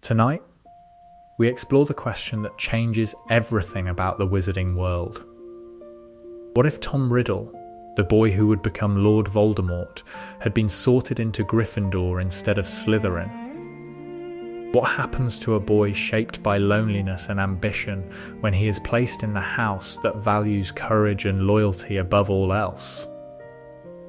Tonight, we explore the question that changes everything about the wizarding world. What if Tom Riddle, the boy who would become Lord Voldemort, had been sorted into Gryffindor instead of Slytherin? What happens to a boy shaped by loneliness and ambition when he is placed in the house that values courage and loyalty above all else?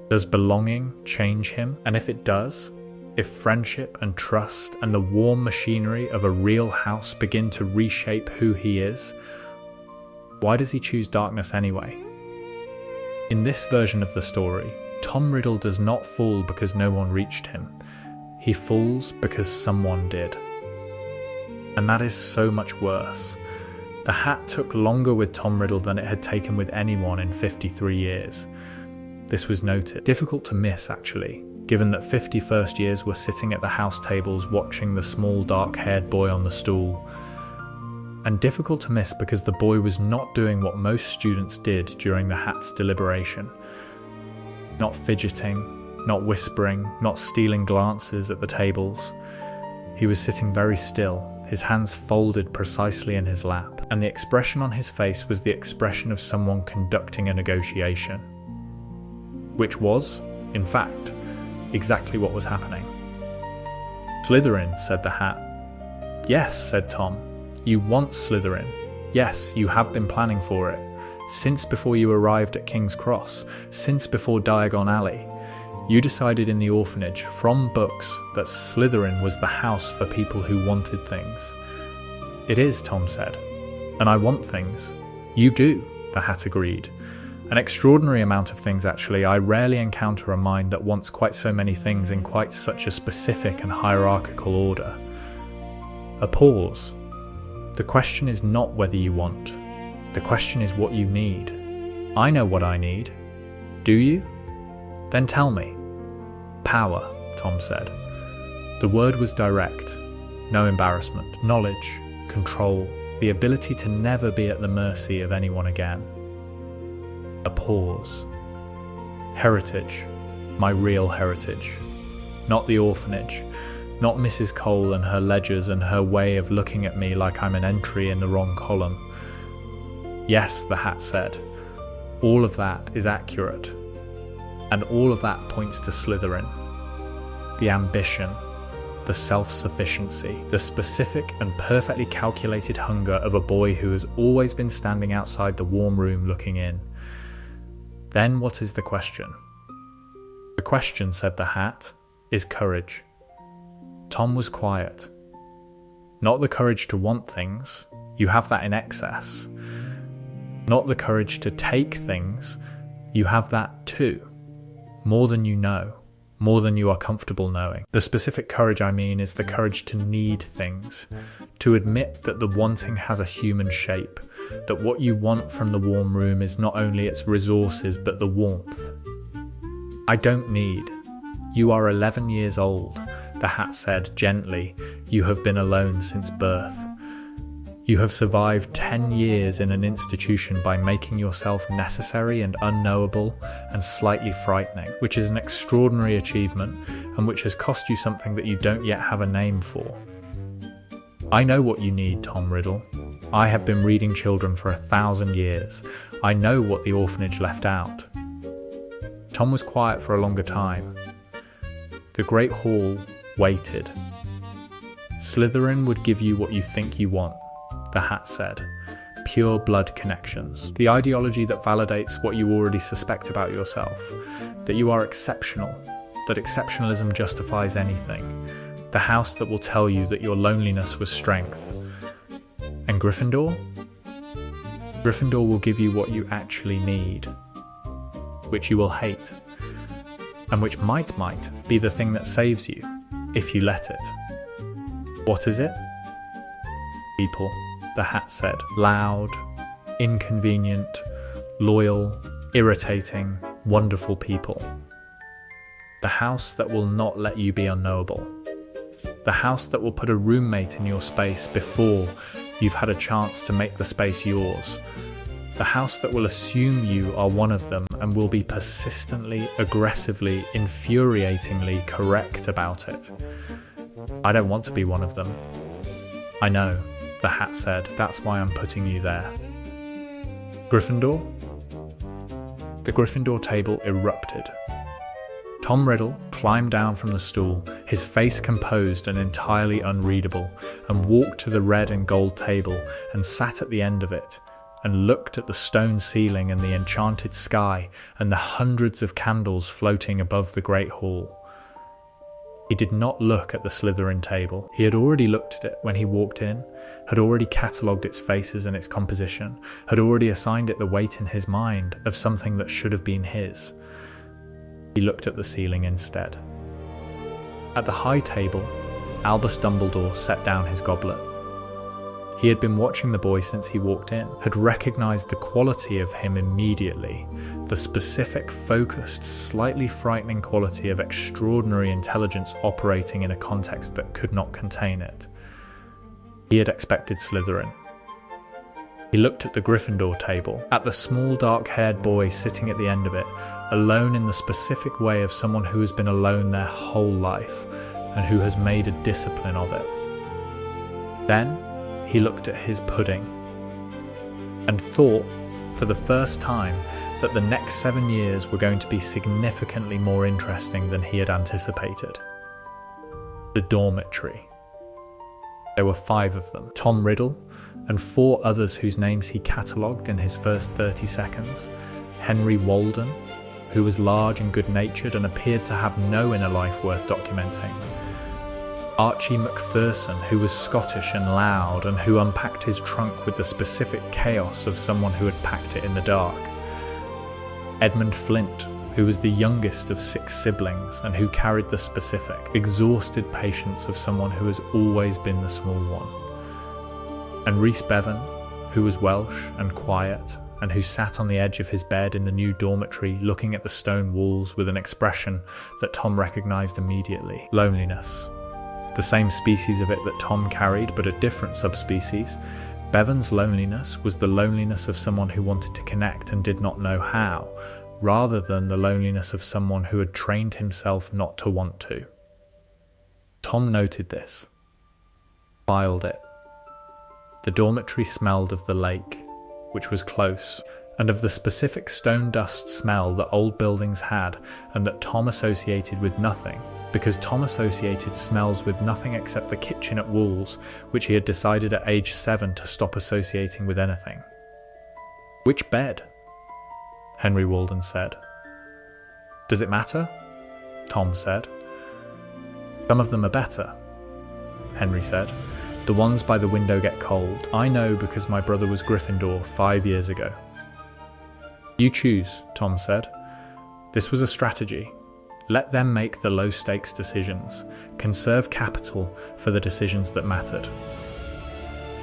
Does belonging change him? And if it does, if friendship and trust and the warm machinery of a real house begin to reshape who he is, why does he choose darkness anyway? In this version of the story, Tom Riddle does not fall because no one reached him. He falls because someone did. And that is so much worse. The hat took longer with Tom Riddle than it had taken with anyone in 53 years. This was noted. Difficult to miss, actually, given that 50 first years were sitting at the house tables watching the small dark-haired boy on the stool. And difficult to miss because the boy was not doing what most students did during the hat's deliberation. Not fidgeting, not whispering, not stealing glances at the tables. He was sitting very still, his hands folded precisely in his lap, and the expression on his face was the expression of someone conducting a negotiation. Which was, in fact, exactly what was happening. "Slytherin," said the hat. "Yes," said Tom. "You want Slytherin. Yes, you have been planning for it. Since before you arrived at King's Cross, since before Diagon Alley. You decided in the orphanage, from books, that Slytherin was the house for people who wanted things." "It is," Tom said. "And I want things." "You do," the hat agreed. "An extraordinary amount of things, actually. I rarely encounter a mind that wants quite so many things in quite such a specific and hierarchical order." A pause. The question is not whether you want. The question is what you need. "I know what I need." "Do you?" "Then tell me." "Power," Tom said. The word was direct. No embarrassment. Knowledge, control, the ability to never be at the mercy of anyone again. A pause. Heritage. My real heritage. Not the orphanage. Not Mrs. Cole and her ledgers and her way of looking at me like I'm an entry in the wrong column. "Yes," the hat said. "All of that is accurate. And all of that points to Slytherin. The ambition, the self-sufficiency, the specific and perfectly calculated hunger of a boy who has always been standing outside the warm room looking in. Then what is the question?" "The question," said the hat, "is courage." Tom was quiet. "Not the courage to want things. You have that in excess. Not the courage to take things. You have that too. More than you know, more than you are comfortable knowing. The specific courage I mean is the courage to need things, to admit that the wanting has a human shape, that what you want from the warm room is not only its resources but the warmth." "I don't need. You are 11 years old," the hat said gently. "You have been alone since birth. You have survived 10 years in an institution by making yourself necessary and unknowable and slightly frightening, which is an extraordinary achievement and which has cost you something that you don't yet have a name for. I know what you need, Tom Riddle. I have been reading children for 1,000 years. I know what the orphanage left out." Tom was quiet for a longer time. The great hall waited. "Slytherin would give you what you think you want," the hat said. "Pure blood connections. The ideology that validates what you already suspect about yourself. That you are exceptional. That exceptionalism justifies anything. The house that will tell you that your loneliness was strength. And Gryffindor? Gryffindor will give you what you actually need. Which you will hate. And which might be the thing that saves you, if you let it. What is it? People," the hat said. "Loud, inconvenient, loyal, irritating, wonderful people. The house that will not let you be unknowable. The house that will put a roommate in your space before you've had a chance to make the space yours. The house that will assume you are one of them and will be persistently, aggressively, infuriatingly correct about it. I don't want to be one of them. "I know," the Hat said. "That's why I'm putting you there." "Gryffindor?" The Gryffindor table erupted. Tom Riddle climbed down from the stool, his face composed and entirely unreadable, and walked to the red and gold table and sat at the end of it, and looked at the stone ceiling and the enchanted sky and the hundreds of candles floating above the great hall. He did not look at the Slytherin table. He had already looked at it when he walked in, had already catalogued its faces and its composition, had already assigned it the weight in his mind of something that should have been his. He looked at the ceiling instead. At the high table, Albus Dumbledore set down his goblet. He had been watching the boy since he walked in, had recognised the quality of him immediately, the specific, focused, slightly frightening quality of extraordinary intelligence operating in a context that could not contain it. He had expected Slytherin. He looked at the Gryffindor table, at the small dark-haired boy sitting at the end of it, alone in the specific way of someone who has been alone their whole life, and who has made a discipline of it. Then, he looked at his pudding, and thought, for the first time, that the next 7 years were going to be significantly more interesting than he had anticipated. The dormitory. There were 5 of them: Tom Riddle, and 4 others whose names he catalogued in his first 30 seconds. Henry Walden, who was large and good-natured and appeared to have no inner life worth documenting. Archie Macpherson, who was Scottish and loud, and who unpacked his trunk with the specific chaos of someone who had packed it in the dark. Edmund Flint, who was the youngest of 6 siblings, and who carried the specific, exhausted patience of someone who has always been the small one. And Rhys Bevan, who was Welsh and quiet, and who sat on the edge of his bed in the new dormitory looking at the stone walls with an expression that Tom recognised immediately: loneliness. The same species of it that Tom carried, but a different subspecies. Bevan's loneliness was the loneliness of someone who wanted to connect and did not know how, rather than the loneliness of someone who had trained himself not to want to. Tom noted this, filed it. The dormitory smelled of the lake, which was close, and of the specific stone dust smell that old buildings had and that Tom associated with nothing, because Tom associated smells with nothing except the kitchen at Wool's, which he had decided at age 7 to stop associating with anything. "Which bed?" Henry Walden said. "Does it matter?" Tom said. "Some of them are better," Henry said. "The ones by the window get cold. I know because my brother was Gryffindor 5 years ago." "You choose," Tom said. This was a strategy. Let them make the low-stakes decisions. Conserve capital for the decisions that mattered.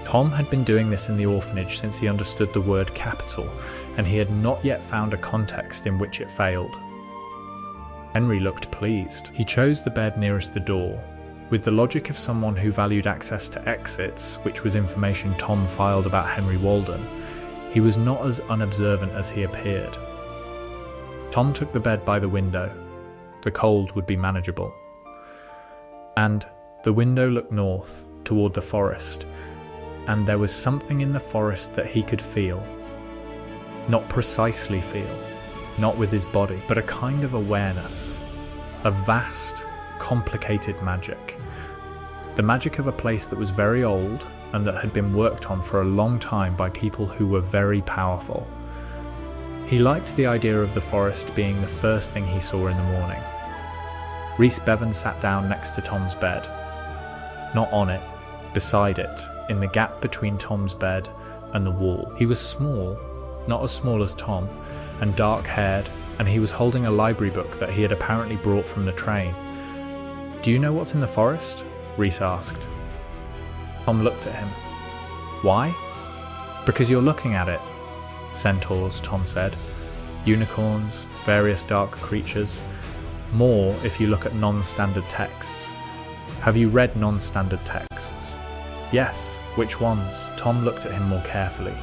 Tom had been doing this in the orphanage since he understood the word capital, and he had not yet found a context in which it failed. Henry looked pleased. He chose the bed nearest the door. With the logic of someone who valued access to exits, which was information Tom filed about Henry Walden, he was not as unobservant as he appeared. Tom took the bed by the window. The cold would be manageable. And the window looked north, toward the forest, and there was something in the forest that he could feel. Not precisely feel, not with his body, but a kind of awareness, a vast, complicated magic. The magic of a place that was very old and that had been worked on for a long time by people who were very powerful. He liked the idea of the forest being the first thing he saw in the morning. Rhys Bevan sat down next to Tom's bed. Not on it, beside it, in the gap between Tom's bed and the wall. He was small, not as small as Tom, and dark-haired, and he was holding a library book that he had apparently brought from the train. "Do you know what's in the forest?" Rhys asked. Tom looked at him. "Why?" "Because you're looking at it." "Centaurs," Tom said. "Unicorns, various dark creatures. More if you look at non-standard texts. Have you read non-standard texts?" "Yes." "Which ones?" Tom looked at him more carefully.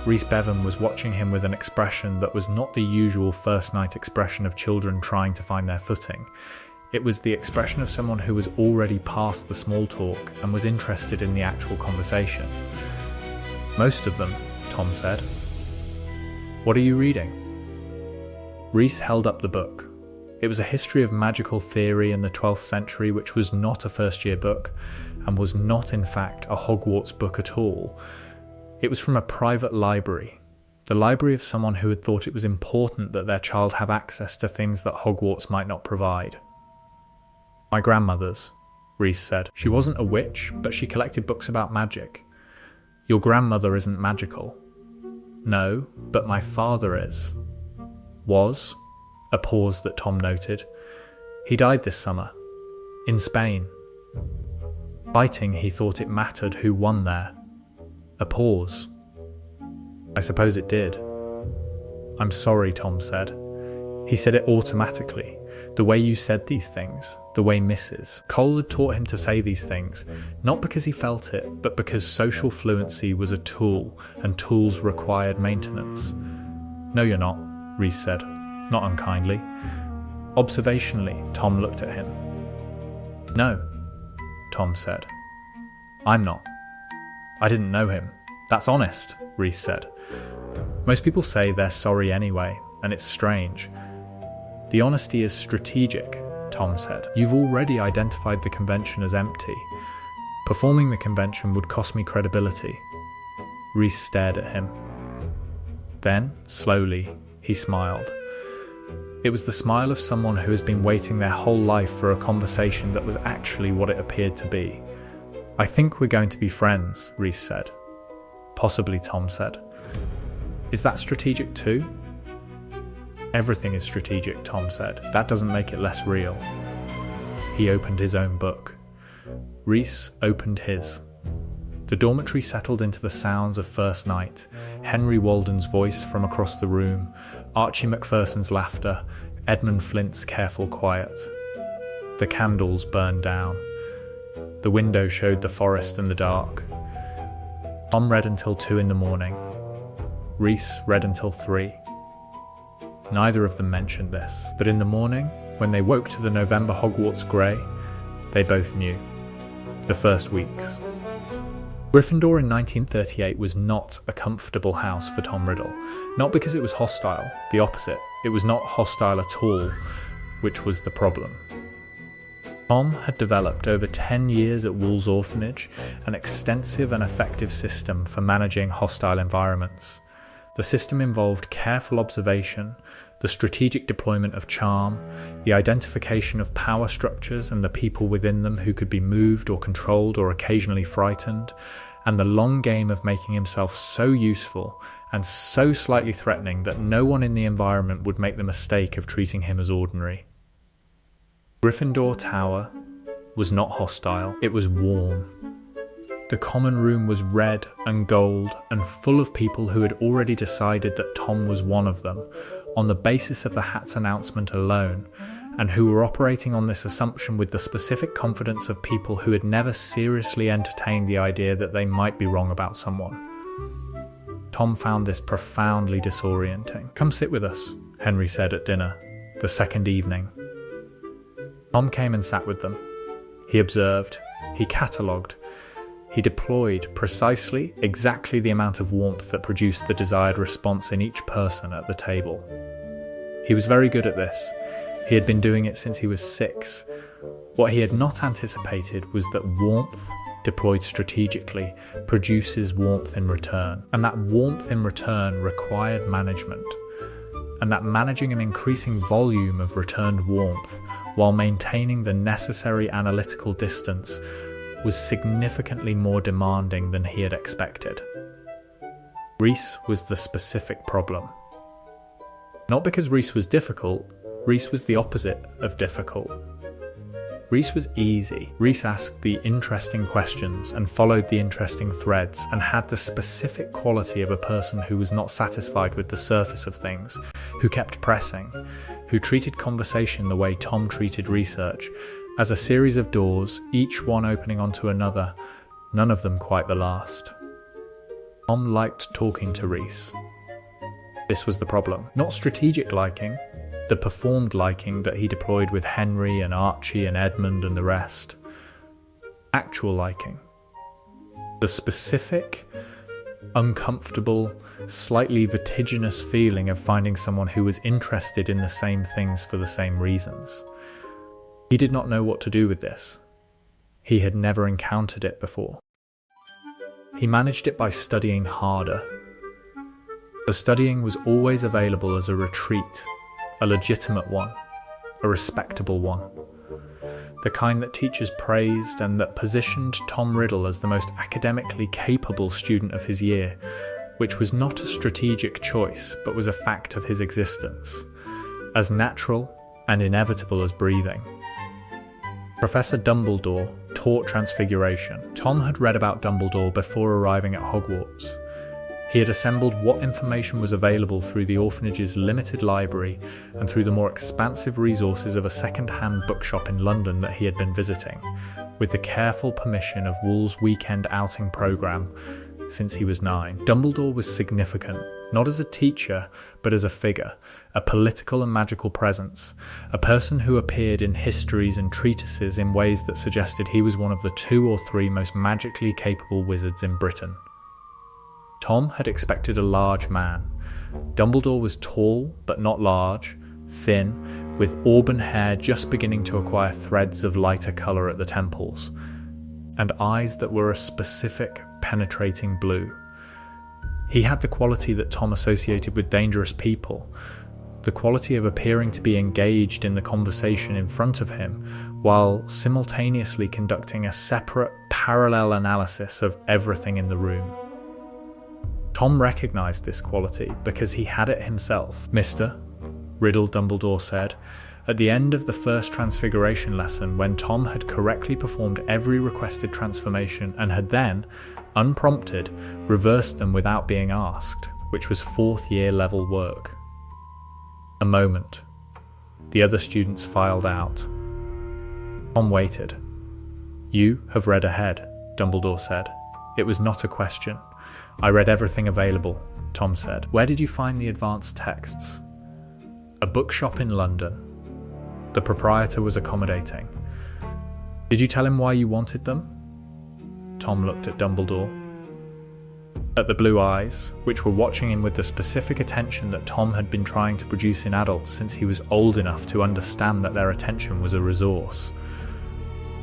Rhys Bevan was watching him with an expression that was not the usual first-night expression of children trying to find their footing. It was the expression of someone who was already past the small talk and was interested in the actual conversation. Most of them, Tom said. What are you reading? Rhys held up the book. It was a history of magical theory in the 12th century, which was not a first-year book, and was not in fact a Hogwarts book at all. It was from a private library, the library of someone who had thought it was important that their child have access to things that Hogwarts might not provide. My grandmother's, Rhys said. She wasn't a witch, but she collected books about magic. Your grandmother isn't magical. No, but my father is. Was. A pause that Tom noted. He died this summer. In Spain. Fighting, he thought it mattered who won there. A pause. I suppose it did. I'm sorry, Tom said. He said it automatically. The way you said these things, the way Mrs. Cole had taught him to say these things, not because he felt it, but because social fluency was a tool, and tools required maintenance. No, you're not, Rhys said, not unkindly. Observationally, Tom looked at him. No, Tom said. I'm not. I didn't know him. That's honest, Rhys said. Most people say they're sorry anyway, and it's strange. The honesty is strategic, Tom said. You've already identified the convention as empty. Performing the convention would cost me credibility. Rhys stared at him. Then, slowly, he smiled. It was the smile of someone who has been waiting their whole life for a conversation that was actually what it appeared to be. I think we're going to be friends, Rhys said. Possibly, Tom said. Is that strategic too? Everything is strategic, Tom said. That doesn't make it less real. He opened his own book. Rhys opened his. The dormitory settled into the sounds of first night. Henry Walden's voice from across the room, Archie Macpherson's laughter, Edmund Flint's careful quiet. The candles burned down. The window showed the forest and the dark. Tom read until 2 a.m. Rhys read until 3. Neither of them mentioned this, but in the morning, when they woke to the November Hogwarts grey, they both knew. The first weeks. Gryffindor in 1938 was not a comfortable house for Tom Riddle, not because it was hostile, the opposite. It was not hostile at all, which was the problem. Tom had developed over 10 years at Wool's Orphanage an extensive and effective system for managing hostile environments. The system involved careful observation, the strategic deployment of charm, the identification of power structures and the people within them who could be moved or controlled or occasionally frightened, and the long game of making himself so useful and so slightly threatening that no one in the environment would make the mistake of treating him as ordinary. Gryffindor Tower was not hostile, it was warm. The common room was red and gold and full of people who had already decided that Tom was one of them, on the basis of the hat's announcement alone, and who were operating on this assumption with the specific confidence of people who had never seriously entertained the idea that they might be wrong about someone. Tom found this profoundly disorienting. Come sit with us, Henry said at dinner, the second evening. Tom came and sat with them. He observed, he catalogued, he deployed precisely, exactly the amount of warmth that produced the desired response in each person at the table. He was very good at this. He had been doing it since he was 6. What he had not anticipated was that warmth, deployed strategically, produces warmth in return. And that warmth in return required management. And that managing an increasing volume of returned warmth while maintaining the necessary analytical distance was significantly more demanding than he had expected. Rhys was the specific problem. Not because Rhys was difficult, Rhys was the opposite of difficult. Rhys was easy. Rhys asked the interesting questions and followed the interesting threads and had the specific quality of a person who was not satisfied with the surface of things, who kept pressing, who treated conversation the way Tom treated research, as a series of doors, each one opening onto another, none of them quite the last. Tom liked talking to Rhys. This was the problem. Not strategic liking, the performed liking that he deployed with Henry and Archie and Edmund and the rest. Actual liking. The specific, uncomfortable, slightly vertiginous feeling of finding someone who was interested in the same things for the same reasons. He did not know what to do with this. He had never encountered it before. He managed it by studying harder. The studying was always available as a retreat, a legitimate one, a respectable one. The kind that teachers praised and that positioned Tom Riddle as the most academically capable student of his year, which was not a strategic choice but was a fact of his existence, as natural and inevitable as breathing. Professor Dumbledore taught Transfiguration. Tom had read about Dumbledore before arriving at Hogwarts. He had assembled what information was available through the orphanage's limited library and through the more expansive resources of a second-hand bookshop in London that he had been visiting, with the careful permission of Wool's weekend outing programme since he was 9. Dumbledore was significant, not as a teacher, but as a figure, a political and magical presence, a person who appeared in histories and treatises in ways that suggested he was one of the 2 or 3 most magically capable wizards in Britain. Tom had expected a large man. Dumbledore was tall, but not large, thin, with auburn hair just beginning to acquire threads of lighter colour at the temples, and eyes that were a specific, penetrating blue. He had the quality that Tom associated with dangerous people, the quality of appearing to be engaged in the conversation in front of him, while simultaneously conducting a separate, parallel analysis of everything in the room. Tom recognised this quality because he had it himself. "Mr. Riddle," Dumbledore said, at the end of the first Transfiguration lesson, when Tom had correctly performed every requested transformation and had then, unprompted, reversed them without being asked, which was 4th year level work. A moment. The other students filed out. Tom waited. "You have read ahead," Dumbledore said. It was not a question. "I read everything available," Tom said. "Where did you find the advanced texts?" "A bookshop in London." The proprietor was accommodating. "Did you tell him why you wanted them?" Tom looked at Dumbledore. At the blue eyes, which were watching him with the specific attention that Tom had been trying to produce in adults since he was old enough to understand that their attention was a resource.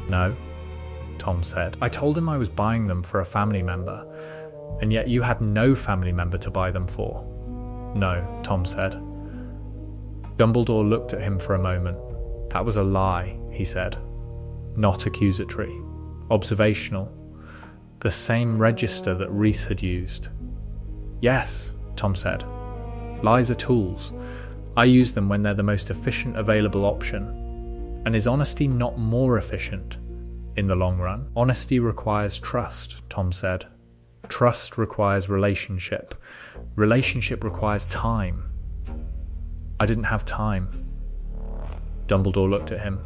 "No," Tom said. "I told him I was buying them for a family member, and yet you had no family member to buy them for." "No," Tom said. Dumbledore looked at him for a moment. "That was a lie," he said. Not accusatory. Observational. The same register that Reese had used. "Yes," Tom said. "Lies are tools. I use them when they're the most efficient available option. And is honesty not more efficient in the long run?" "Honesty requires trust," Tom said. "Trust requires relationship. Relationship requires time." "I didn't have time." Dumbledore looked at him.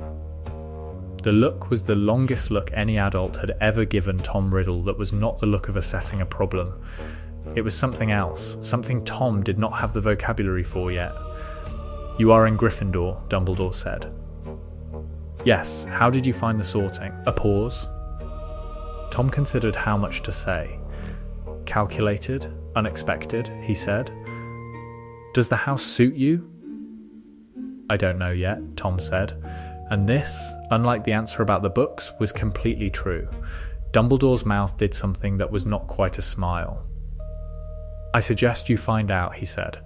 The look was the longest look any adult had ever given Tom Riddle that was not the look of assessing a problem. It was something else, something Tom did not have the vocabulary for yet. "You are in Gryffindor," Dumbledore said. "Yes, how did you find the sorting?" A pause. Tom considered how much to say. "Calculated, unexpected," he said. "Does the house suit you?" "I don't know yet," Tom said. And this, unlike the answer about the books, was completely true. Dumbledore's mouth did something that was not quite a smile. "I suggest you find out," he said.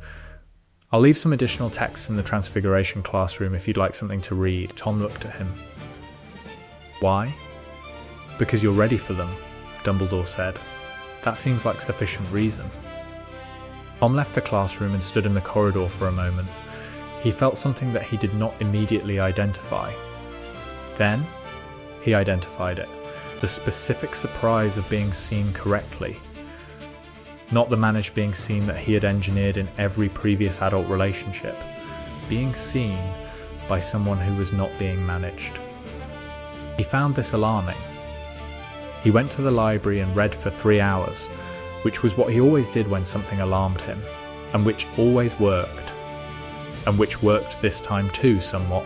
"I'll leave some additional texts in the Transfiguration classroom if you'd like something to read." Tom looked at him. "Why?" "Because you're ready for them," Dumbledore said. "That seems like sufficient reason." Tom left the classroom and stood in the corridor for a moment. He felt something that he did not immediately identify. Then, he identified it. The specific surprise of being seen correctly. Not the managed being seen that he had engineered in every previous adult relationship. Being seen by someone who was not being managed. He found this alarming. He went to the library and read for 3 hours, which was what he always did when something alarmed him, and which always worked. and which worked this time too somewhat,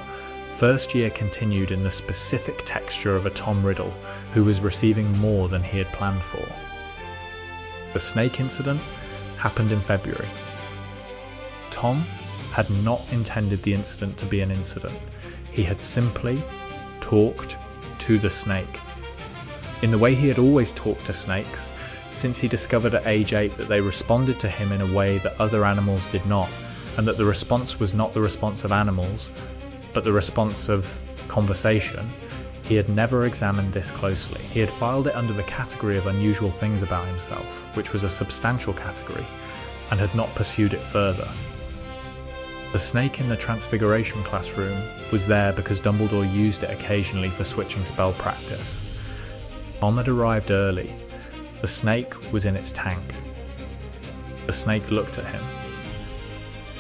first year continued in the specific texture of a Tom Riddle who was receiving more than he had planned for. The snake incident happened in February. Tom had not intended the incident to be an incident. He had simply talked to the snake. In the way he had always talked to snakes, since he discovered at age 8 that they responded to him in a way that other animals did not, and that the response was not the response of animals, but the response of conversation, he had never examined this closely. He had filed it under the category of unusual things about himself, which was a substantial category, and had not pursued it further. The snake in the Transfiguration classroom was there because Dumbledore used it occasionally for switching spell practice. Tom had arrived early. The snake was in its tank. The snake looked at him.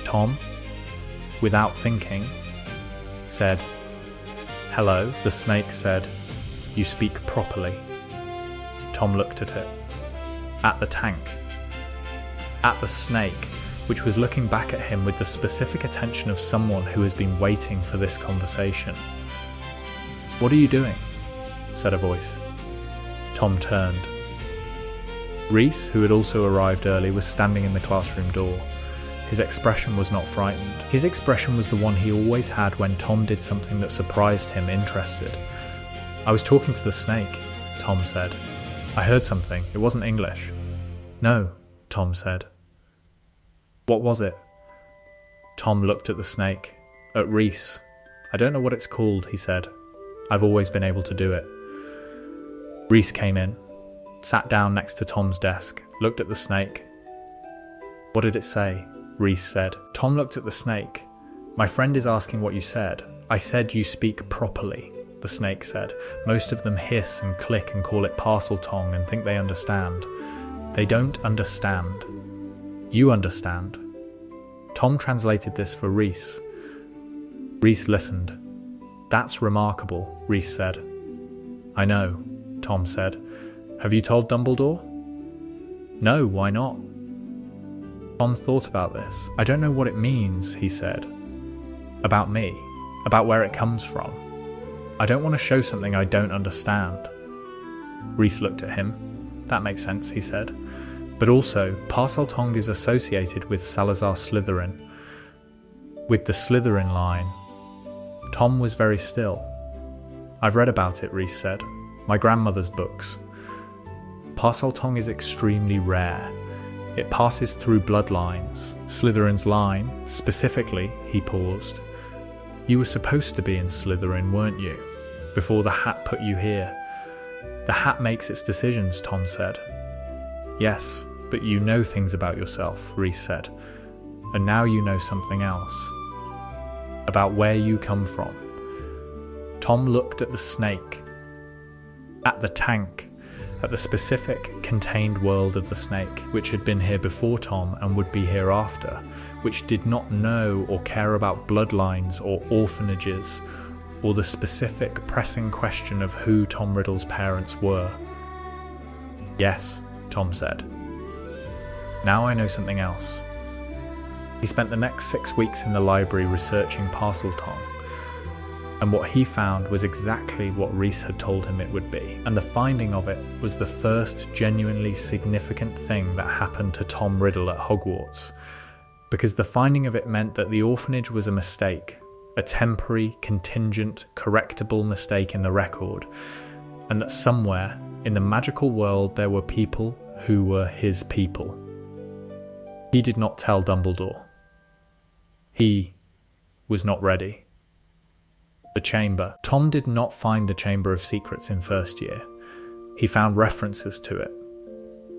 Tom, without thinking, said, "Hello." The snake said, "You speak properly." Tom looked at it. At the tank. At the snake, which was looking back at him with the specific attention of someone who has been waiting for this conversation. "What are you doing?" said a voice. Tom turned. Reese, who had also arrived early, was standing in the classroom door. His expression was not frightened. His expression was the one he always had when Tom did something that surprised him, interested. "I was talking to the snake," Tom said. "I heard something. It wasn't English." "No," Tom said. "What was it?" Tom looked at the snake. "At Reese. I don't know what it's called," he said. "I've always been able to do it." Reese came in, sat down next to Tom's desk, looked at the snake. "What did it say?" Reese said. Tom looked at the snake. "My friend is asking what you said." "I said you speak properly," the snake said. "Most of them hiss and click and call it parcel tongue and think they understand. They don't understand. You understand." Tom translated this for Reese. Reese listened. "That's remarkable," Reese said. "I know," Tom said. "Have you told Dumbledore?" "No, why not?" Tom thought about this. "I don't know what it means," he said. "About me, about where it comes from. I don't want to show something I don't understand." Reese looked at him. "That makes sense," he said. "But also, Parseltongue is associated with Salazar Slytherin, with the Slytherin line." Tom was very still. "I've read about it," Reese said. "My grandmother's books. Parseltongue is extremely rare. It passes through bloodlines. Slytherin's line, specifically," he paused. "You were supposed to be in Slytherin, weren't you? Before the hat put you here." "The hat makes its decisions," Tom said. "Yes, but you know things about yourself," Reese said. "And now you know something else. About where you come from." Tom looked at the snake. At the tank. At the specific, contained world of the snake, which had been here before Tom and would be here after, which did not know or care about bloodlines or orphanages, or the specific, pressing question of who Tom Riddle's parents were. "Yes," Tom said. "Now I know something else." He spent the next 6 weeks in the library researching Parseltongue, and what he found was exactly what Reese had told him it would be, and the finding of it was the first genuinely significant thing that happened to Tom Riddle at Hogwarts, because the finding of it meant that the orphanage was a mistake, a temporary, contingent, correctable mistake in the record, and that somewhere in the magical world there were people who were his people. He did not tell Dumbledore. He was not ready. The chamber. Tom did not find the Chamber of Secrets in first year. He found references to it.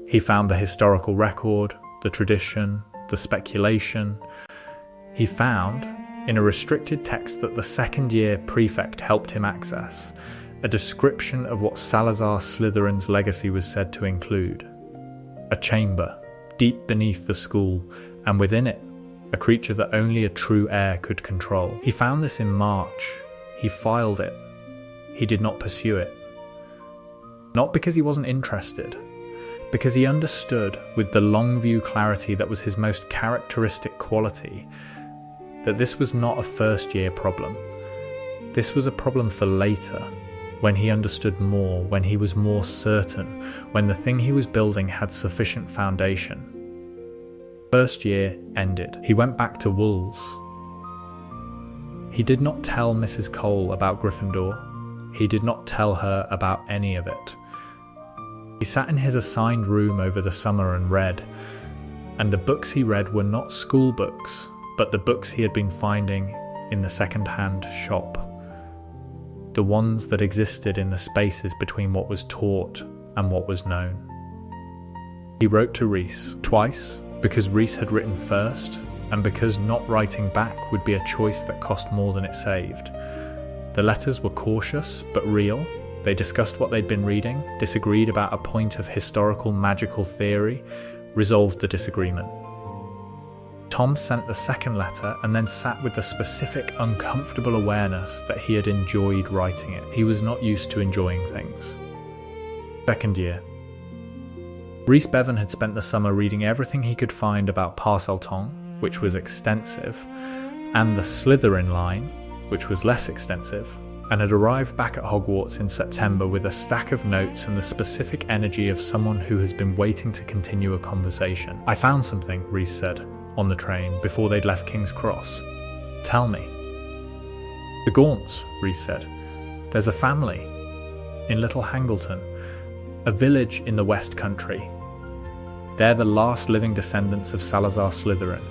He found the historical record, the tradition, the speculation. He found, in a restricted text that the second year prefect helped him access, a description of what Salazar Slytherin's legacy was said to include. A chamber, deep beneath the school, and within it, a creature that only a true heir could control. He found this in March. He filed it. He did not pursue it. Not because he wasn't interested, because he understood, with the long view clarity that was his most characteristic quality, that this was not a first-year problem. This was a problem for later, when he understood more, when he was more certain, when the thing he was building had sufficient foundation. First year ended. He went back to Wolves. He did not tell Mrs. Cole about Gryffindor. He did not tell her about any of it. He sat in his assigned room over the summer and read, and the books he read were not school books, but the books he had been finding in the second-hand shop. The ones that existed in the spaces between what was taught and what was known. He wrote to Rhys twice, because Rhys had written first, and because not writing back would be a choice that cost more than it saved. The letters were cautious, but real. They discussed what they'd been reading, disagreed about a point of historical magical theory, resolved the disagreement. Tom sent the second letter and then sat with the specific uncomfortable awareness that he had enjoyed writing it. He was not used to enjoying things. Second year. Rhys Bevan had spent the summer reading everything he could find about Parseltongue, which was extensive, and the Slytherin line, which was less extensive, and had arrived back at Hogwarts in September with a stack of notes and the specific energy of someone who has been waiting to continue a conversation. "I found something," Rhys said, on the train, before they'd left King's Cross. "Tell me." "The Gaunts," Rhys said. "There's a family in Little Hangleton, a village in the West Country. They're the last living descendants of Salazar Slytherin.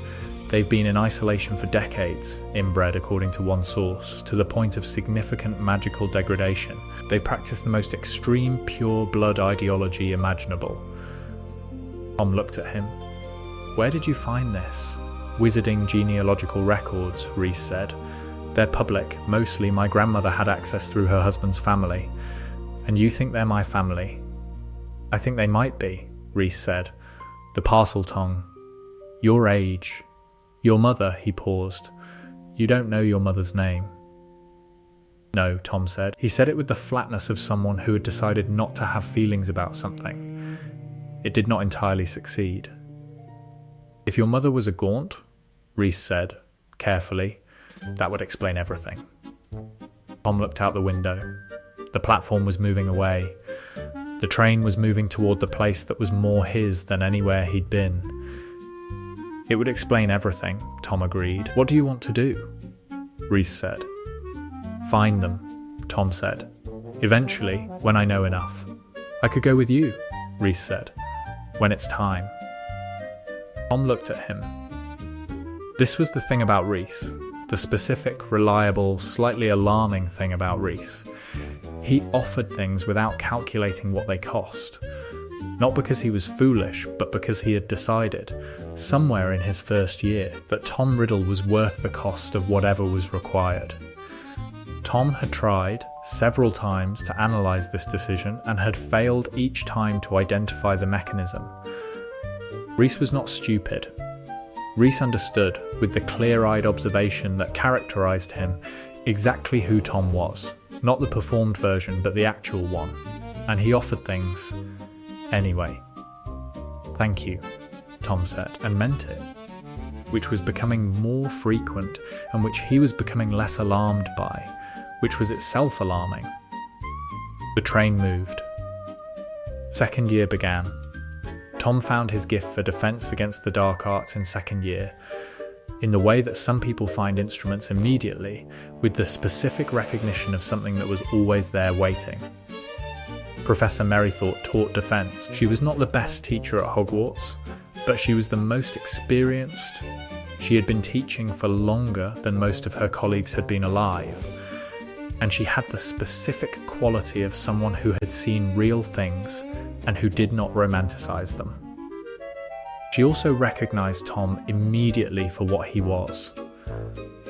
They've been in isolation for decades, inbred according to one source, to the point of significant magical degradation. They practice the most extreme pure blood ideology imaginable." Tom looked at him. "Where did you find this?" "Wizarding genealogical records," Rhys said. "They're public. Mostly my grandmother had access through her husband's family. And you think they're my family?" "I think they might be," Rhys said. "The Parseltongue. Your age. Your mother," he paused. "You don't know your mother's name." "No," Tom said. He said it with the flatness of someone who had decided not to have feelings about something. It did not entirely succeed. "If your mother was a Gaunt," Rhys said, carefully, "that would explain everything." Tom looked out the window. The platform was moving away. The train was moving toward the place that was more his than anywhere he'd been. "It would explain everything," Tom agreed. "What do you want to do?" Rhys said. "Find them," Tom said. "Eventually, when I know enough." "I could go with you," Rhys said. "When it's time." Tom looked at him. This was the thing about Rhys, the specific, reliable, slightly alarming thing about Rhys. He offered things without calculating what they cost. Not because he was foolish, but because he had decided, somewhere in his first year, that Tom Riddle was worth the cost of whatever was required. Tom had tried, several times, to analyse this decision and had failed each time to identify the mechanism. Rhys was not stupid. Rhys understood, with the clear-eyed observation that characterised him, exactly who Tom was. Not the performed version, but the actual one. And he offered things anyway. "Thank you," Tom said, and meant it, which was becoming more frequent and which he was becoming less alarmed by, which was itself alarming. The train moved. Second year began. Tom found his gift for defense against the dark arts in second year, in the way that some people find instruments immediately, with the specific recognition of something that was always there waiting. Professor Merrythought taught defense. She was not the best teacher at Hogwarts, but she was the most experienced. She had been teaching for longer than most of her colleagues had been alive, and she had the specific quality of someone who had seen real things and who did not romanticize them. She also recognized Tom immediately for what he was,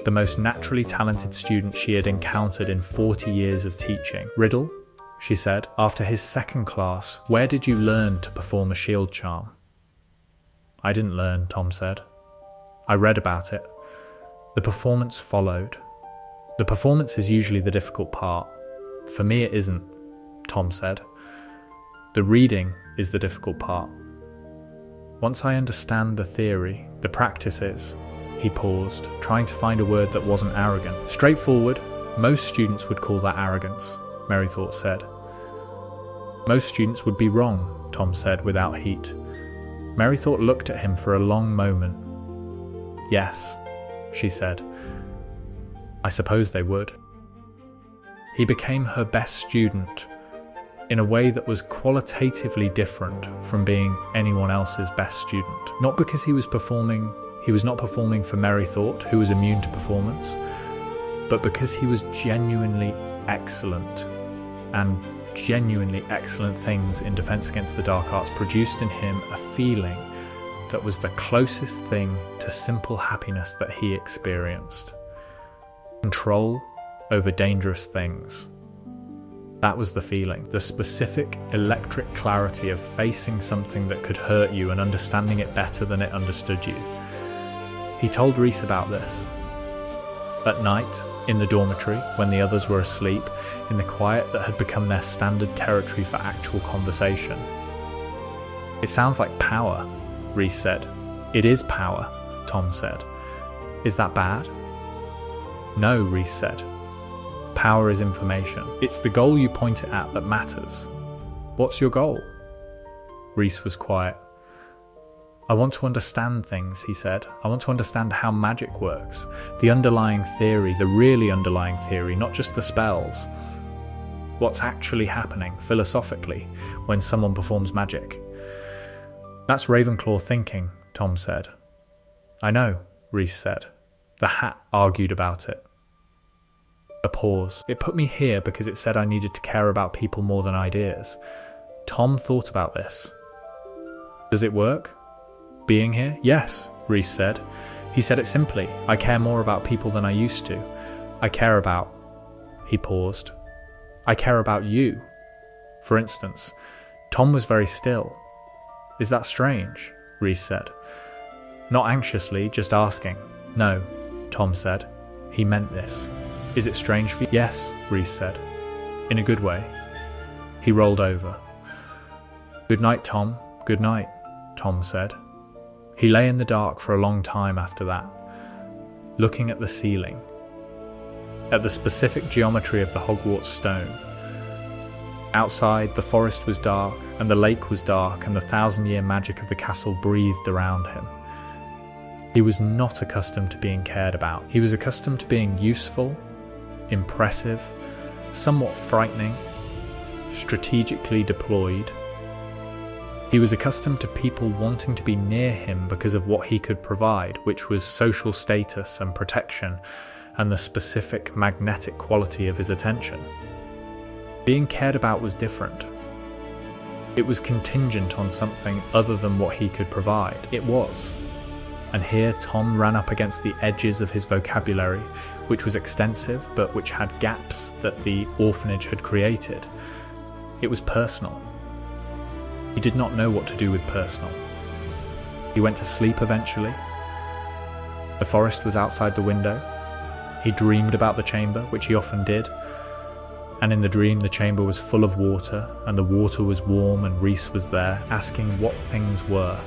the most naturally talented student she had encountered in 40 years of teaching. "Riddle," she said, after his second class, "where did you learn to perform a shield charm?" "I didn't learn," Tom said. "I read about it. The performance followed. The performance is usually the difficult part. For me it isn't," Tom said. "The reading is the difficult part. Once I understand the theory, the practices, He paused, trying to find a word that wasn't arrogant. Straightforward. Most students would call that arrogance, Merrythought said. Most students would be wrong, Tom said without heat. Merrythought looked at him for a long moment. Yes, she said. I suppose they would. He became her best student in a way that was qualitatively different from being anyone else's best student. Not because he was not performing for Merrythought, who was immune to performance, but because he was genuinely excellent, and genuinely excellent things in Defense Against the Dark Arts produced in him a feeling that was the closest thing to simple happiness that he experienced. Control over dangerous things. That was the feeling, the specific electric clarity of facing something that could hurt you and understanding it better than it understood you. He told Reese about this. At night, in the dormitory, when the others were asleep, in the quiet that had become their standard territory for actual conversation. It sounds like power, Reese said. It is power, Tom said. Is that bad? No, Reese said. Power is information. It's the goal you point it at that matters. What's your goal? Reese was quiet. I want to understand things, he said. I want to understand how magic works. The underlying theory, the really underlying theory, not just the spells. What's actually happening, philosophically, when someone performs magic. That's Ravenclaw thinking, Tom said. I know, Reese said. The hat argued about it. A pause. It put me here because it said I needed to care about people more than ideas. Tom thought about this. Does it work? Being here? Yes, Reese said. He said it simply. I care more about people than I used to. I care about... He paused. I care about you. For instance, Tom was very still. Is that strange? Reese said. Not anxiously, just asking. No, Tom said. He meant this. Is it strange for you? Yes, Reese said. In a good way. He rolled over. Good night, Tom. Good night, Tom said. He lay in the dark for a long time after that, looking at the ceiling, at the specific geometry of the Hogwarts stone. Outside, the forest was dark, and the lake was dark, and the thousand-year magic of the castle breathed around him. He was not accustomed to being cared about. He was accustomed to being useful, impressive, somewhat frightening, strategically deployed. He was accustomed to people wanting to be near him because of what he could provide, which was social status and protection, and the specific magnetic quality of his attention. Being cared about was different. It was contingent on something other than what he could provide. It was. And here Tom ran up against the edges of his vocabulary, which was extensive, but which had gaps that the orphanage had created. It was personal. He did not know what to do with personal. He went to sleep eventually. The forest was outside the window. He dreamed about the chamber, which he often did. And in the dream, the chamber was full of water, and the water was warm, and Reese was there, asking what things were.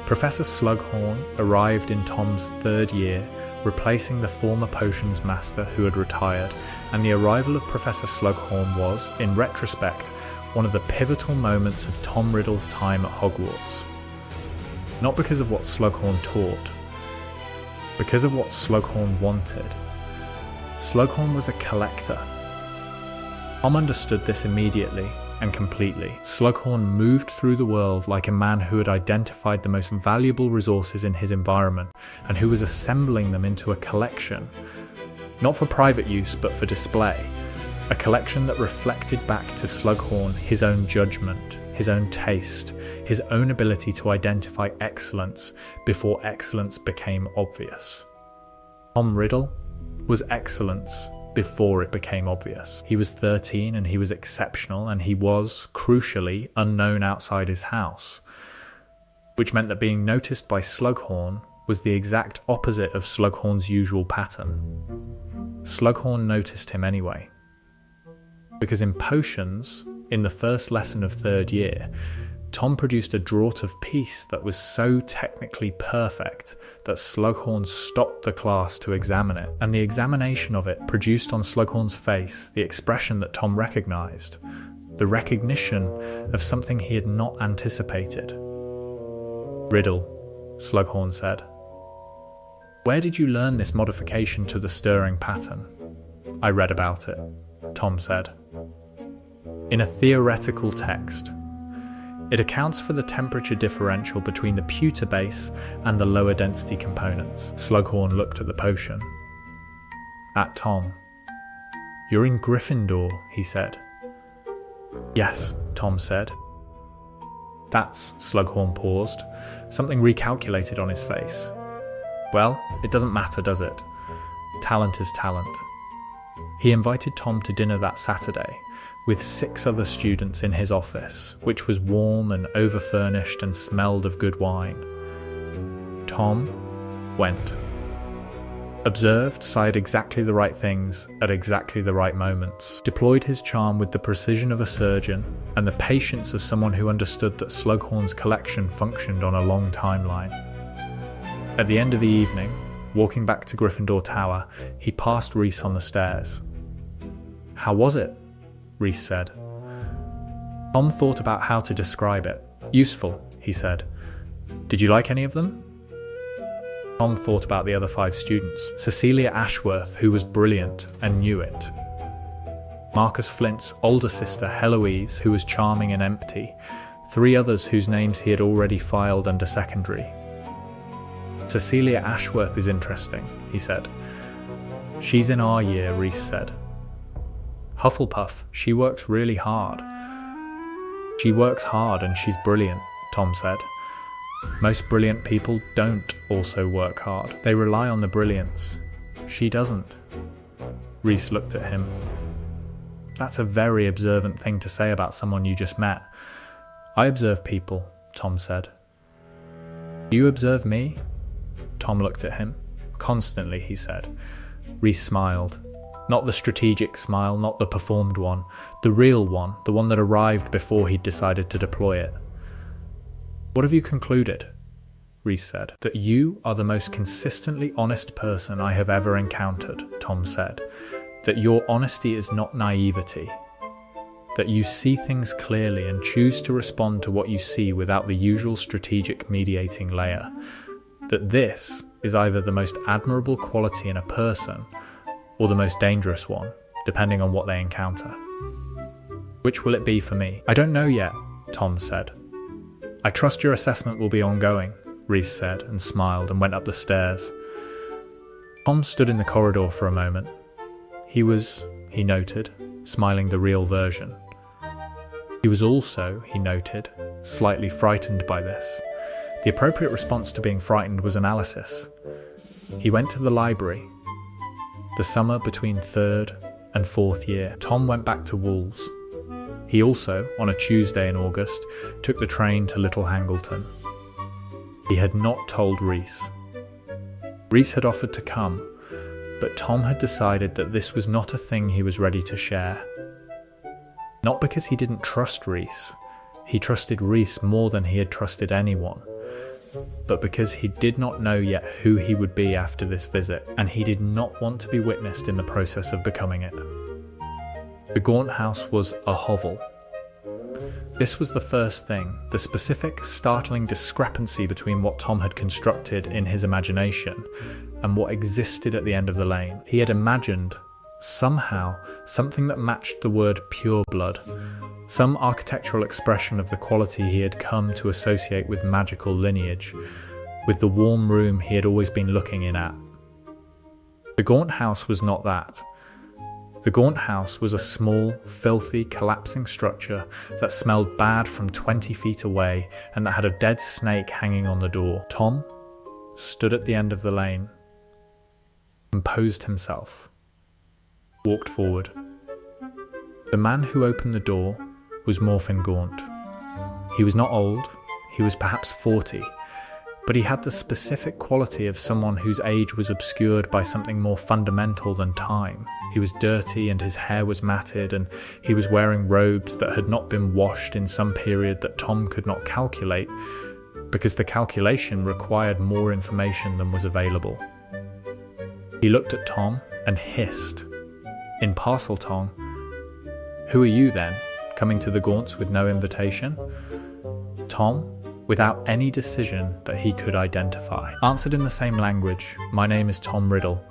Professor Slughorn arrived in Tom's third year, replacing the former potions master who had retired, and the arrival of Professor Slughorn was, in retrospect, one of the pivotal moments of Tom Riddle's time at Hogwarts. Not because of what Slughorn taught, because of what Slughorn wanted. Slughorn was a collector. Tom understood this immediately and completely. Slughorn moved through the world like a man who had identified the most valuable resources in his environment and who was assembling them into a collection, not for private use but for display. A collection that reflected back to Slughorn his own judgment, his own taste, his own ability to identify excellence before excellence became obvious. Tom Riddle was excellence before it became obvious. He was 13 and he was exceptional, and he was, crucially, unknown outside his house, which meant that being noticed by Slughorn was the exact opposite of Slughorn's usual pattern. Slughorn noticed him anyway. Because in potions, in the first lesson of third year, Tom produced a draught of peace that was so technically perfect that Slughorn stopped the class to examine it, and the examination of it produced on Slughorn's face the expression that Tom recognized, the recognition of something he had not anticipated. "Riddle," Slughorn said. "Where did you learn this modification to the stirring pattern?" "I read about it," Tom said. "In a theoretical text. It accounts for the temperature differential between the pewter base and the lower density components." Slughorn looked at the potion. At Tom. "You're in Gryffindor," he said. "Yes," Tom said. "That's," Slughorn paused, something recalculated on his face. "Well, it doesn't matter, does it? Talent is talent." He invited Tom to dinner that Saturday, with 6 other students in his office, which was warm and overfurnished and smelled of good wine. Tom went. Observed, sighed exactly the right things at exactly the right moments, deployed his charm with the precision of a surgeon and the patience of someone who understood that Slughorn's collection functioned on a long timeline. At the end of the evening, walking back to Gryffindor Tower, he passed Reese on the stairs. "How was it?" Reese said. Tom thought about how to describe it. "Useful," he said. "Did you like any of them?" Tom thought about the other 5 students. Cecilia Ashworth, who was brilliant and knew it. Marcus Flint's older sister, Heloise, who was charming and empty. 3 others whose names he had already filed under secondary. "Cecilia Ashworth is interesting," he said. "She's in our year," Reese said. "Hufflepuff, she works really hard." "She works hard and she's brilliant," Tom said. "Most brilliant people don't also work hard. They rely on the brilliance. She doesn't." Reese looked at him. "That's a very observant thing to say about someone you just met." "I observe people," Tom said. "Do you observe me?" Tom looked at him. "Constantly," he said. Reese smiled. Not the strategic smile, not the performed one. The real one, the one that arrived before he'd decided to deploy it. "What have you concluded?" Reese said. "That you are the most consistently honest person I have ever encountered," Tom said. "That your honesty is not naivety. That you see things clearly and choose to respond to what you see without the usual strategic mediating layer. That this is either the most admirable quality in a person or the most dangerous one, depending on what they encounter. Which will it be for me?" "I don't know yet," Tom said. "I trust your assessment will be ongoing," Reese said, and smiled and went up the stairs. Tom stood in the corridor for a moment. He was, he noted, smiling the real version. He was also, he noted, slightly frightened by this. The appropriate response to being frightened was analysis. He went to the library. The summer between 3rd and 4th year, Tom went back to Wolves. He also, on a Tuesday in August, took the train to Little Hangleton. He had not told Reese. Reese had offered to come, but Tom had decided that this was not a thing he was ready to share. Not because he didn't trust Reese. He trusted Reese more than he had trusted anyone. But because he did not know yet who he would be after this visit, and he did not want to be witnessed in the process of becoming it. The Gaunt House was a hovel. This was the first thing, the specific, startling discrepancy between what Tom had constructed in his imagination and what existed at the end of the lane. He had imagined, somehow, something that matched the word pureblood, some architectural expression of the quality he had come to associate with magical lineage, with the warm room he had always been looking in at. The Gaunt House was not that. The Gaunt House was a small, filthy, collapsing structure that smelled bad from 20 feet away and that had a dead snake hanging on the door. Tom stood at the end of the lane, composed himself, walked forward. The man who opened the door was Morfin Gaunt. He was not old, he was perhaps 40. but he had the specific quality of someone whose age was obscured by something more fundamental than time. He was dirty and his hair was matted, and he was wearing robes that had not been washed in some period that Tom could not calculate, because the calculation required more information than was available. He looked at Tom and hissed, in Parseltongue, "Who are you then, coming to the Gaunts with no invitation?" Tom, without any decision that he could identify, answered in the same language, "My name is Tom Riddle.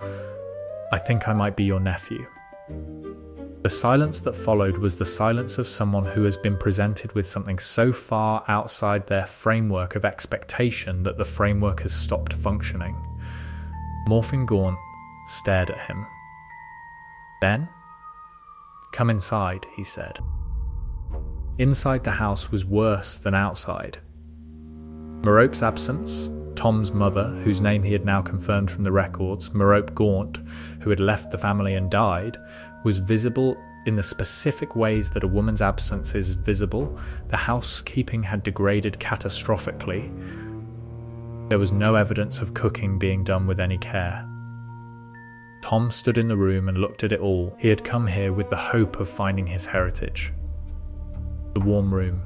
I think I might be your nephew." The silence that followed was the silence of someone who has been presented with something so far outside their framework of expectation that the framework has stopped functioning. Morfin Gaunt stared at him. Then, "Come inside," he said. Inside the house was worse than outside. Merope's absence, Tom's mother, whose name he had now confirmed from the records, Merope Gaunt, who had left the family and died, was visible in the specific ways that a woman's absence is visible. The housekeeping had degraded catastrophically. There was no evidence of cooking being done with any care. Tom stood in the room and looked at it all. He had come here with the hope of finding his heritage. The warm room.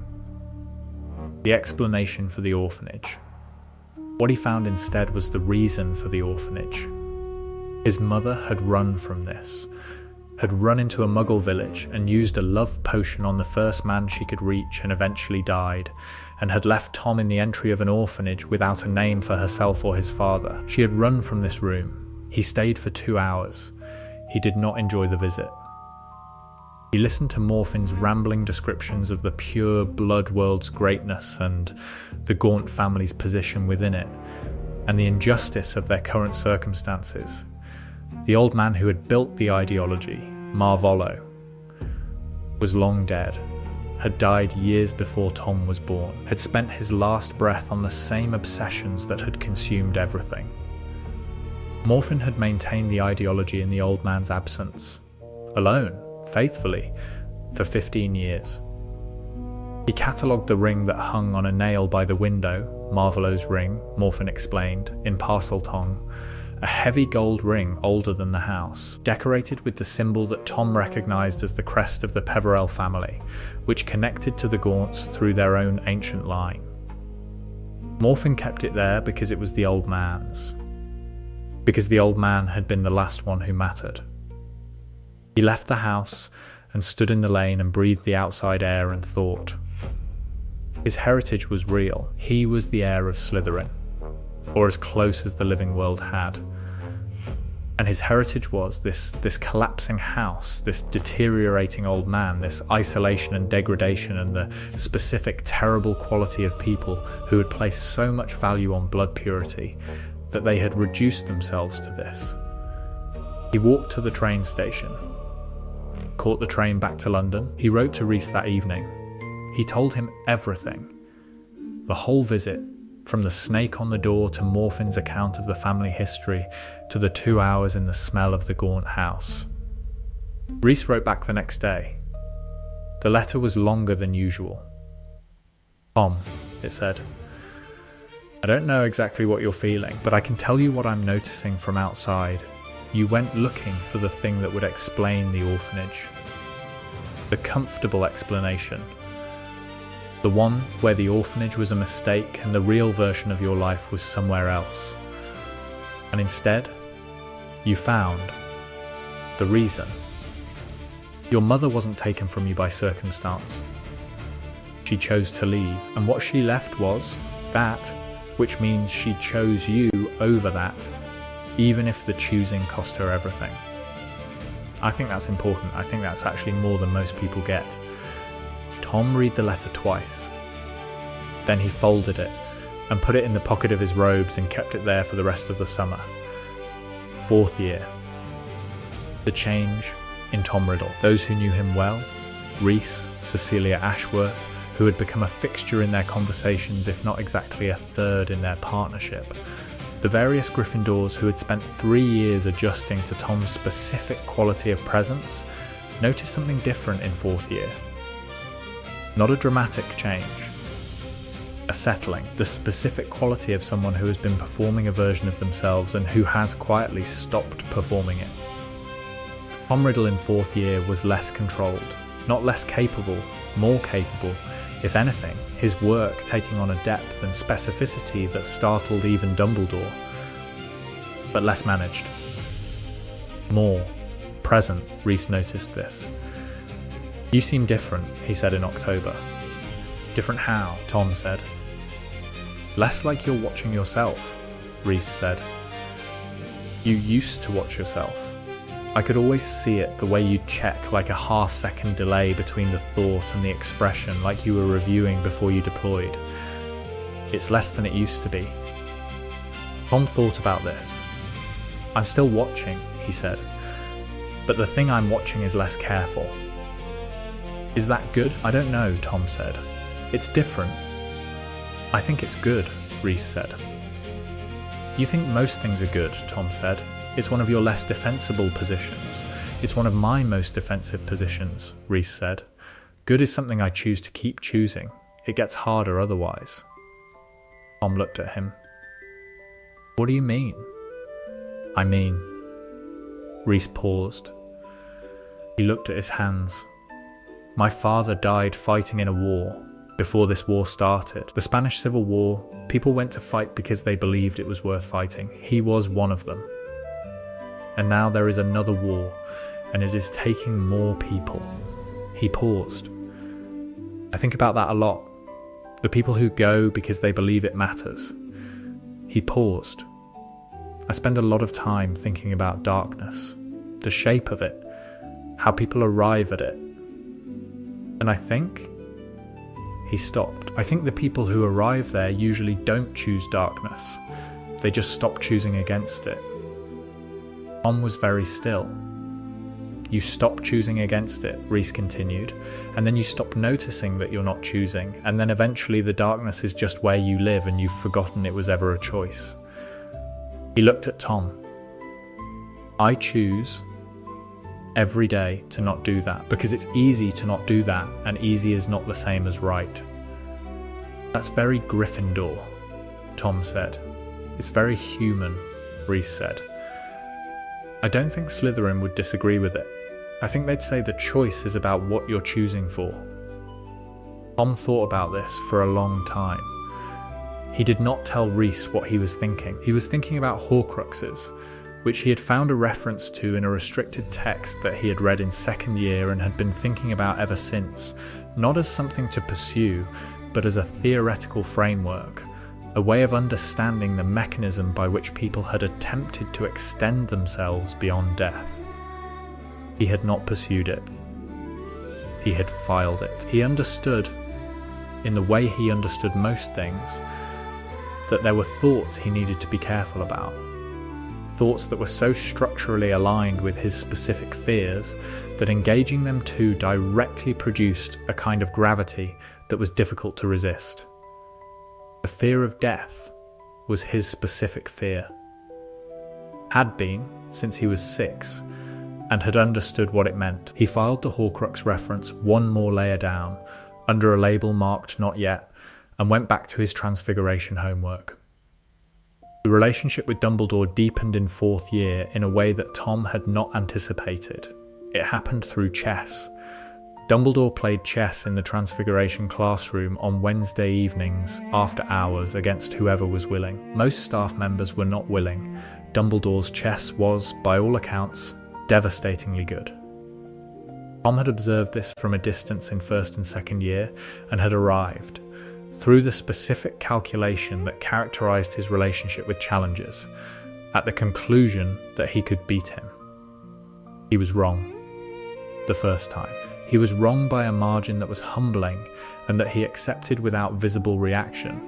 The explanation for the orphanage. What he found instead was the reason for the orphanage. His mother had run from this, had run into a muggle village and used a love potion on the first man she could reach and eventually died, and had left Tom in the entry of an orphanage without a name for herself or his father. She had run from this room. He stayed for 2 hours. He did not enjoy the visit. He listened to Morfin's rambling descriptions of the pure blood world's greatness and the Gaunt family's position within it, and the injustice of their current circumstances. The old man who had built the ideology, Marvolo, was long dead, had died years before Tom was born, had spent his last breath on the same obsessions that had consumed everything. Morfin had maintained the ideology in the old man's absence, alone, faithfully, for 15 years. He catalogued the ring that hung on a nail by the window, Marvolo's ring, Morfin explained, in Parseltongue, a heavy gold ring older than the house, decorated with the symbol that Tom recognised as the crest of the Peverell family, which connected to the Gaunts through their own ancient line. Morfin kept it there because it was the old man's, because the old man had been the last one who mattered. He left the house and stood in the lane and breathed the outside air and thought. His heritage was real. He was the heir of Slytherin, or as close as the living world had. And his heritage was this collapsing house, this deteriorating old man, this isolation and degradation, and the specific terrible quality of people who had placed so much value on blood purity that they had reduced themselves to this. He walked to the train station, caught the train back to London. He wrote to Rhys that evening. He told him everything. The whole visit, from the snake on the door to Morfin's account of the family history to the 2 hours in the smell of the Gaunt house. Rhys wrote back the next day. The letter was longer than usual. "Tom," it said, "I don't know exactly what you're feeling, but I can tell you what I'm noticing from outside. You went looking for the thing that would explain the orphanage. The comfortable explanation. The one where the orphanage was a mistake and the real version of your life was somewhere else. And instead, you found the reason. Your mother wasn't taken from you by circumstance. She chose to leave, and what she left was that, which means she chose you over that, even if the choosing cost her everything." I think that's important. I think that's actually more than most people get. Tom read the letter twice. Then he folded it and put it in the pocket of his robes and kept it there for the rest of the summer. 4th year. The change in Tom Riddle. Those who knew him well, Rhys, Cecilia Ashworth, who had become a fixture in their conversations, if not exactly a third in their partnership. The various Gryffindors who had spent 3 years adjusting to Tom's specific quality of presence noticed something different in 4th year. Not a dramatic change, settling, the specific quality of someone who has been performing a version of themselves and who has quietly stopped performing it. Tom Riddle in fourth year was less controlled, not less capable, more capable. If anything, his work taking on a depth and specificity that startled even Dumbledore, but less managed. More present, Reese noticed this. "You seem different," he said in October. "Different how?" Tom said. "Less like you're watching yourself," Reese said. "You used to watch yourself. I could always see it, the way you'd check, like a half-second delay between the thought and the expression, like you were reviewing before you deployed. It's less than it used to be." Tom thought about this. "I'm still watching," he said, "but the thing I'm watching is less careful." "Is that good?" "I don't know," Tom said. "It's different." "I think it's good," Reese said. "You think most things are good," Tom said. "It's one of your less defensible positions." "It's one of my most defensive positions," Reese said. "Good is something I choose to keep choosing. It gets harder otherwise." Tom looked at him. "What do you mean?" "I mean..." Reese paused. He looked at his hands. "My father died fighting in a war. Before this war started, the Spanish Civil War, people went to fight because they believed it was worth fighting. He was one of them. And now there is another war, and it is taking more people." He paused. "I think about that a lot. The people who go because they believe it matters." He paused. "I spend a lot of time thinking about darkness, the shape of it, how people arrive at it. And I think..." He stopped. "I think the people who arrive there usually don't choose darkness. They just stop choosing against it." Tom was very still. "You stop choosing against it," Reese continued, "and then you stop noticing that you're not choosing, and then eventually the darkness is just where you live and you've forgotten it was ever a choice." He looked at Tom. "I choose every day to not do that, because it's easy to not do that, and easy is not the same as right." "That's very Gryffindor," Tom said. "It's very human," Reese said. "I don't think Slytherin would disagree with it. I think they'd say the choice is about what you're choosing for." Tom thought about this for a long time. He did not tell Reese what he was thinking. He was thinking about Horcruxes, which he had found a reference to in a restricted text that he had read in second year and had been thinking about ever since, not as something to pursue, but as a theoretical framework, a way of understanding the mechanism by which people had attempted to extend themselves beyond death. He had not pursued it. He had filed it. He understood, in the way he understood most things, that there were thoughts he needed to be careful about. Thoughts that were so structurally aligned with his specific fears that engaging them too directly produced a kind of gravity that was difficult to resist. The fear of death was his specific fear. Had been since he was 6, and had understood what it meant. He filed the Horcrux reference one more layer down, under a label marked "Not Yet," and went back to his Transfiguration homework. The relationship with Dumbledore deepened in fourth year in a way that Tom had not anticipated. It happened through chess. Dumbledore played chess in the Transfiguration classroom on Wednesday evenings after hours against whoever was willing. Most staff members were not willing. Dumbledore's chess was, by all accounts, devastatingly good. Tom had observed this from a distance in first and second year and had arrived, through the specific calculation that characterized his relationship with challengers, at the conclusion that he could beat him. He was wrong. The first time. He was wrong by a margin that was humbling and that he accepted without visible reaction,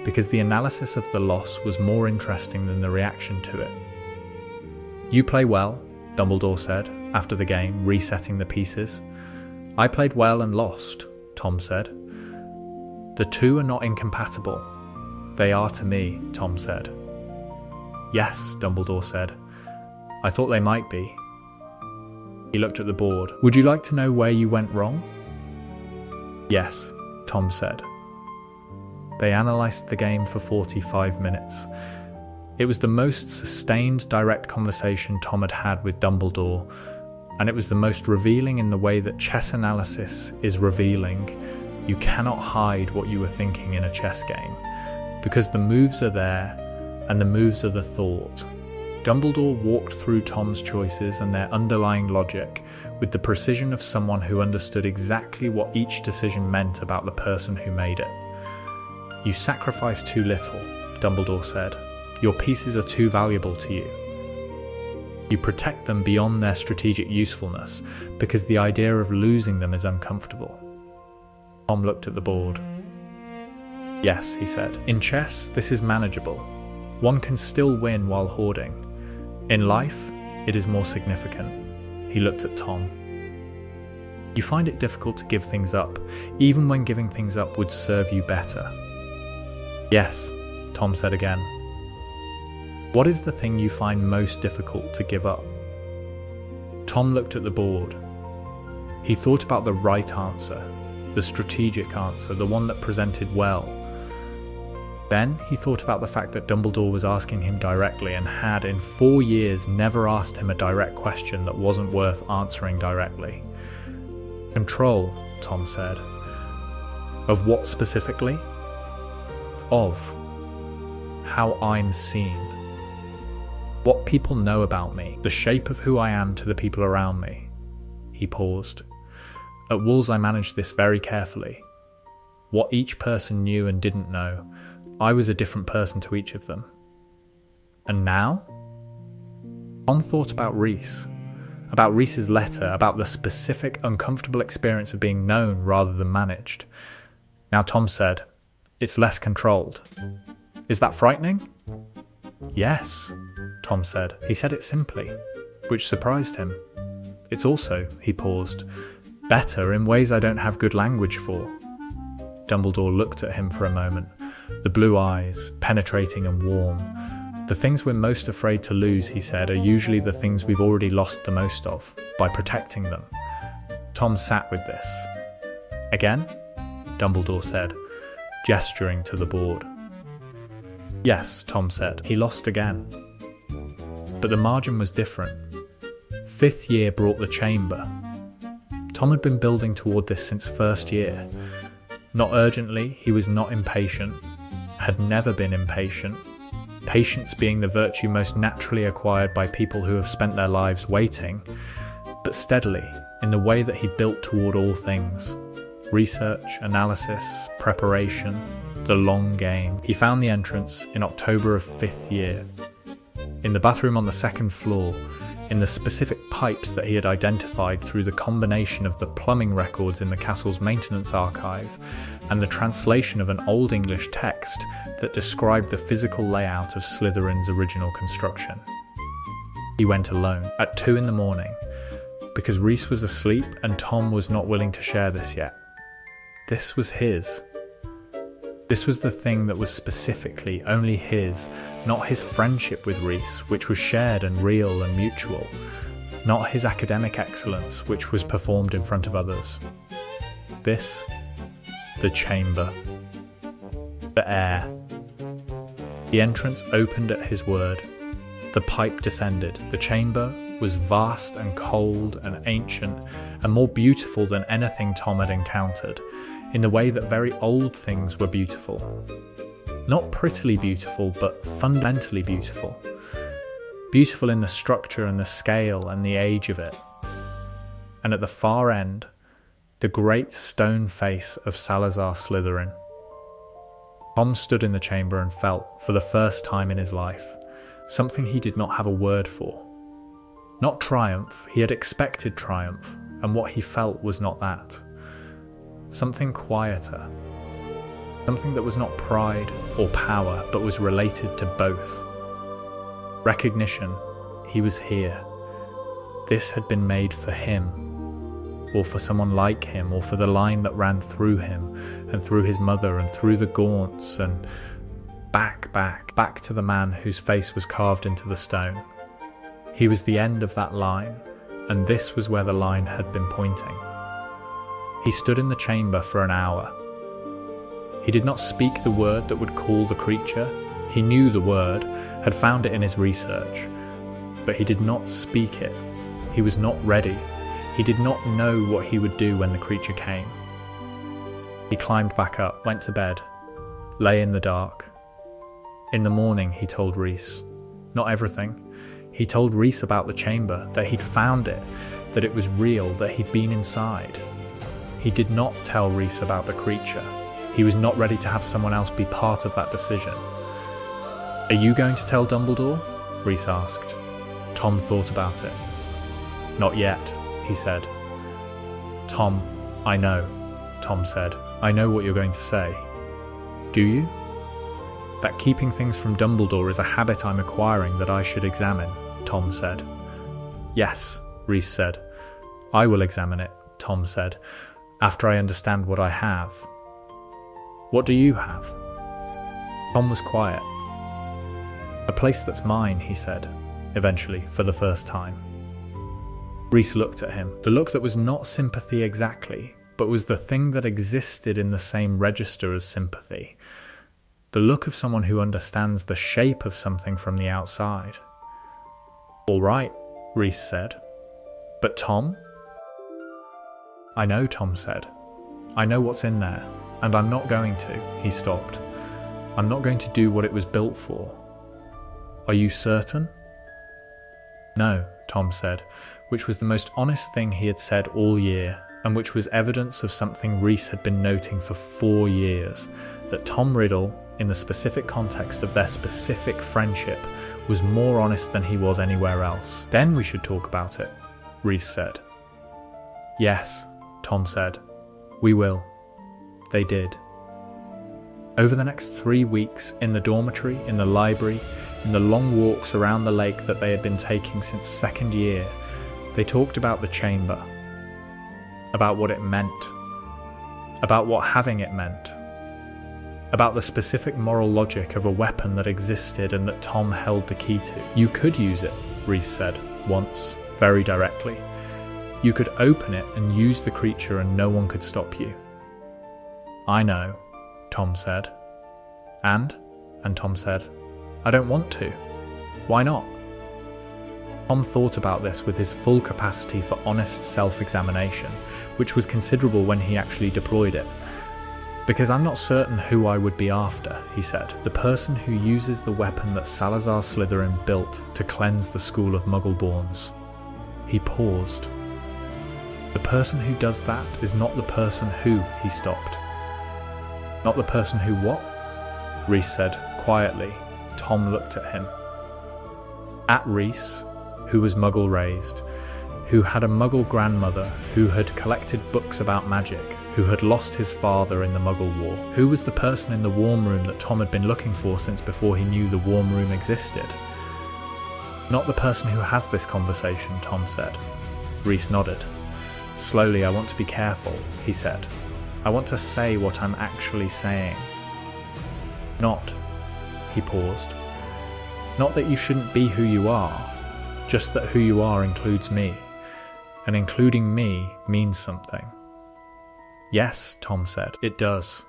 because the analysis of the loss was more interesting than the reaction to it. "You play well," Dumbledore said, after the game, resetting the pieces. "I played well and lost," Tom said. "The two are not incompatible." "They are to me," Tom said. "Yes," Dumbledore said. "I thought they might be." He looked at the board. "Would you like to know where you went wrong?" "Yes," Tom said. They analysed the game for 45 minutes. It was the most sustained, direct conversation Tom had had with Dumbledore, and it was the most revealing in the way that chess analysis is revealing. You cannot hide what you were thinking in a chess game, because the moves are there, and the moves are the thought. Dumbledore walked through Tom's choices and their underlying logic with the precision of someone who understood exactly what each decision meant about the person who made it. "You sacrifice too little," Dumbledore said. "Your pieces are too valuable to you. You protect them beyond their strategic usefulness because the idea of losing them is uncomfortable." Tom looked at the board. "Yes," he said. "In chess, this is manageable. One can still win while hoarding. In life, it is more significant." He looked at Tom. "You find it difficult to give things up, even when giving things up would serve you better." "Yes," Tom said again. "What is the thing you find most difficult to give up?" Tom looked at the board. He thought about the right answer, the strategic answer, the one that presented well. Then he thought about the fact that Dumbledore was asking him directly and had, in 4 years, never asked him a direct question that wasn't worth answering directly. "Control," Tom said. "Of what specifically?" "Of how I'm seen. What people know about me, the shape of who I am to the people around me." He paused. "At Wolves I managed this very carefully. What each person knew and didn't know, I was a different person to each of them. And now?" Tom thought about Reese's letter, about the specific, uncomfortable experience of being known rather than managed. Now Tom said, "It's less controlled. Is that frightening?" "Yes," Tom said. He said it simply, which surprised him. "It's also," he paused, "better in ways I don't have good language for." Dumbledore looked at him for a moment. The blue eyes, penetrating and warm. "The things we're most afraid to lose," he said, "are usually the things we've already lost the most of, by protecting them." Tom sat with this. "Again?" Dumbledore said, gesturing to the board. "Yes," Tom said. "He lost again. But the margin was different. 5th year brought the chamber. Tom had been building toward this since 1st year. Not urgently, he was not impatient, had never been impatient, patience being the virtue most naturally acquired by people who have spent their lives waiting, but steadily, in the way that he built toward all things. Research, analysis, preparation, the long game. He found the entrance in October of 5th year. In the bathroom on the 2nd floor, in the specific pipes that he had identified through the combination of the plumbing records in the castle's maintenance archive and the translation of an Old English text that described the physical layout of Slytherin's original construction. He went alone, at 2 in the morning, because Reese was asleep and Tom was not willing to share this yet. This was his. This was the thing that was specifically only his, not his friendship with Reese, which was shared and real and mutual, not his academic excellence, which was performed in front of others. This, the chamber, the air. The entrance opened at his word. The pipe descended. The chamber was vast and cold and ancient and more beautiful than anything Tom had encountered, in the way that very old things were beautiful. Not prettily beautiful, but fundamentally beautiful. Beautiful in the structure and the scale and the age of it. And at the far end, the great stone face of Salazar Slytherin. Tom stood in the chamber and felt, for the first time in his life, something he did not have a word for. Not triumph, he had expected triumph, and what he felt was not that. Something quieter. Something that was not pride or power, but was related to both. Recognition, he was here. This had been made for him, or for someone like him, or for the line that ran through him, and through his mother, and through the Gaunts, and back to the man whose face was carved into the stone. He was the end of that line, and this was where the line had been pointing. He stood in the chamber for an hour. He did not speak the word that would call the creature. He knew the word, had found it in his research, but he did not speak it. He was not ready. He did not know what he would do when the creature came. He climbed back up, went to bed, lay in the dark. In the morning, he told Reese. Not everything. He told Reese about the chamber, that he'd found it, that it was real, that he'd been inside. He did not tell Reese about the creature. He was not ready to have someone else be part of that decision. "Are you going to tell Dumbledore?" Reese asked. Tom thought about it. "Not yet," he said. "Tom, I know," Tom said. "I know what you're going to say." "Do you?" "That keeping things from Dumbledore is a habit I'm acquiring that I should examine," Tom said. "Yes," Reese said. "I will examine it," Tom said, "after I understand what I have." "What do you have?" Tom was quiet. "A place that's mine," he said, eventually, for the first time. Reese looked at him, the look that was not sympathy exactly, but was the thing that existed in the same register as sympathy. The look of someone who understands the shape of something from the outside. "All right," Reese said. "But Tom?" "I know," Tom said. "I know what's in there, and I'm not going to." He stopped. "I'm not going to do what it was built for." "Are you certain?" "No," Tom said, which was the most honest thing he had said all year, and which was evidence of something Reese had been noting for 4 years, that Tom Riddle, in the specific context of their specific friendship, was more honest than he was anywhere else. "Then we should talk about it," Reese said. "Yes," Tom said. "We will." They did. Over the next 3 weeks, in the dormitory, in the library, in the long walks around the lake that they had been taking since second year, they talked about the chamber, about what it meant, about what having it meant, about the specific moral logic of a weapon that existed and that Tom held the key to. "You could use it," Reese said, once, very directly. "You could open it and use the creature and no one could stop you." "I know," Tom said. And Tom said, "I don't want to. Why not?" Tom thought about this with his full capacity for honest self-examination, which was considerable when he actually deployed it. "Because I'm not certain who I would be after," he said. "The person who uses the weapon that Salazar Slytherin built to cleanse the school of Muggleborns." He paused. "The person who does that is not the person who," he stopped. "Not the person who what?" Reese said, quietly. Tom looked at him. At Reese, who was Muggle-raised, who had a Muggle grandmother, who had collected books about magic, who had lost his father in the Muggle War, who was the person in the warm room that Tom had been looking for since before he knew the warm room existed. "Not the person who has this conversation," Tom said. Reese nodded. "Slowly, I want to be careful," he said. "I want to say what I'm actually saying." "Not," he paused. "Not that you shouldn't be who you are, just that who you are includes me, and including me means something." "Yes," Tom said, "it does."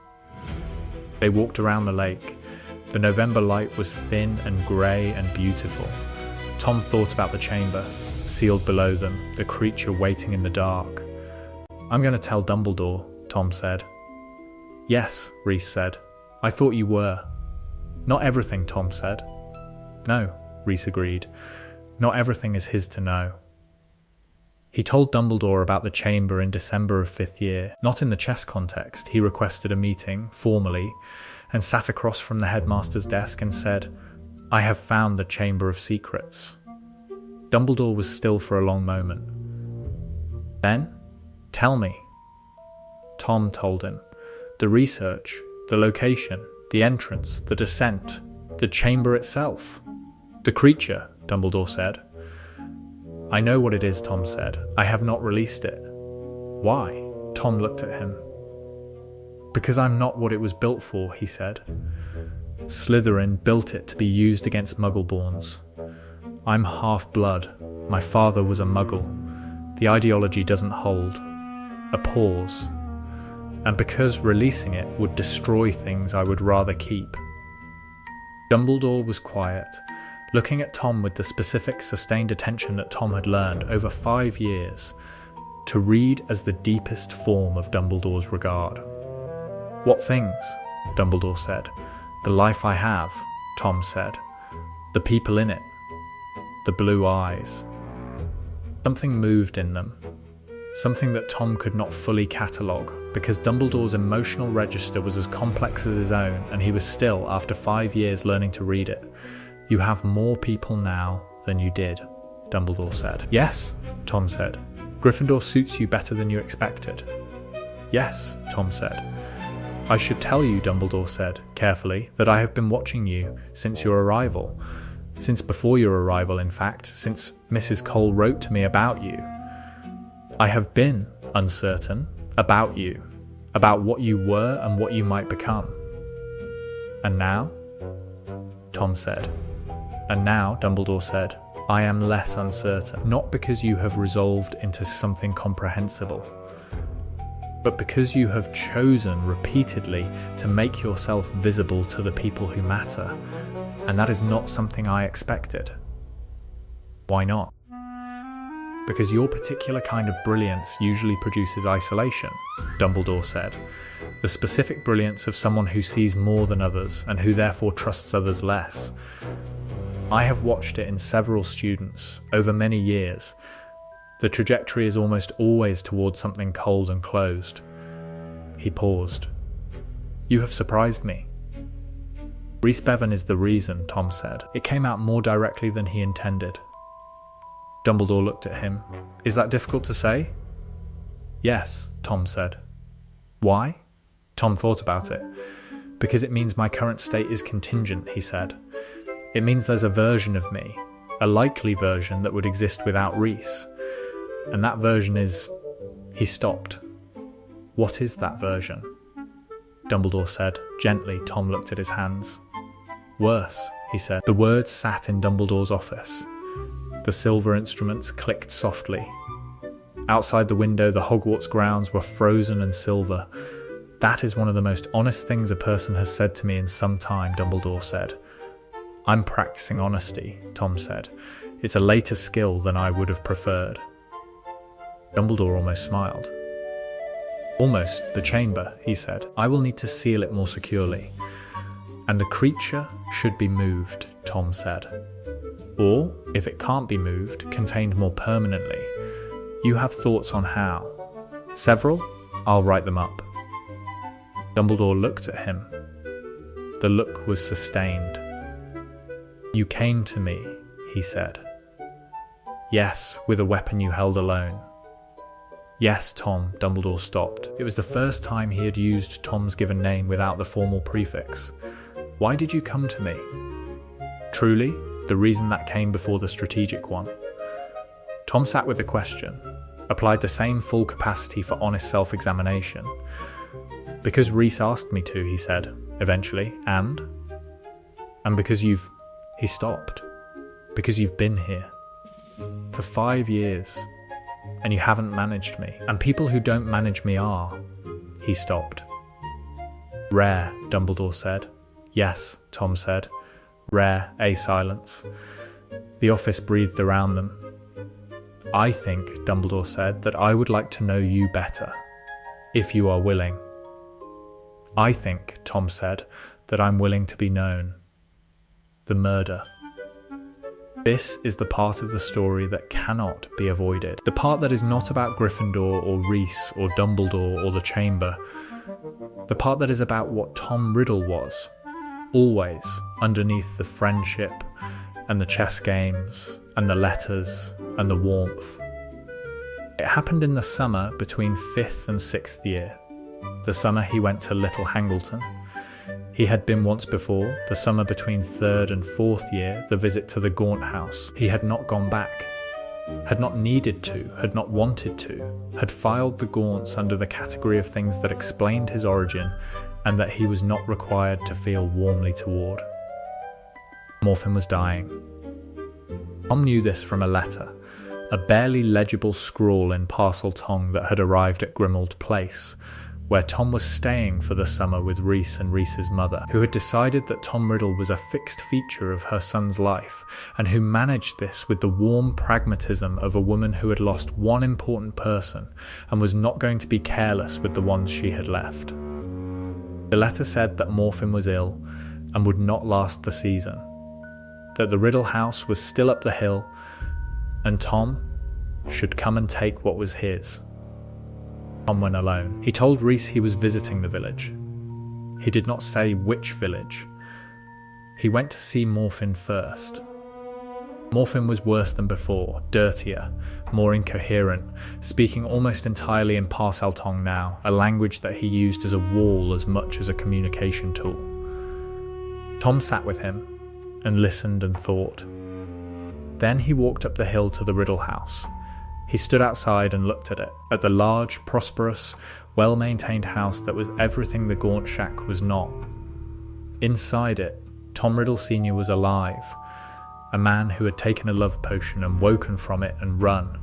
They walked around the lake. The November light was thin and grey and beautiful. Tom thought about the chamber, sealed below them, the creature waiting in the dark. "I'm going to tell Dumbledore," Tom said. "Yes," Reese said. "I thought you were." "Not everything," Tom said. "No," Reese agreed. "Not everything is his to know." He told Dumbledore about the chamber in December of 5th year. Not in the chess context. He requested a meeting, formally, and sat across from the headmaster's desk and said, "I have found the Chamber of Secrets." Dumbledore was still for a long moment. "Then? Tell me." Tom told him. The research, the location, the entrance, the descent, the chamber itself. "The creature," Dumbledore said. "I know what it is," Tom said. "I have not released it." "Why?" Tom looked at him. "Because I'm not what it was built for," he said. "Slytherin built it to be used against Muggleborns. I'm half-blood. My father was a Muggle. The ideology doesn't hold." A pause. and because releasing it would destroy things I would rather keep. Dumbledore was quiet, looking at Tom with the specific, sustained attention that Tom had learned over 5 years to read as the deepest form of Dumbledore's regard. "What things?" Dumbledore said. "The life I have," Tom said. "The people in it." The blue eyes. Something moved in them. Something that Tom could not fully catalogue, because Dumbledore's emotional register was as complex as his own, and he was still, after 5 years, learning to read it. "You have more people now than you did," Dumbledore said. "Yes," Tom said. "Gryffindor suits you better than you expected." "Yes," Tom said. "I should tell you," Dumbledore said, carefully, "that I have been watching you since your arrival. Since before your arrival, in fact, since Mrs. Cole wrote to me about you. I have been uncertain about you, about what you were and what you might become." "And now?" Tom said. "And now," Dumbledore said, "I am less uncertain, not because you have resolved into something comprehensible, but because you have chosen repeatedly to make yourself visible to the people who matter, and that is not something I expected." "Why not?" "Because your particular kind of brilliance usually produces isolation," Dumbledore said. "The specific brilliance of someone who sees more than others and who therefore trusts others less. I have watched it in several students over many years. The trajectory is almost always towards something cold and closed." He paused. "You have surprised me." "Rhys Bevan is the reason," Tom said. It came out more directly than he intended. Dumbledore looked at him. "Is that difficult to say?" "Yes," Tom said. "Why?" Tom thought about it. "Because it means my current state is contingent," he said. "It means there's a version of me, a likely version that would exist without Rhys. And that version is..." He stopped. "What is that version?" Dumbledore said. Gently, Tom looked at his hands. "Worse," he said. The words sat in Dumbledore's office. The silver instruments clicked softly. Outside the window, the Hogwarts grounds were frozen and silver. "That is one of the most honest things a person has said to me in some time," Dumbledore said. "I'm practicing honesty," Tom said. "It's a later skill than I would have preferred." Dumbledore almost smiled. "Almost the chamber," he said. "I will need to seal it more securely. And the creature should be moved," Tom said. "Or, if it can't be moved, contained more permanently. You have thoughts on how? Several? I'll write them up." Dumbledore looked at him. The look was sustained. "You came to me," he said. "Yes, with a weapon you held alone." "Yes, Tom," Dumbledore stopped. It was the first time he had used Tom's given name without the formal prefix. "Why did you come to me?" "Truly, the reason that came before the strategic one." Tom sat with the question, applied the same full capacity for honest self-examination. "Because Rhys asked me to," he said, eventually, and because you've..." He stopped. "Because you've been here. For 5 years. And you haven't managed me. And people who don't manage me are..." He stopped. "Rare," Dumbledore said. "Yes," Tom said. "Rare," a silence. The office breathed around them. "I think," Dumbledore said, "that I would like to know you better, if you are willing." "I think," Tom said, "that I'm willing to be known." The murder. This is the part of the story that cannot be avoided. The part that is not about Gryffindor or Rhys or Dumbledore or the Chamber. The part that is about what Tom Riddle was, always underneath the friendship and the chess games and the letters and the warmth. It happened in the summer between 5th and 6th year. The summer he went to Little Hangleton. He had been once before, the summer between 3rd and 4th year, the visit to the Gaunt House. He had not gone back, had not needed to, had not wanted to, had filed the Gaunts under the category of things that explained his origin and that he was not required to feel warmly toward. Morphin was dying. Tom knew this from a letter, a barely legible scrawl in Parseltongue that had arrived at Grimmauld Place, where Tom was staying for the summer with Rhys and Rhys's mother, who had decided that Tom Riddle was a fixed feature of her son's life, and who managed this with the warm pragmatism of a woman who had lost one important person and was not going to be careless with the ones she had left. The letter said that Morfin was ill and would not last the season, that the Riddle house was still up the hill, and Tom should come and take what was his. Tom went alone. He told Rhys he was visiting the village. He did not say which village. He went to see Morfin first. Morfin was worse than before, dirtier, more incoherent, speaking almost entirely in Parseltongue now, a language that he used as a wall as much as a communication tool. Tom sat with him and listened and thought. Then he walked up the hill to the Riddle house. He stood outside and looked at it, at the large, prosperous, well-maintained house that was everything the Gaunt Shack was not. Inside it, Tom Riddle Sr. was alive, a man who had taken a love potion and woken from it and run,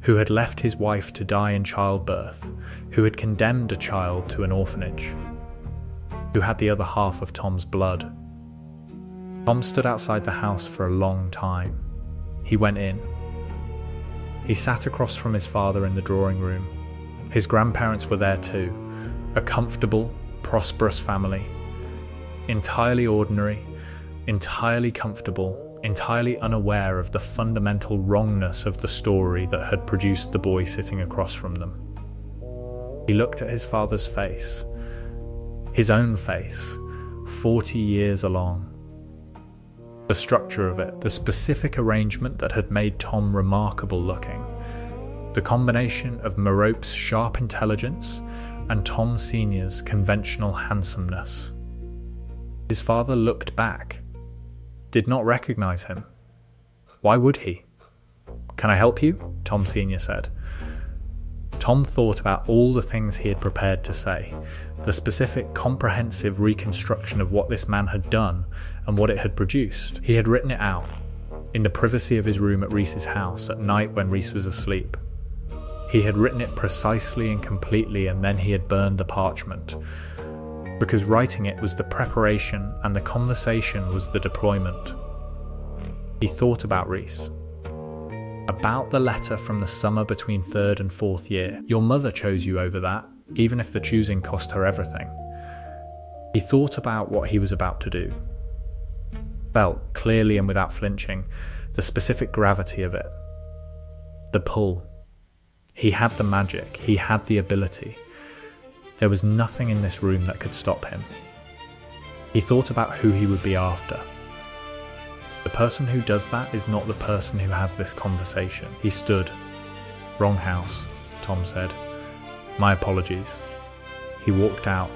who had left his wife to die in childbirth, who had condemned a child to an orphanage, who had the other half of Tom's blood. Tom stood outside the house for a long time. He went in. He sat across from his father in the drawing room. His grandparents were there too, a comfortable, prosperous family, entirely ordinary, entirely comfortable, entirely unaware of the fundamental wrongness of the story that had produced the boy sitting across from them. He looked at his father's face, his own face, 40 years along. The structure of it, the specific arrangement that had made Tom remarkable looking, the combination of Merope's sharp intelligence and Tom Sr.'s conventional handsomeness. His father looked back, did not recognize him. Why would he? "Can I help you?" Tom Sr. said. Tom thought about all the things he had prepared to say, the specific, comprehensive reconstruction of what this man had done and what it had produced. He had written it out, in the privacy of his room at Rhys's house, at night when Rhys was asleep. He had written it precisely and completely, and then he had burned the parchment, because writing it was the preparation and the conversation was the deployment. He thought about Rhys. About the letter from the summer between 3rd and 4th year. Your mother chose you over that, even if the choosing cost her everything. He thought about what he was about to do. Felt, clearly and without flinching, the specific gravity of it. The pull. He had the magic, he had the ability. There was nothing in this room that could stop him. He thought about who he would be after. The person who does that is not the person who has this conversation. He stood. "Wrong house," Tom said. "My apologies." He walked out.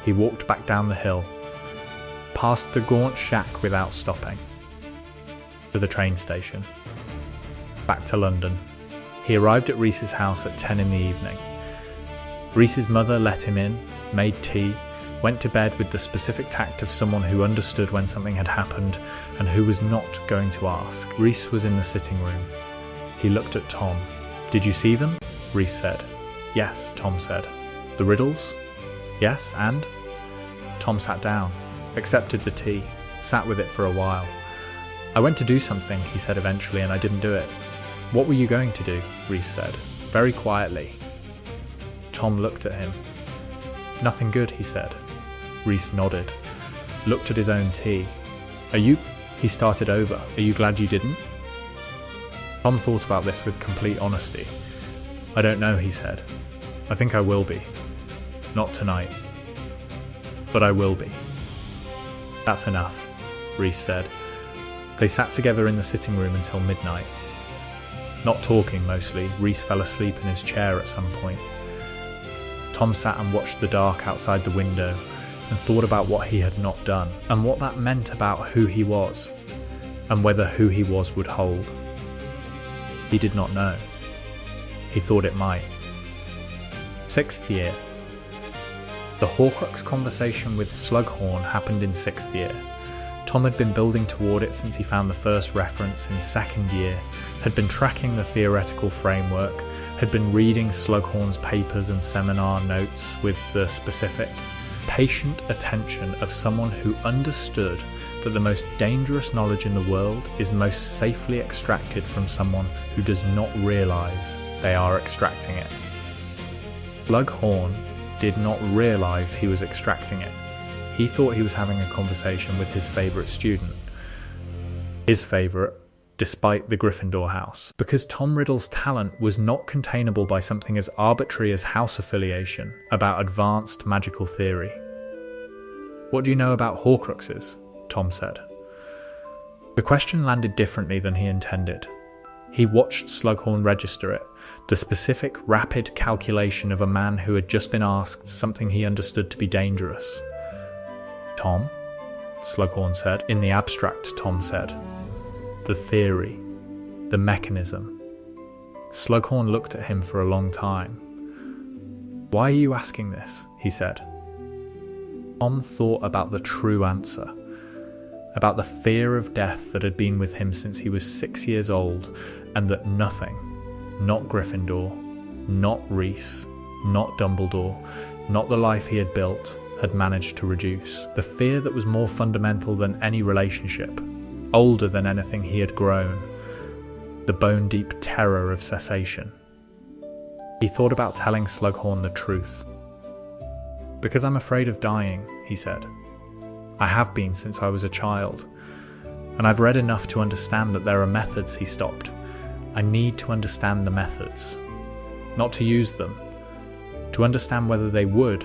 He walked back down the hill, past the Gaunt Shack without stopping, to the train station, back to London. He arrived at Rhys's house at 10 in the evening. Rhys's mother let him in, made tea, went to bed with the specific tact of someone who understood when something had happened and who was not going to ask. Rhys was in the sitting room. He looked at Tom. "Did you see them?" Rhys said. "Yes," Tom said. "The Riddles?" "Yes, and?" Tom sat down, accepted the tea, sat with it for a while. "I went to do something," he said eventually, "and I didn't do it." "What were you going to do?" Rhys said, very quietly. Tom looked at him. "Nothing good," he said. Rhys nodded, looked at his own tea. He started over. "Are you glad you didn't?" Tom thought about this with complete honesty. "I don't know," he said. "I think I will be. Not tonight. But I will be." "That's enough," Rhys said. They sat together in the sitting room until midnight. Not talking mostly, Rhys fell asleep in his chair at some point. Tom sat and watched the dark outside the window and thought about what he had not done, and what that meant about who he was, and whether who he was would hold. He did not know. He thought it might. 6th year. The Horcrux conversation with Slughorn happened in 6th year. Tom had been building toward it since he found the first reference in 2nd year, had been tracking the theoretical framework, had been reading Slughorn's papers and seminar notes with the specific, patient attention of someone who understood that the most dangerous knowledge in the world is most safely extracted from someone who does not realise they are extracting it. Slughorn did not realise he was extracting it. He thought he was having a conversation with his favourite student. His favourite, despite the Gryffindor House. Because Tom Riddle's talent was not containable by something as arbitrary as house affiliation about advanced magical theory. "What do you know about Horcruxes?" Tom said. The question landed differently than he intended. He watched Slughorn register it, the specific, rapid calculation of a man who had just been asked something he understood to be dangerous. "Tom," Slughorn said. "In the abstract," Tom said. "The theory, the mechanism." Slughorn looked at him for a long time. "Why are you asking this?" he said. Tom thought about the true answer, about the fear of death that had been with him since he was 6 years old, and that nothing, not Gryffindor, not Reese, not Dumbledore, not the life he had built, had managed to reduce. The fear that was more fundamental than any relationship, older than anything he had grown, the bone-deep terror of cessation. He thought about telling Slughorn the truth. "Because I'm afraid of dying," he said. "I have been since I was a child, and I've read enough to understand that there are methods," he stopped. "I need to understand the methods. Not to use them. To understand whether they would,"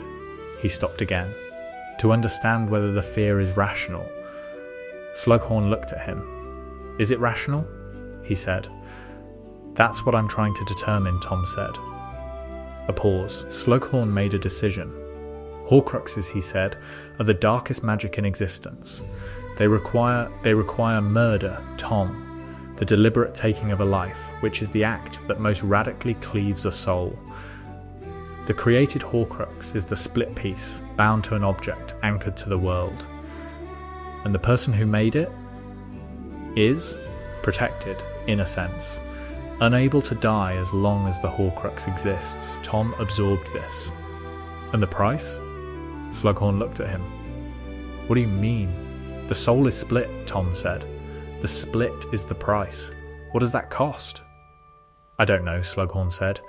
he stopped again. "To understand whether the fear is rational." Slughorn looked at him. "Is it rational?" he said. "That's what I'm trying to determine," Tom said. A pause. Slughorn made a decision. "Horcruxes," he said, "are the darkest magic in existence. They require murder, Tom, the deliberate taking of a life, which is the act that most radically cleaves a soul. The created Horcrux is the split piece, bound to an object, anchored to the world. And the person who made it is protected, in a sense, unable to die as long as the Horcrux exists." Tom absorbed this. "And the price?" Slughorn looked at him. "What do you mean?" "The soul is split," Tom said. "The split is the price. What does that cost?" "I don't know," Slughorn said.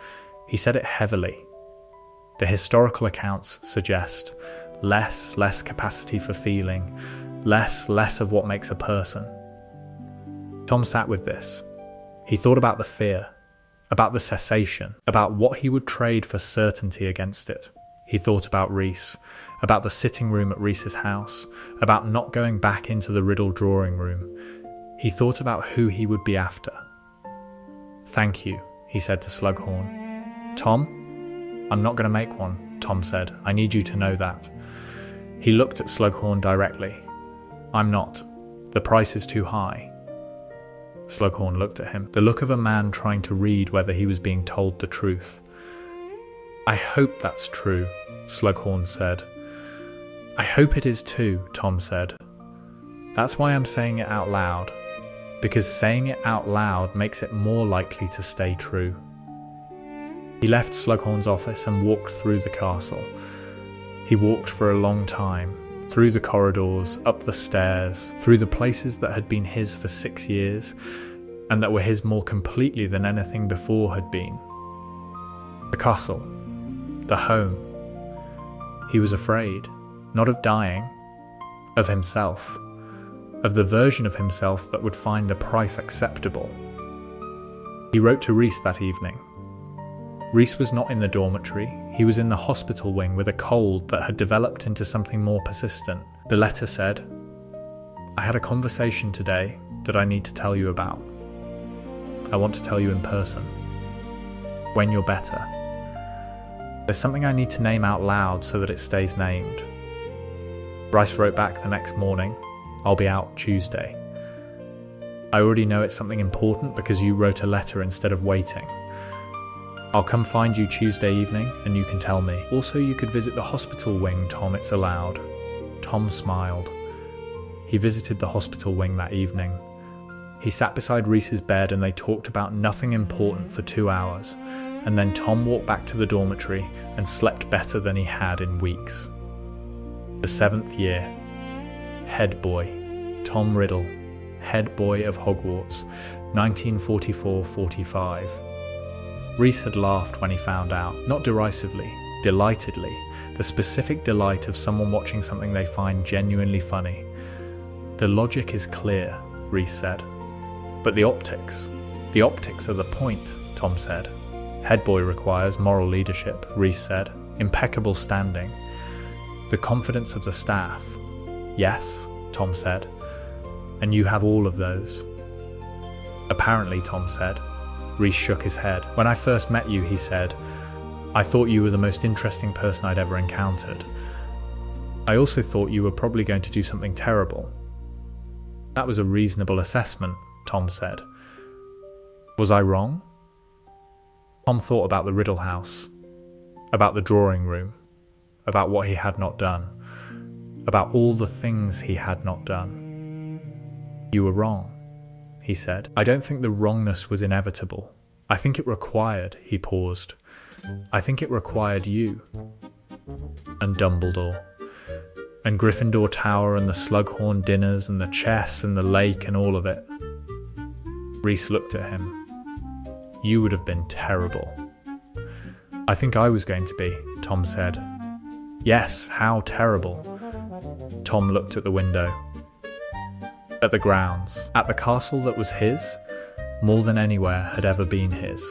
He said it heavily. The historical accounts suggest less capacity for feeling, less of what makes a person. Tom sat with this. He thought about the fear, about the cessation, about what he would trade for certainty against it. He thought about Reese, about the sitting room at Reese's house, about not going back into the Riddle drawing room. He thought about who he would be after. "Thank you," he said to Slughorn. "Tom, I'm not going to make one," Tom said. "I need you to know that." He looked at Slughorn directly. "I'm not. The price is too high." Slughorn looked at him, the look of a man trying to read whether he was being told the truth. "I hope that's true," Slughorn said. "I hope it is too," Tom said. "That's why I'm saying it out loud, because saying it out loud makes it more likely to stay true." He left Slughorn's office and walked through the castle. He walked for a long time, through the corridors, up the stairs, through the places that had been his for 6 years, and that were his more completely than anything before had been. The castle, the home. He was afraid, not of dying, of himself, of the version of himself that would find the price acceptable. He wrote to Reese that evening. Reese was not in the dormitory. He was in the hospital wing with a cold that had developed into something more persistent. The letter said, "I had a conversation today that I need to tell you about. I want to tell you in person. When you're better. There's something I need to name out loud so that it stays named." Bryce wrote back the next morning, "I'll be out Tuesday. I already know it's something important because you wrote a letter instead of waiting. I'll come find you Tuesday evening and you can tell me. Also, you could visit the hospital wing, Tom, it's allowed." Tom smiled. He visited the hospital wing that evening. He sat beside Reese's bed and they talked about nothing important for 2 hours, and then Tom walked back to the dormitory and slept better than he had in weeks. The 7th year. Head boy, Tom Riddle, head boy of Hogwarts, 1944-45. Reese had laughed when he found out, not derisively, delightedly, the specific delight of someone watching something they find genuinely funny. The logic is clear, Reese said. But the optics are the point, Tom said. Head boy requires moral leadership, Reese said, impeccable standing, the confidence of the staff. Yes, Tom said, and you have all of those. Apparently, Tom said. Reese shook his head. When I first met you, he said, I thought you were the most interesting person I'd ever encountered. I also thought you were probably going to do something terrible. That was a reasonable assessment, Tom said. Was I wrong? Tom thought about the Riddle House, about the drawing room, about what he had not done, about all the things he had not done. You were wrong, he said. I don't think the wrongness was inevitable. I think it required, he paused. I think it required you. And Dumbledore. And Gryffindor Tower and the Slughorn dinners and the chess and the lake and all of it. Reese looked at him. You would have been terrible. I think I was going to be, Tom said. Yes, how terrible. Tom looked at the window. At the grounds, at the castle that was his, more than anywhere had ever been his.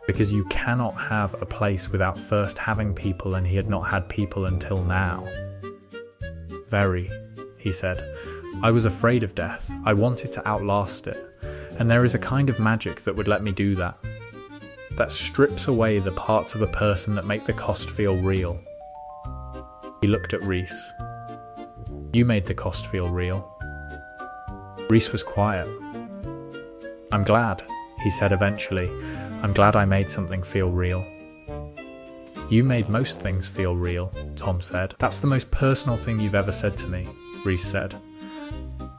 Because you cannot have a place without first having people, and he had not had people until now. Very, he said. I was afraid of death. I wanted to outlast it. And there is a kind of magic that would let me do that. That strips away the parts of a person that make the cost feel real. He looked at Reese. You made the cost feel real. Reese was quiet. I'm glad, he said eventually. I'm glad I made something feel real. You made most things feel real, Tom said. That's the most personal thing you've ever said to me, Reese said.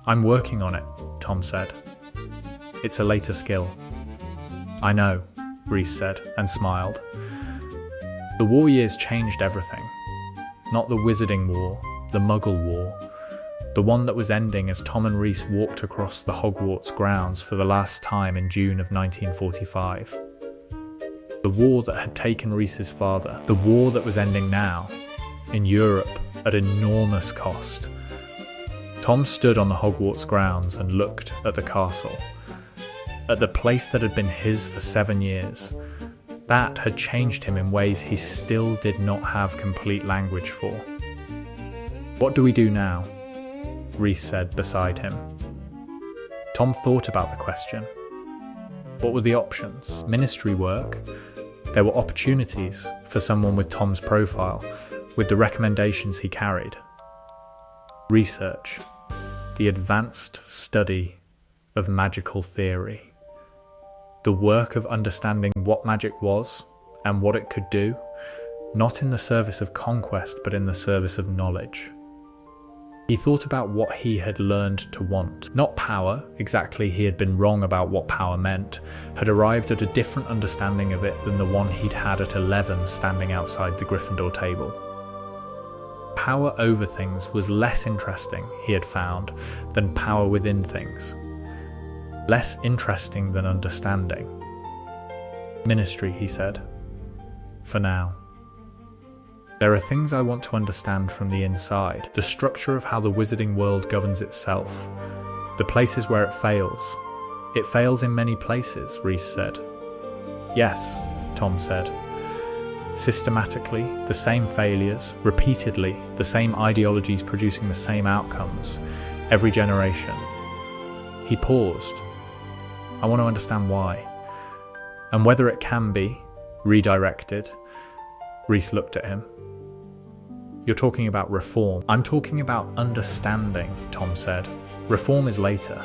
I'm working on it, Tom said. It's a later skill. I know, Reese said, and smiled. The war years changed everything. Not the Wizarding War, the Muggle War. The one that was ending as Tom and Reese walked across the Hogwarts grounds for the last time in June of 1945. The war that had taken Reese's father. The war that was ending now, in Europe, at enormous cost. Tom stood on the Hogwarts grounds and looked at the castle. At the place that had been his for 7 years. That had changed him in ways he still did not have complete language for. What do we do now? Reese said beside him. Tom thought about the question. What were the options? Ministry work? There were opportunities for someone with Tom's profile, with the recommendations he carried. Research. The advanced study of magical theory. The work of understanding what magic was and what it could do, not in the service of conquest, but in the service of knowledge. He thought about what he had learned to want. Not power, exactly, he had been wrong about what power meant, had arrived at a different understanding of it than the one he'd had at 11 standing outside the Gryffindor table. Power over things was less interesting, he had found, than power within things. Less interesting than understanding. Ministry, he said. For now. There are things I want to understand from the inside, the structure of how the wizarding world governs itself, the places where it fails. It fails in many places, Reese said. Yes, Tom said. Systematically, the same failures, repeatedly, the same ideologies producing the same outcomes, every generation. He paused. I want to understand why. And whether it can be redirected. Reese looked at him. You're talking about reform. I'm talking about understanding, Tom said. Reform is later.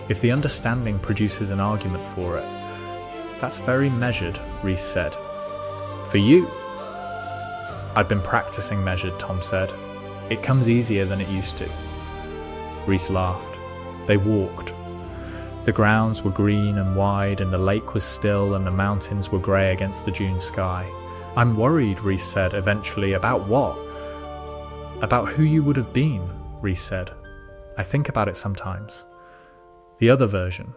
If the understanding produces an argument for it. That's very measured, Reese said. For you? I've been practicing measured, Tom said. It comes easier than it used to. Reese laughed. They walked. The grounds were green and wide, and the lake was still, and the mountains were grey against the June sky. "I'm worried," Reese said eventually. "About what?" "About who you would have been," Reese said. "I think about it sometimes. The other version.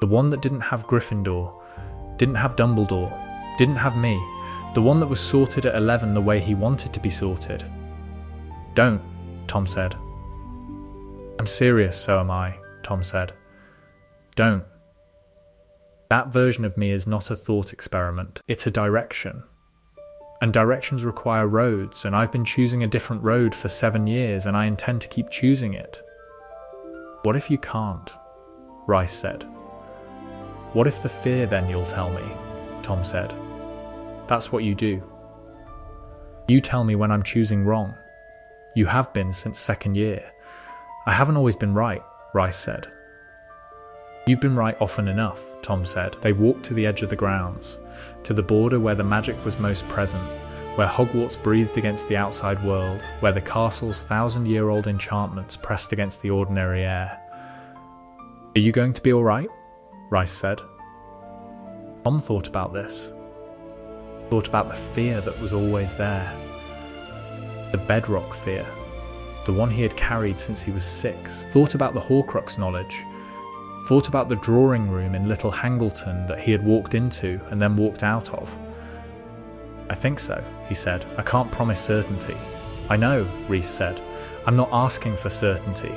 The one that didn't have Gryffindor, didn't have Dumbledore, didn't have me. The one that was sorted at 11 the way he wanted to be sorted." "Don't," Tom said. "I'm serious, so am I," Tom said. "Don't. That version of me is not a thought experiment. It's a direction. And directions require roads, and I've been choosing a different road for 7 years, and I intend to keep choosing it." "What if you can't?" Rice said. "What if the fear, then, you'll tell me?" Tom said. "That's what you do. You tell me when I'm choosing wrong. You have been since second year." "I haven't always been right," Rice said. "You've been right often enough," Tom said. They walked to the edge of the grounds, to the border where the magic was most present, where Hogwarts breathed against the outside world, where the castle's 1,000-year-old enchantments pressed against the ordinary air. "Are you going to be all right?" Rice said. Tom thought about this. Thought about the fear that was always there. The bedrock fear. The one he had carried since he was 6. Thought about the Horcrux knowledge. Thought about the drawing room in Little Hangleton that he had walked into and then walked out of. "I think so," he said. "I can't promise certainty." "I know," Reese said. "I'm not asking for certainty.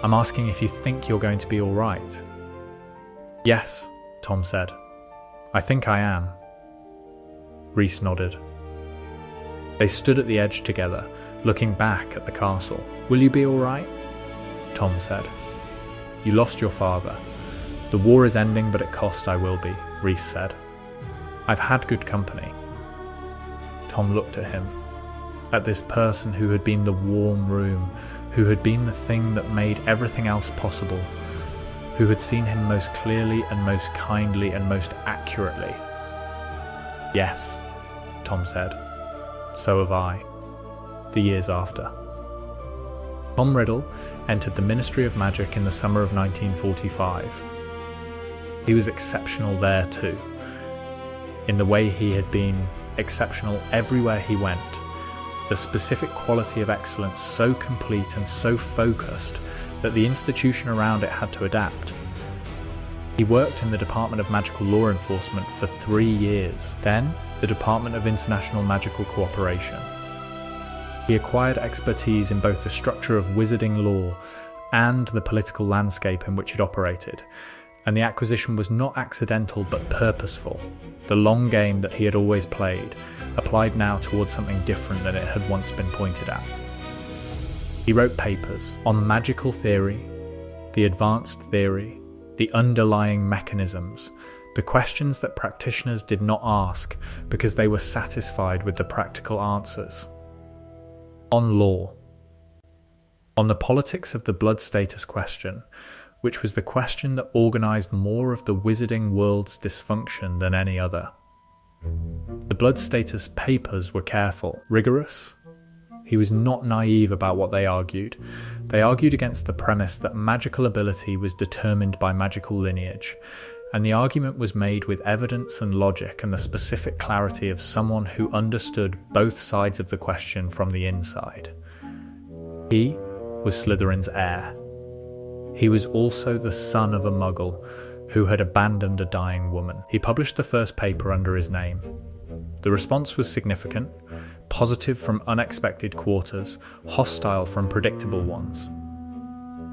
I'm asking if you think you're going to be all right." "Yes," Tom said. "I think I am." Reese nodded. They stood at the edge together, looking back at the castle. "Will you be all right?" Tom said. "You lost your father. The war is ending, but at cost I will be," Reese said. "I've had good company." Tom looked at him, at this person who had been the warm room, who had been the thing that made everything else possible, who had seen him most clearly and most kindly and most accurately. "Yes," Tom said. "So have I." The years after. Tom Riddle entered the Ministry of Magic in the summer of 1945. He was exceptional there too, in the way he had been exceptional everywhere he went, the specific quality of excellence so complete and so focused that the institution around it had to adapt. He worked in the Department of Magical Law Enforcement for 3 years, then the Department of International Magical Cooperation. He acquired expertise in both the structure of wizarding law and the political landscape in which it operated, and the acquisition was not accidental but purposeful. The long game that he had always played, applied now towards something different than it had once been pointed at. He wrote papers on magical theory, the advanced theory, the underlying mechanisms, the questions that practitioners did not ask because they were satisfied with the practical answers. On law. On the politics of the blood status question, which was the question that organised more of the wizarding world's dysfunction than any other. The blood status papers were careful, rigorous. He was not naive about what they argued. They argued against the premise that magical ability was determined by magical lineage, and the argument was made with evidence and logic and the specific clarity of someone who understood both sides of the question from the inside. He was Slytherin's heir. He was also the son of a muggle who had abandoned a dying woman. He published the first paper under his name. The response was significant, positive from unexpected quarters, hostile from predictable ones.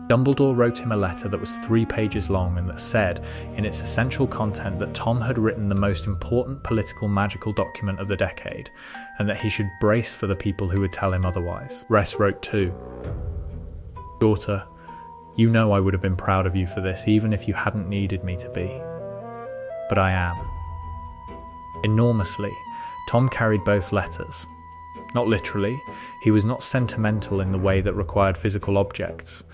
Dumbledore wrote him a letter that was 3 pages long and that said, in its essential content, that Tom had written the most important political magical document of the decade, and that he should brace for the people who would tell him otherwise. Ress wrote too. "Daughter, you know I would have been proud of you for this, even if you hadn't needed me to be. But I am." Enormously, Tom carried both letters. Not literally, he was not sentimental in the way that required physical objects,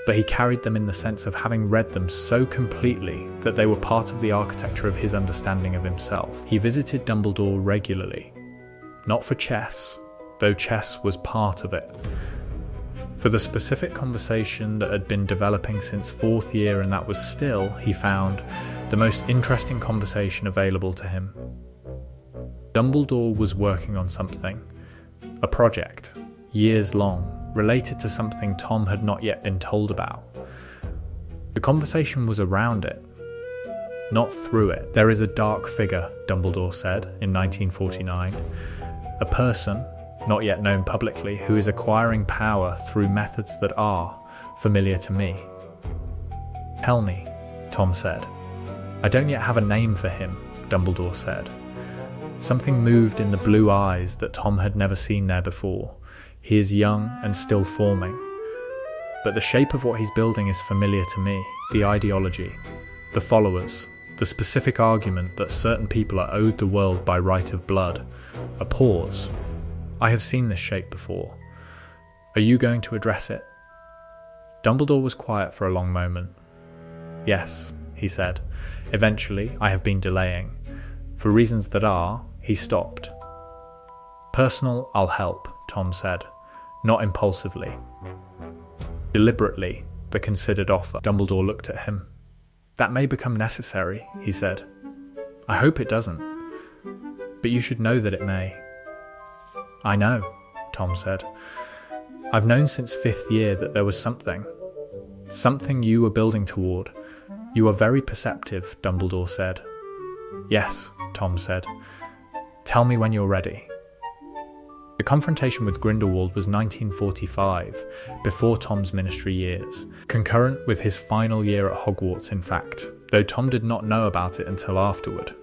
but he carried them in the sense of having read them so completely that they were part of the architecture of his understanding of himself. He visited Dumbledore regularly, not for chess, though chess was part of it, For the specific conversation that had been developing since fourth year, and that was still, he found, the most interesting conversation available to him. Dumbledore was working on something, a project, years long, related to something Tom had not yet been told about. The conversation was around it, not through it. There is a dark figure, Dumbledore said in 1949, a person, not yet known publicly, who is acquiring power through methods that are familiar to me. Tell me, Tom said. I don't yet have a name for him, Dumbledore said. Something moved in the blue eyes that Tom had never seen there before. He is young and still forming. But the shape of what he's building is familiar to me. The ideology, the followers, the specific argument that certain people are owed the world by right of blood. A pause. I have seen this shape before. Are you going to address it? Dumbledore was quiet for a long moment. Yes, he said. Eventually, I have been delaying. For reasons that are, he stopped. Personal, I'll help, Tom said. Not impulsively. Deliberately, the considered offer. Dumbledore looked at him. That may become necessary, he said. I hope it doesn't. But you should know that it may. I know, Tom said. I've known since fifth year that there was something you were building toward. You are very perceptive, Dumbledore said. Yes, Tom said. Tell me when you're ready. The confrontation with Grindelwald was 1945, before Tom's ministry years, concurrent with his final year at Hogwarts, in fact, though Tom did not know about it until afterward.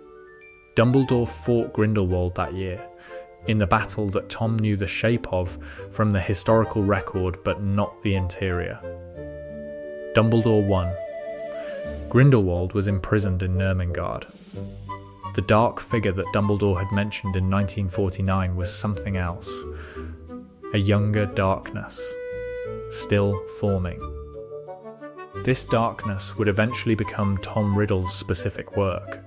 Dumbledore fought Grindelwald that year, in the battle that Tom knew the shape of from the historical record but not the interior. Dumbledore won. Grindelwald was imprisoned in Nurmengard. The dark figure that Dumbledore had mentioned in 1949 was something else. A younger darkness, still forming. This darkness would eventually become Tom Riddle's specific work.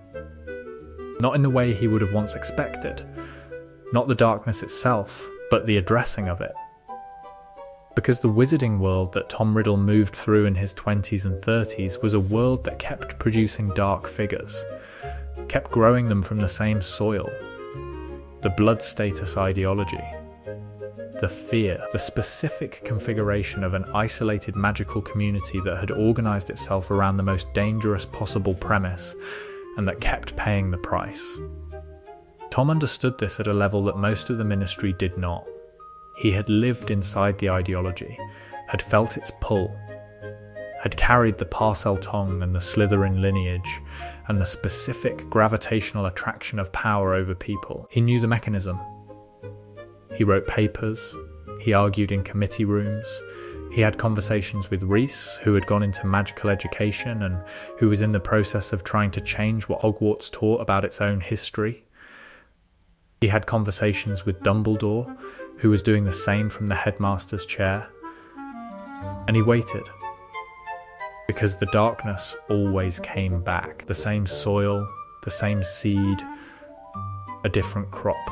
Not in the way he would have once expected. Not the darkness itself, but the addressing of it. Because the wizarding world that Tom Riddle moved through in his 20s and 30s was a world that kept producing dark figures, kept growing them from the same soil. The blood status ideology, the fear, the specific configuration of an isolated magical community that had organized itself around the most dangerous possible premise and that kept paying the price. Tom understood this at a level that most of the ministry did not. He had lived inside the ideology, had felt its pull, had carried the Parseltongue and the Slytherin lineage, and the specific gravitational attraction of power over people. He knew the mechanism. He wrote papers, he argued in committee rooms, he had conversations with Reese, who had gone into magical education and who was in the process of trying to change what Hogwarts taught about its own history. He had conversations with Dumbledore, who was doing the same from the headmaster's chair. And he waited. Because the darkness always came back. The same soil, the same seed, a different crop.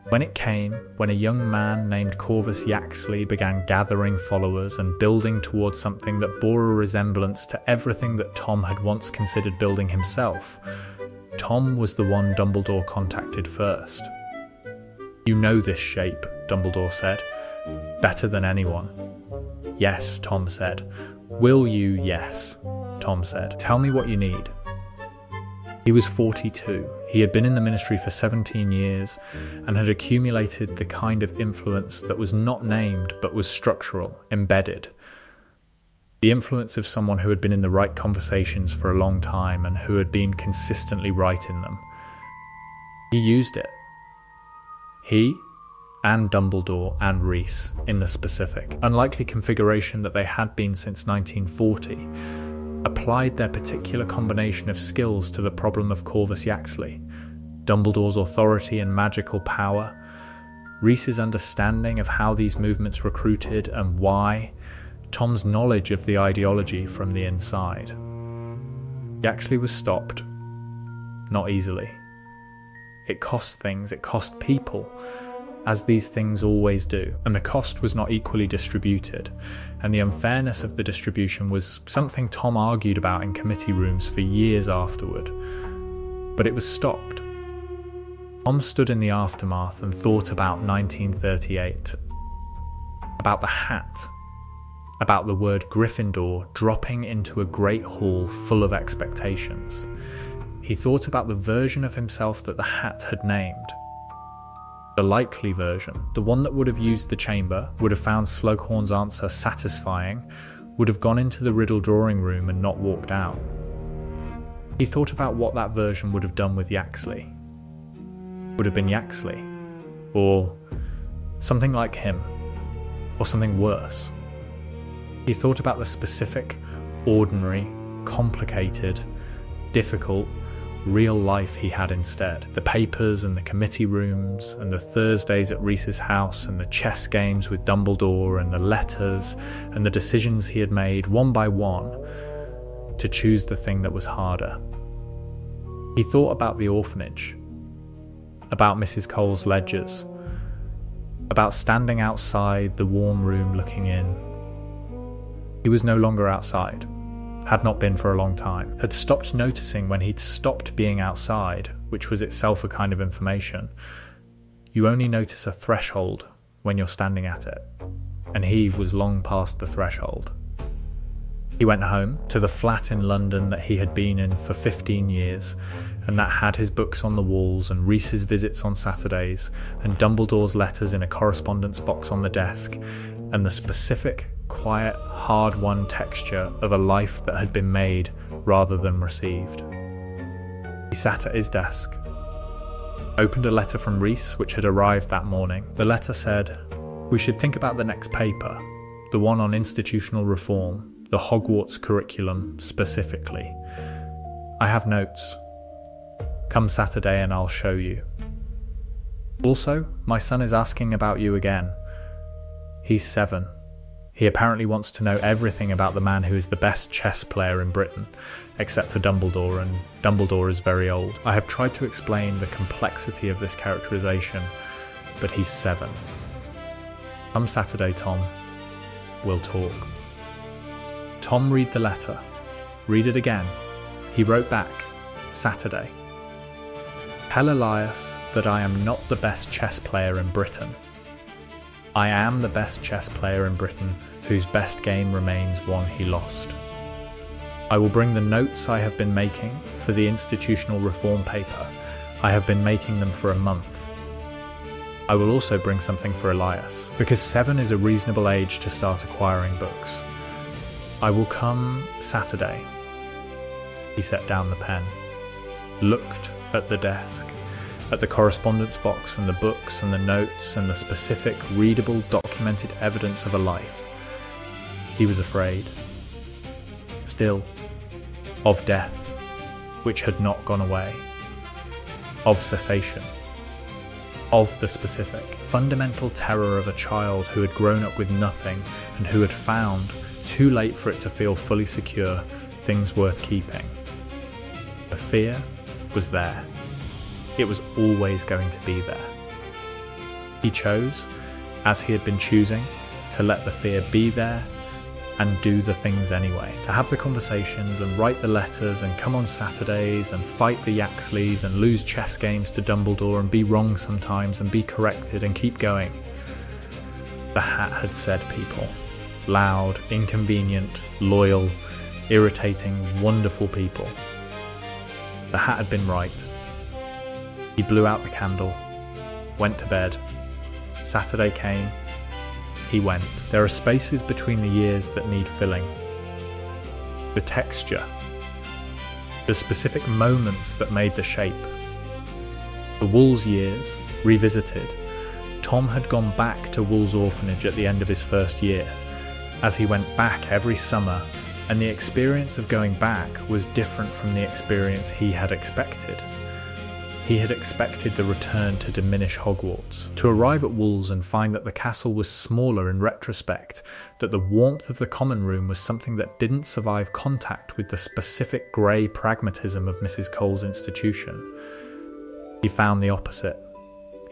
When it came, when a young man named Corvus Yaxley began gathering followers and building towards something that bore a resemblance to everything that Tom had once considered building himself, Tom was the one Dumbledore contacted first. You know this shape, Dumbledore said, better than anyone. Yes, Tom said. Will you? Yes, Tom said. Tell me what you need. He was 42. He had been in the ministry for 17 years and had accumulated the kind of influence that was not named but was structural, embedded. The influence of someone who had been in the right conversations for a long time and who had been consistently right in them. He used it. He and Dumbledore and Reese in the specific, unlikely configuration that they had been since 1940, applied their particular combination of skills to the problem of Corvus Yaxley, Dumbledore's authority and magical power, Reese's understanding of how these movements recruited and why, Tom's knowledge of the ideology from the inside. Yaxley was stopped. Not easily. It cost things, it cost people, as these things always do, and the cost was not equally distributed, and the unfairness of the distribution was something Tom argued about in committee rooms for years afterward. But it was stopped. Tom stood in the aftermath and thought about 1938, about the hat, about the word Gryffindor dropping into a great hall full of expectations. He thought about the version of himself that the hat had named. The likely version, the one that would have used the chamber, would have found Slughorn's answer satisfying, would have gone into the Riddle drawing room and not walked out. He thought about what that version would have done with Yaxley. Would have been Yaxley, or something like him, or something worse. He thought about the specific, ordinary, complicated, difficult, real life he had instead. The papers and the committee rooms and the Thursdays at Reese's house and the chess games with Dumbledore and the letters and the decisions he had made one by one to choose the thing that was harder. He thought about the orphanage, about Mrs. Cole's ledgers, about standing outside the warm room looking in. He was no longer outside. Had not been for a long time, had stopped noticing when he'd stopped being outside, which was itself a kind of information. You only notice a threshold when you're standing at it, and he was long past the threshold. He went home to the flat in London that he had been in for 15 years, and that had his books on the walls and Reese's visits on Saturdays, and Dumbledore's letters in a correspondence box on the desk, and the specific, quiet, hard-won texture of a life that had been made rather than received. He sat at his desk, opened a letter from Reese which had arrived that morning. The letter said, "We should think about the next paper, the one on institutional reform, the Hogwarts curriculum specifically. I have notes. Come Saturday and I'll show you. Also, my son is asking about you again. He's 7. He apparently wants to know everything about the man who is the best chess player in Britain, except for Dumbledore, and Dumbledore is very old. I have tried to explain the complexity of this characterization, but he's 7. Come Saturday, Tom. We'll talk." Tom read the letter. Read it again. He wrote back, Saturday. "Tell Elias that I am not the best chess player in Britain. I am the best chess player in Britain whose best game remains one he lost. I will bring the notes I have been making for the institutional reform paper. I have been making them for a month. I will also bring something for Elias, because 7 is a reasonable age to start acquiring books. I will come Saturday." He set down the pen, looked at the desk, at the correspondence box and the books and the notes and the specific, readable, documented evidence of a life. He was afraid. Still, of death, which had not gone away. Of cessation. Of the specific, fundamental terror of a child who had grown up with nothing and who had found, too late for it to feel fully secure, things worth keeping. The fear was there. It was always going to be there. He chose, as he had been choosing, to let the fear be there and do the things anyway. To have the conversations and write the letters and come on Saturdays and fight the Yaxleys and lose chess games to Dumbledore and be wrong sometimes and be corrected and keep going. The hat had said people. Loud, inconvenient, loyal, irritating, wonderful people. The hat had been right. He blew out the candle, went to bed. Saturday came. He went. There are spaces between the years that need filling. The texture. The specific moments that made the shape. The Wool's years, revisited. Tom had gone back to Wool's orphanage at the end of his first year, as he went back every summer, and the experience of going back was different from the experience he had expected. He had expected the return to diminish Hogwarts, to arrive at Wool's and find that the castle was smaller in retrospect, that the warmth of the common room was something that didn't survive contact with the specific grey pragmatism of Mrs. Cole's institution. He found the opposite.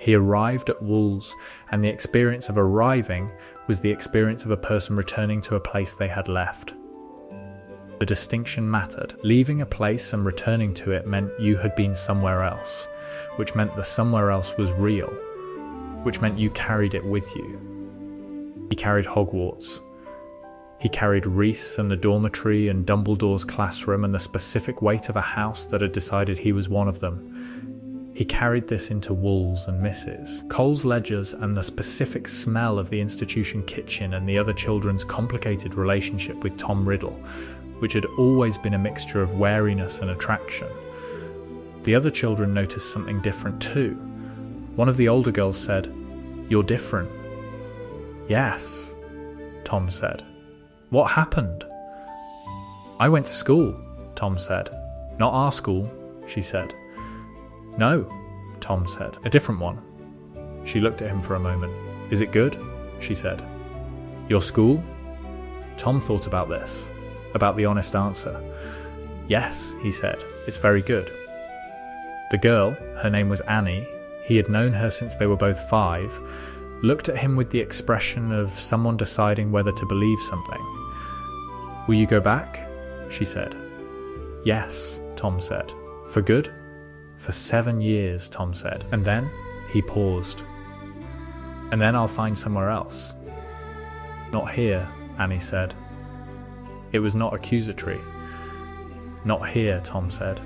He arrived at Wolves, and the experience of arriving was the experience of a person returning to a place they had left. The distinction mattered. Leaving a place and returning to it meant you had been somewhere else, which meant the somewhere else was real, which meant you carried it with you. He carried Hogwarts. He carried Reese and the dormitory and Dumbledore's classroom and the specific weight of a house that had decided he was one of them. He carried this into Wolves and Misses. Cole's ledgers and the specific smell of the institution kitchen and the other children's complicated relationship with Tom Riddle, which had always been a mixture of wariness and attraction. The other children noticed something different too. One of the older girls said, "You're different." "Yes," Tom said. "What happened?" "I went to school," Tom said. "Not our school," she said. "No," Tom said. "A different one." She looked at him for a moment. "Is it good?" she said. "Your school?" Tom thought about this, about the honest answer. "Yes," he said. "It's very good." The girl, her name was Annie, he had known her since they were both 5, looked at him with the expression of someone deciding whether to believe something. "Will you go back?" she said. "Yes," Tom said. "For good?" "For 7 years," Tom said. And then he paused. "And then I'll find somewhere else." "Not here," Annie said. It was not accusatory. "Not here," Tom said.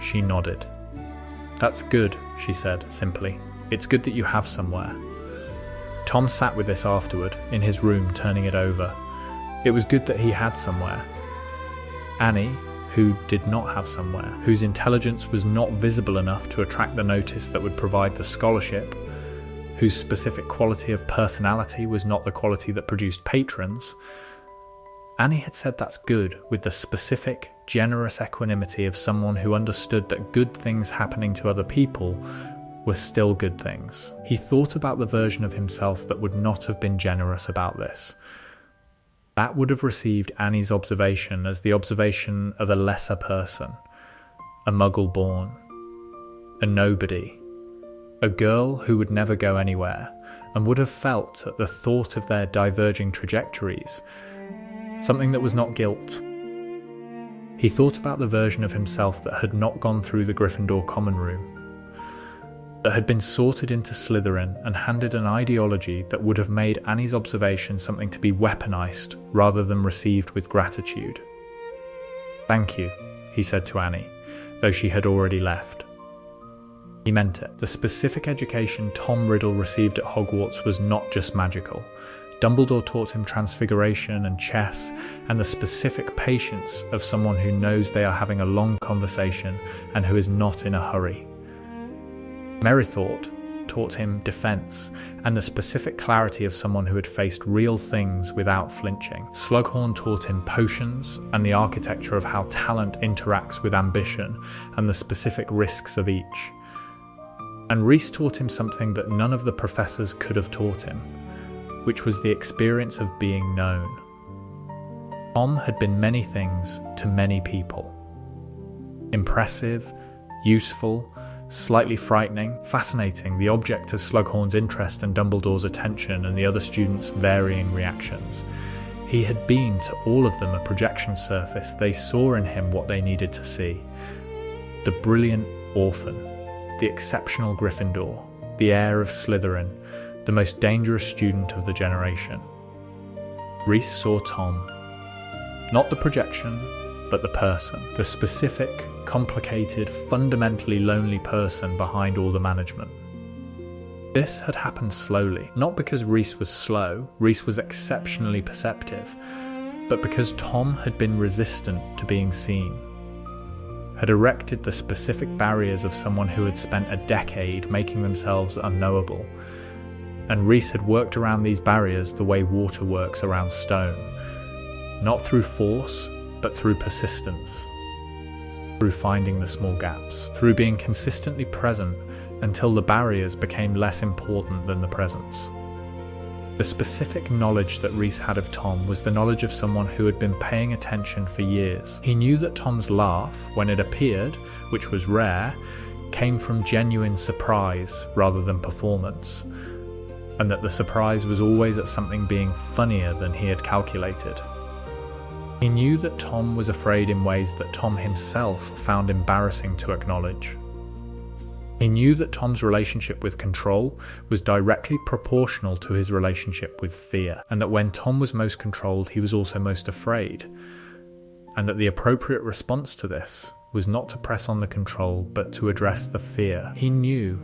She nodded. "That's good," she said simply. "It's good that you have somewhere." Tom sat with this afterward, in his room, turning it over. It was good that he had somewhere. Annie, who did not have somewhere, whose intelligence was not visible enough to attract the notice that would provide the scholarship, whose specific quality of personality was not the quality that produced patrons, Annie had said that's good with the specific, generous equanimity of someone who understood that good things happening to other people were still good things. He thought about the version of himself that would not have been generous about this. That would have received Annie's observation as the observation of a lesser person, a muggle born, a nobody, a girl who would never go anywhere, and would have felt at the thought of their diverging trajectories something that was not guilt. He thought about the version of himself that had not gone through the Gryffindor common room, that had been sorted into Slytherin and handed an ideology that would have made Annie's observation something to be weaponized rather than received with gratitude. "Thank you," he said to Annie, though she had already left. He meant it. The specific education Tom Riddle received at Hogwarts was not just magical. Dumbledore taught him transfiguration and chess, and the specific patience of someone who knows they are having a long conversation and who is not in a hurry. Merrythought taught him defense, and the specific clarity of someone who had faced real things without flinching. Slughorn taught him potions and the architecture of how talent interacts with ambition and the specific risks of each. And Reese taught him something that none of the professors could have taught him, which was the experience of being known. Tom had been many things to many people. Impressive, useful, slightly frightening, fascinating, the object of Slughorn's interest and Dumbledore's attention and the other students' varying reactions. He had been to all of them a projection surface. They saw in him what they needed to see. The brilliant orphan, the exceptional Gryffindor, the heir of Slytherin, the most dangerous student of the generation. Reese saw Tom. Not the projection, but the person. The specific, complicated, fundamentally lonely person behind all the management. This had happened slowly, not because Reese was slow, Reese was exceptionally perceptive, but because Tom had been resistant to being seen, had erected the specific barriers of someone who had spent a decade making themselves unknowable. And Reese had worked around these barriers the way water works around stone, not through force, but through persistence, through finding the small gaps, through being consistently present until the barriers became less important than the presence. The specific knowledge that Reese had of Tom was the knowledge of someone who had been paying attention for years. He knew that Tom's laugh, when it appeared, which was rare, came from genuine surprise rather than performance, and that the surprise was always at something being funnier than he had calculated. He knew that Tom was afraid in ways that Tom himself found embarrassing to acknowledge. He knew that Tom's relationship with control was directly proportional to his relationship with fear, and that when Tom was most controlled, he was also most afraid, and that the appropriate response to this was not to press on the control, but to address the fear. He knew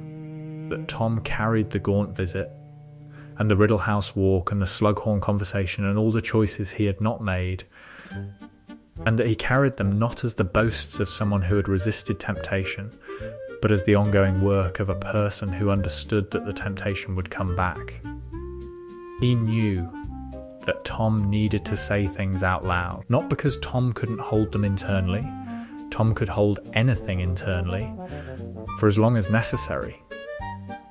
that Tom carried the Gaunt visit, and the Riddle House walk, and the Slughorn conversation, and all the choices he had not made, and that he carried them not as the boasts of someone who had resisted temptation, but as the ongoing work of a person who understood that the temptation would come back. He knew that Tom needed to say things out loud, not because Tom couldn't hold them internally. Tom could hold anything internally for as long as necessary,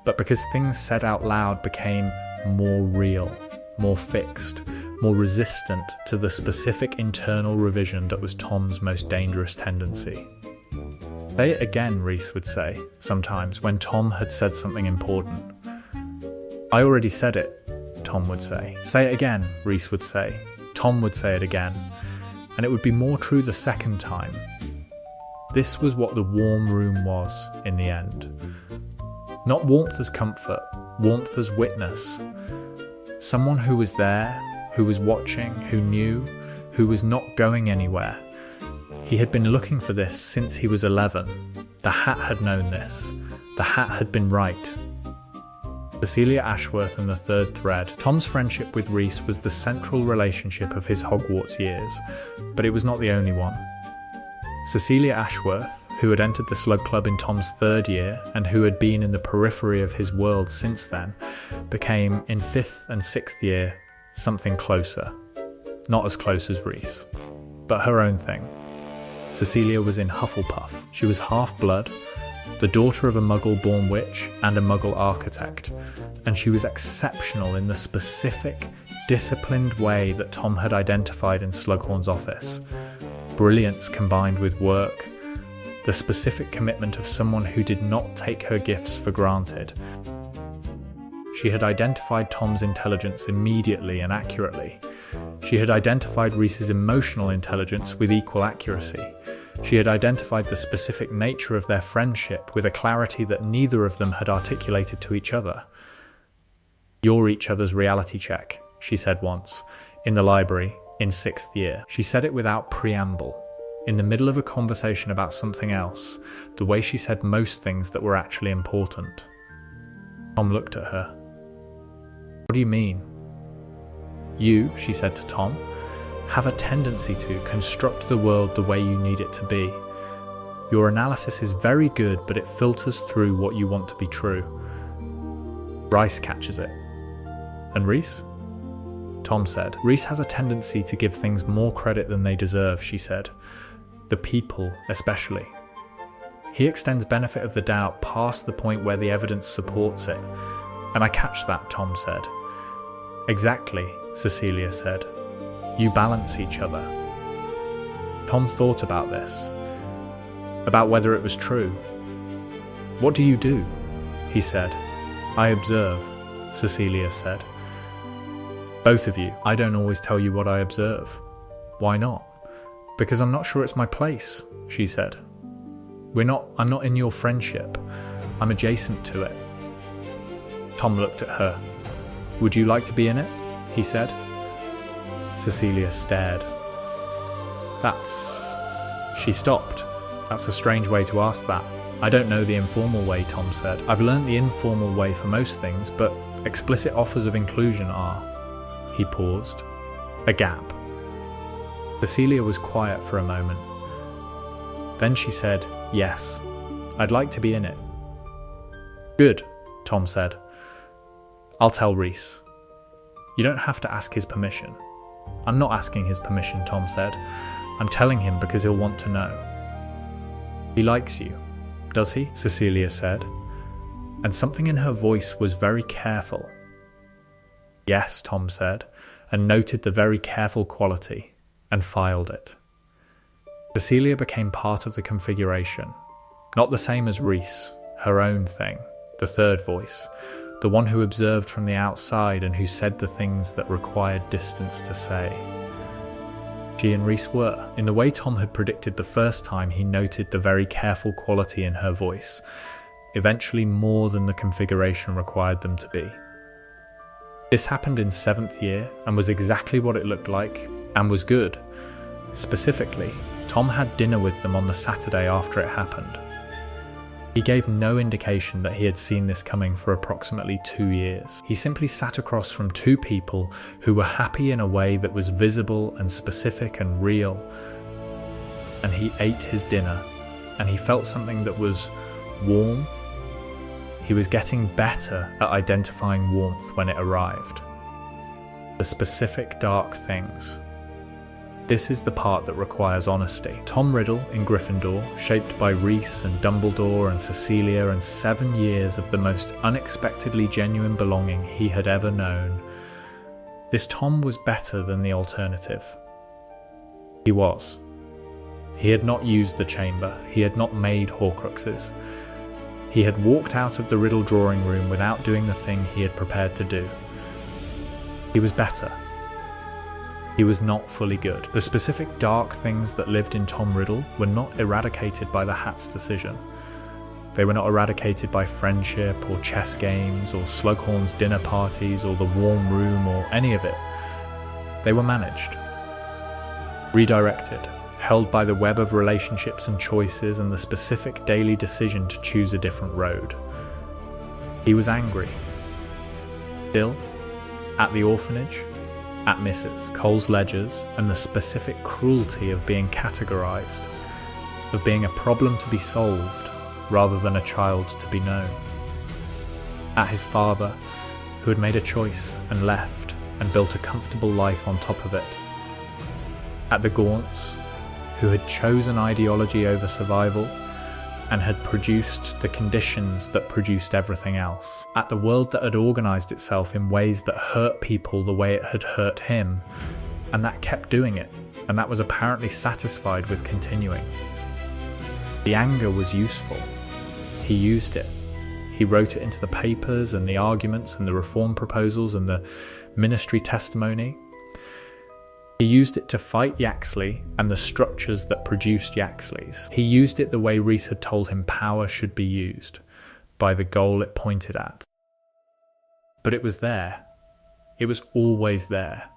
but because things said out loud became more real, more fixed, more resistant to the specific internal revision that was Tom's most dangerous tendency. Say it again, Rhys would say, sometimes, when Tom had said something important. I already said it, Tom would say. Say it again, Rhys would say. Tom would say it again, and it would be more true the second time. This was what the warm room was in the end. Not warmth as comfort, warmth as witness. Someone who was there, who was watching, who knew, who was not going anywhere. He had been looking for this since he was 11. The Hat had known this. The Hat had been right. Cecilia Ashworth and the Third Thread. Tom's friendship with Rhys was the central relationship of his Hogwarts years, but it was not the only one. Cecilia Ashworth, who had entered the Slug Club in Tom's third year and who had been in the periphery of his world since then, became, in fifth and sixth year, something closer. Not as close as Rhys, but her own thing. Cecilia was in Hufflepuff. She was half-blood, the daughter of a Muggle-born witch and a Muggle architect, and she was exceptional in the specific, disciplined way that Tom had identified in Slughorn's office. Brilliance combined with work, the specific commitment of someone who did not take her gifts for granted. She had identified Tom's intelligence immediately and accurately. She had identified Rhys's emotional intelligence with equal accuracy. She had identified the specific nature of their friendship with a clarity that neither of them had articulated to each other. "You're each other's reality check," she said once, in the library, in sixth year. She said it without preamble, in the middle of a conversation about something else, the way she said most things that were actually important. Tom looked at her. "What do you mean?" "You," she said to Tom, "have a tendency to construct the world the way you need it to be. Your analysis is very good, but it filters through what you want to be true. Rhys catches it." "And Rhys?" Tom said. "Rhys has a tendency to give things more credit than they deserve," she said. "The people, especially. He extends benefit of the doubt past the point where the evidence supports it. And I catch that," Tom said. "Exactly," Cecilia said. "You balance each other." Tom thought about this, about whether it was true. "What do you do?" he said. "I observe," Cecilia said. "Both of you. I don't always tell you what I observe." "Why not?" "Because I'm not sure it's my place," she said. I'm not in your friendship. I'm adjacent to it." Tom looked at her. "Would you like to be in it?" he said. Cecilia stared. She stopped. "That's a strange way to ask that." "I don't know the informal way," Tom said. "I've learned the informal way for most things, but explicit offers of inclusion are." He paused. A gap. Cecilia was quiet for a moment. Then she said, "Yes, I'd like to be in it." "Good," Tom said. "I'll tell Rhys." "You don't have to ask his permission." "I'm not asking his permission," Tom said. "I'm telling him because he'll want to know." "He likes you, does he?" Cecilia said, and something in her voice was very careful. "Yes," Tom said, and noted the very careful quality, and filed it. Cecilia became part of the configuration. Not the same as Reese, her own thing, the third voice, the one who observed from the outside and who said the things that required distance to say. She and Reese were. In the way Tom had predicted the first time, he noted the very careful quality in her voice, eventually more than the configuration required them to be. This happened in 7th year and was exactly what it looked like, and was good. Specifically, Tom had dinner with them on the Saturday after it happened. He gave no indication that he had seen this coming for approximately 2 years. He simply sat across from two people who were happy in a way that was visible and specific and real. And he ate his dinner, and he felt something that was warm. He was getting better at identifying warmth when it arrived. The specific dark things. This is the part that requires honesty. Tom Riddle in Gryffindor, shaped by Reese and Dumbledore and Cecilia and 7 years of the most unexpectedly genuine belonging he had ever known. This Tom was better than the alternative. He was. He had not used the chamber. He had not made Horcruxes. He had walked out of the Riddle drawing room without doing the thing he had prepared to do. He was better. He was not fully good. The specific dark things that lived in Tom Riddle were not eradicated by the Hat's decision. They were not eradicated by friendship or chess games or Slughorn's dinner parties or the warm room or any of it. They were managed, redirected, held by the web of relationships and choices and the specific daily decision to choose a different road. He was angry. Still, at the orphanage, at Mrs. Cole's ledgers, and the specific cruelty of being categorized, of being a problem to be solved rather than a child to be known. At his father, who had made a choice and left and built a comfortable life on top of it. At the Gaunts, who had chosen ideology over survival and had produced the conditions that produced everything else. At the world that had organised itself in ways that hurt people the way it had hurt him, and that kept doing it, and that was apparently satisfied with continuing. The anger was useful. He used it. He wrote it into the papers and the arguments and the reform proposals and the ministry testimony. He used it to fight Yaxley and the structures that produced Yaxleys. He used it the way Reese had told him power should be used, by the goal it pointed at. But it was there. It was always there.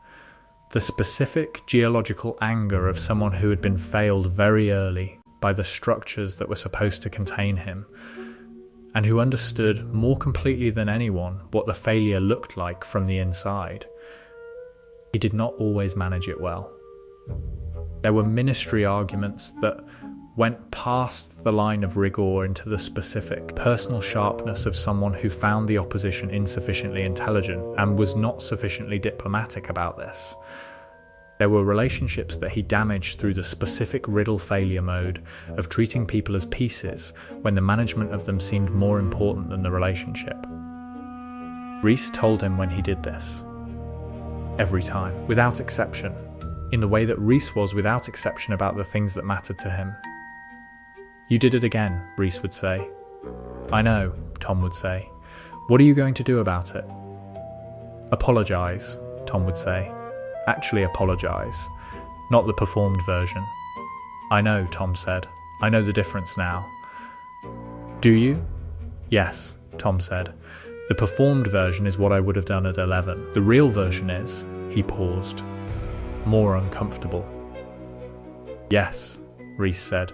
The specific geological anger of someone who had been failed very early by the structures that were supposed to contain him, and who understood more completely than anyone what the failure looked like from the inside. He did not always manage it well. There were ministry arguments that went past the line of rigor into the specific personal sharpness of someone who found the opposition insufficiently intelligent and was not sufficiently diplomatic about this. There were relationships that he damaged through the specific Riddle failure mode of treating people as pieces when the management of them seemed more important than the relationship. Reese told him when he did this. Every time, without exception, in the way that Reese was without exception about the things that mattered to him. "You did it again," Reese would say. "I know," Tom would say. "What are you going to do about it?" "Apologise," Tom would say. "Actually apologise, not the performed version." "I know," Tom said. "I know the difference now." "Do you?" "Yes," Tom said. "The performed version is what I would have done at 11. The real version is," he paused, "more uncomfortable." "Yes," Reese said.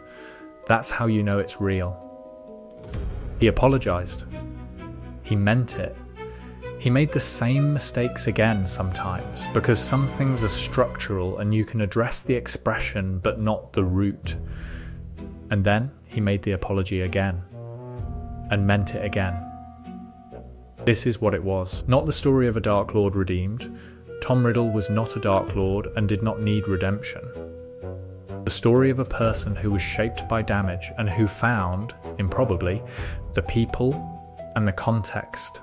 "That's how you know it's real." He apologised. He meant it. He made the same mistakes again sometimes, because some things are structural and you can address the expression but not the root. And then he made the apology again, and meant it again. This is what it was. Not the story of a Dark Lord redeemed. Tom Riddle was not a Dark Lord and did not need redemption. The story of a person who was shaped by damage and who found, improbably, the people and the context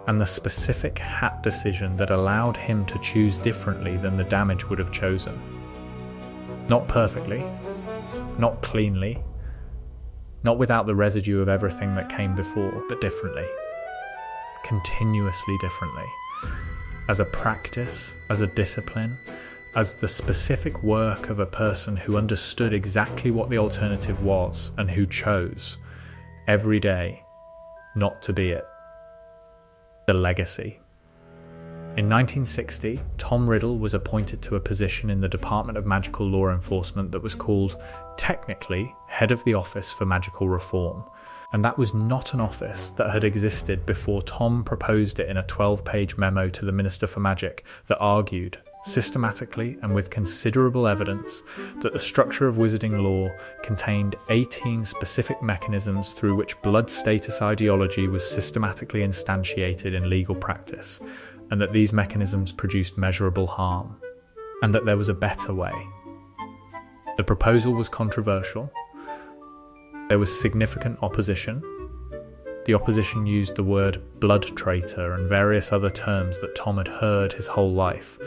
and the specific hat decision that allowed him to choose differently than the damage would have chosen. Not perfectly, not cleanly, not without the residue of everything that came before, but differently. Continuously differently. As a practice, as a discipline, as the specific work of a person who understood exactly what the alternative was and who chose, every day, not to be it. The legacy. In 1960, Tom Riddle was appointed to a position in the Department of Magical Law Enforcement that was called, technically, Head of the Office for Magical Reform, and that was not an office that had existed before Tom proposed it in a 12-page memo to the Minister for Magic that argued, systematically and with considerable evidence, that the structure of wizarding law contained 18 specific mechanisms through which blood status ideology was systematically instantiated in legal practice, and that these mechanisms produced measurable harm, and that there was a better way. The proposal was controversial. There was significant opposition. The opposition used the word blood traitor and various other terms that Tom had heard his whole life,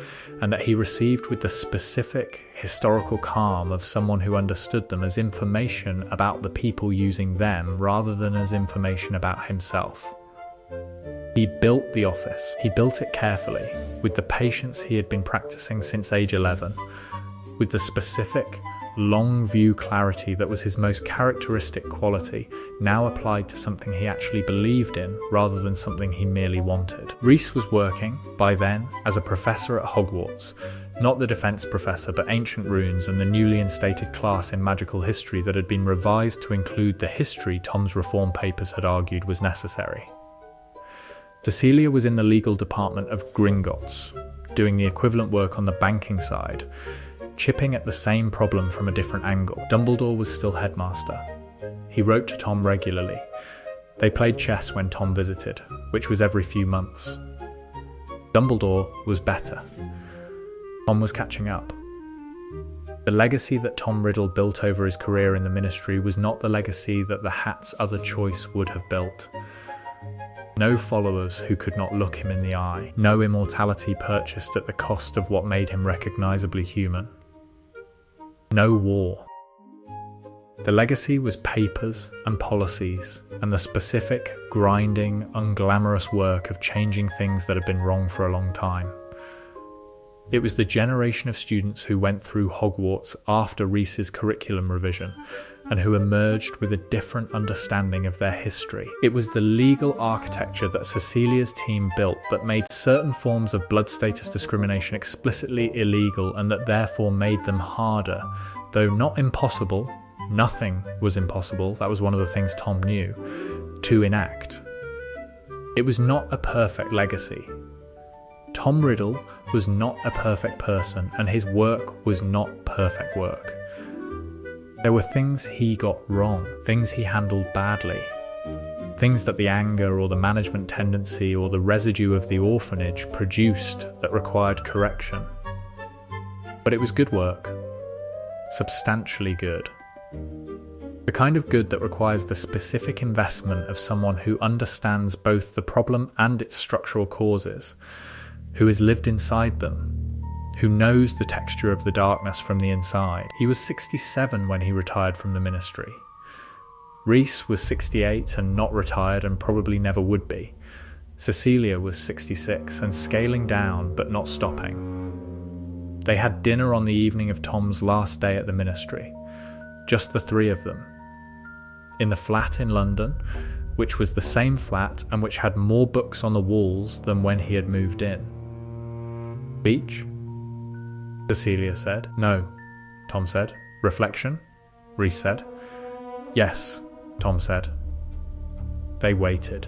and that he received with the specific historical calm of someone who understood them as information about the people using them rather than as information about himself. He built the office. He built it carefully, with the patience he had been practicing since age 11, with the specific, long-view clarity that was his most characteristic quality, now applied to something he actually believed in rather than something he merely wanted. Reese was working, by then, as a professor at Hogwarts, not the defense professor but ancient runes and the newly instated class in magical history that had been revised to include the history Tom's reform papers had argued was necessary. Cecilia was in the legal department of Gringotts, doing the equivalent work on the banking side, chipping at the same problem from a different angle. Dumbledore was still headmaster. He wrote to Tom regularly. They played chess when Tom visited, which was every few months. Dumbledore was better. Tom was catching up. The legacy that Tom Riddle built over his career in the ministry was not the legacy that the Hat's other choice would have built. No followers who could not look him in the eye. No immortality purchased at the cost of what made him recognisably human. No war. The legacy was papers and policies and the specific, grinding, unglamorous work of changing things that had been wrong for a long time. It was the generation of students who went through Hogwarts after Reese's curriculum revision and who emerged with a different understanding of their history. It was the legal architecture that Cecilia's team built that made certain forms of blood status discrimination explicitly illegal and that therefore made them harder, though not impossible. Nothing was impossible, that was one of the things Tom knew, to enact. It was not a perfect legacy. Tom Riddle was not a perfect person, and his work was not perfect work. There were things he got wrong, things he handled badly, things that the anger or the management tendency or the residue of the orphanage produced that required correction. But it was good work, substantially good. The kind of good that requires the specific investment of someone who understands both the problem and its structural causes, who has lived inside them, who knows the texture of the darkness from the inside. He was 67 when he retired from the ministry. Reese was 68 and not retired and probably never would be. Cecilia was 66 and scaling down but not stopping. They had dinner on the evening of Tom's last day at the ministry, just the three of them, in the flat in London, which was the same flat and which had more books on the walls than when he had moved in. Beach? Cecilia said. No, Tom said. Reflection? Reese said. Yes, Tom said. They waited.